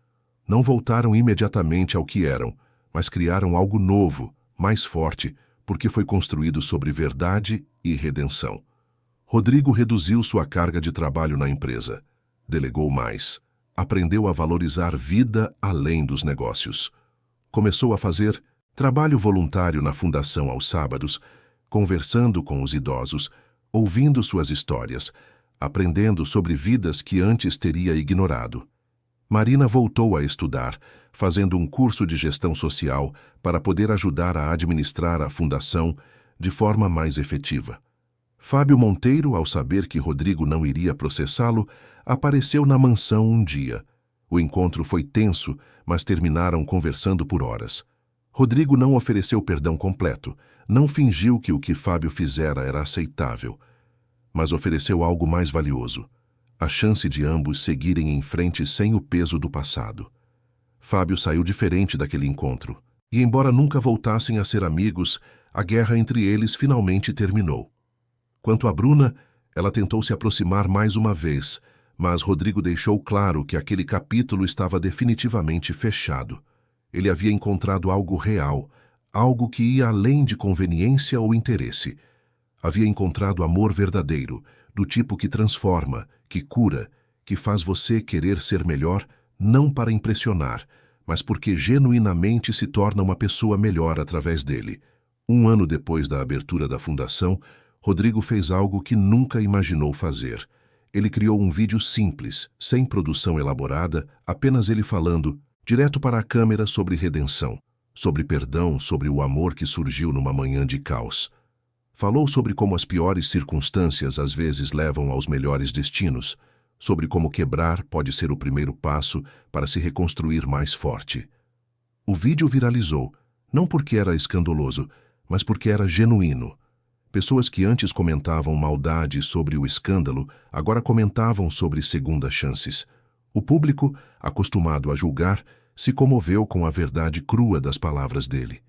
Não voltaram imediatamente ao que eram, mas criaram algo novo, mais forte, porque foi construído sobre verdade e redenção. Rodrigo reduziu sua carga de trabalho na empresa, delegou mais, aprendeu a valorizar vida além dos negócios. Começou a fazer trabalho voluntário na fundação aos sábados, conversando com os idosos, ouvindo suas histórias, aprendendo sobre vidas que antes teria ignorado. Marina voltou a estudar, fazendo um curso de gestão social para poder ajudar a administrar a fundação de forma mais efetiva. Fábio Monteiro, ao saber que Rodrigo não iria processá-lo, apareceu na mansão um dia. O encontro foi tenso, mas terminaram conversando por horas. Rodrigo não ofereceu perdão completo, não fingiu que o que Fábio fizera era aceitável, mas ofereceu algo mais valioso: a chance de ambos seguirem em frente sem o peso do passado. Fábio saiu diferente daquele encontro, e embora nunca voltassem a ser amigos, a guerra entre eles finalmente terminou. Quanto a Bruna, ela tentou se aproximar mais uma vez, mas Rodrigo deixou claro que aquele capítulo estava definitivamente fechado. Ele havia encontrado algo real, algo que ia além de conveniência ou interesse. Havia encontrado amor verdadeiro, do tipo que transforma, que cura, que faz você querer ser melhor, não para impressionar, mas porque genuinamente se torna uma pessoa melhor através dele. 1 ano depois da abertura da fundação, Rodrigo fez algo que nunca imaginou fazer. Ele criou um vídeo simples, sem produção elaborada, apenas ele falando, direto para a câmera, sobre redenção, sobre perdão, sobre o amor que surgiu numa manhã de caos. Falou sobre como as piores circunstâncias às vezes levam aos melhores destinos, sobre como quebrar pode ser o primeiro passo para se reconstruir mais forte. O vídeo viralizou, não porque era escandaloso, mas porque era genuíno. Pessoas que antes comentavam maldade sobre o escândalo, agora comentavam sobre segundas chances. O público, acostumado a julgar, se comoveu com a verdade crua das palavras dele.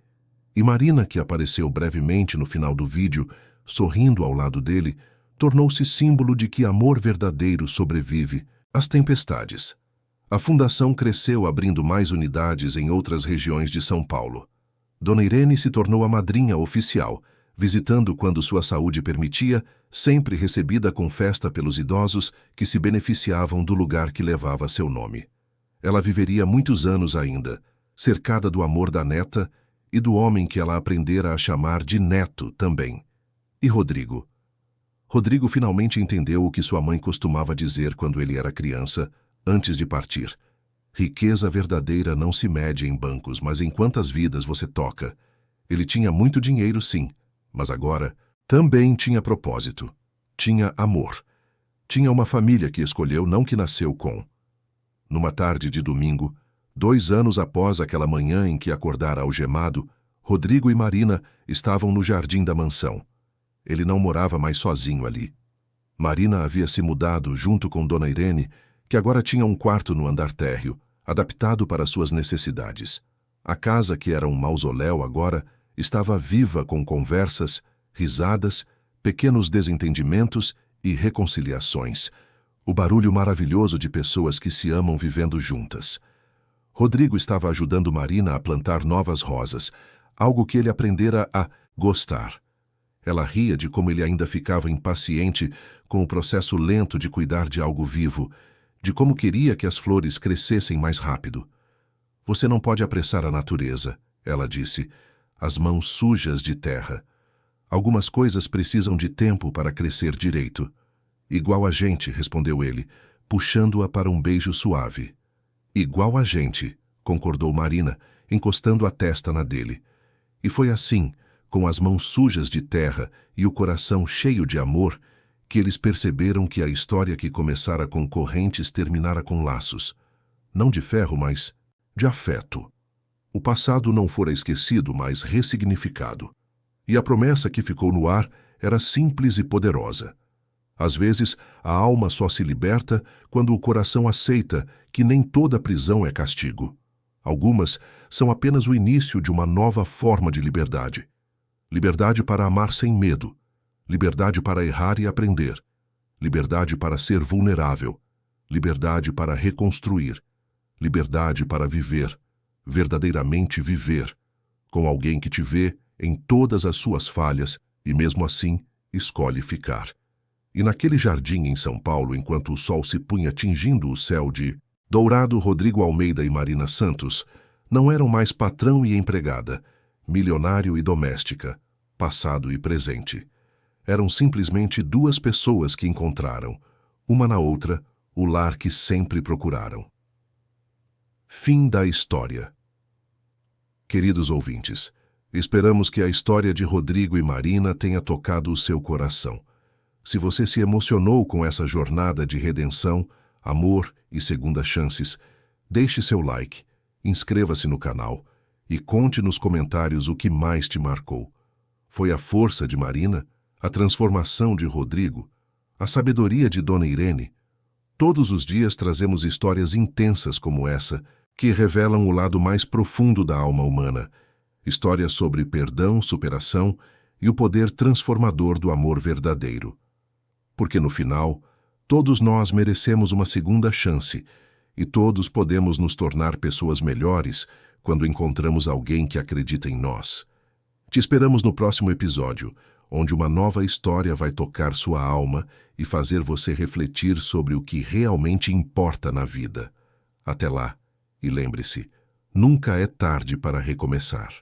E Marina, que apareceu brevemente no final do vídeo, sorrindo ao lado dele, tornou-se símbolo de que amor verdadeiro sobrevive às tempestades. A fundação cresceu abrindo mais unidades em outras regiões de São Paulo. Dona Irene se tornou a madrinha oficial, visitando quando sua saúde permitia, sempre recebida com festa pelos idosos que se beneficiavam do lugar que levava seu nome. Ela viveria muitos anos ainda, cercada do amor da neta e do homem que ela aprendera a chamar de neto também. E Rodrigo? Rodrigo finalmente entendeu o que sua mãe costumava dizer quando ele era criança, antes de partir. Riqueza verdadeira não se mede em bancos, mas em quantas vidas você toca. Ele tinha muito dinheiro, sim, mas agora também tinha propósito. Tinha amor. Tinha uma família que escolheu, não que nasceu com. Numa tarde de domingo, 2 anos após aquela manhã em que acordara algemado, Rodrigo e Marina estavam no jardim da mansão. Ele não morava mais sozinho ali. Marina havia se mudado junto com Dona Irene, que agora tinha um quarto no andar térreo, adaptado para suas necessidades. A casa, que era um mausoléu agora, estava viva com conversas, risadas, pequenos desentendimentos e reconciliações. O barulho maravilhoso de pessoas que se amam vivendo juntas. Rodrigo estava ajudando Marina a plantar novas rosas, algo que ele aprendera a gostar. Ela ria de como ele ainda ficava impaciente com o processo lento de cuidar de algo vivo, de como queria que as flores crescessem mais rápido. Você não pode apressar a natureza, ela disse, as mãos sujas de terra. Algumas coisas precisam de tempo para crescer direito. Igual a gente, respondeu ele, puxando-a para um beijo suave. Igual a gente, concordou Marina, encostando a testa na dele. E foi assim, com as mãos sujas de terra e o coração cheio de amor, que eles perceberam que a história que começara com correntes terminara com laços. Não de ferro, mas de afeto. O passado não fora esquecido, mas ressignificado. E a promessa que ficou no ar era simples e poderosa. Às vezes, a alma só se liberta quando o coração aceita que nem toda prisão é castigo. Algumas são apenas o início de uma nova forma de liberdade. Liberdade para amar sem medo. Liberdade para errar e aprender. Liberdade para ser vulnerável. Liberdade para reconstruir. Liberdade para viver. Verdadeiramente viver. Com alguém que te vê em todas as suas falhas e, mesmo assim, escolhe ficar. E naquele jardim em São Paulo, enquanto o sol se punha tingindo o céu de dourado, Rodrigo Almeida e Marina Santos não eram mais patrão e empregada, milionário e doméstica, passado e presente. Eram simplesmente 2 pessoas que encontraram, uma na outra, o lar que sempre procuraram. Fim da história. Queridos ouvintes, esperamos que a história de Rodrigo e Marina tenha tocado o seu coração. Se você se emocionou com essa jornada de redenção, amor e segundas chances, deixe seu like, inscreva-se no canal e conte nos comentários o que mais te marcou. Foi a força de Marina, a transformação de Rodrigo, a sabedoria de Dona Irene? Todos os dias trazemos histórias intensas como essa, que revelam o lado mais profundo da alma humana. Histórias sobre perdão, superação e o poder transformador do amor verdadeiro. Porque no final, todos nós merecemos uma segunda chance e todos podemos nos tornar pessoas melhores quando encontramos alguém que acredita em nós. Te esperamos no próximo episódio, onde uma nova história vai tocar sua alma e fazer você refletir sobre o que realmente importa na vida. Até lá, e lembre-se, nunca é tarde para recomeçar.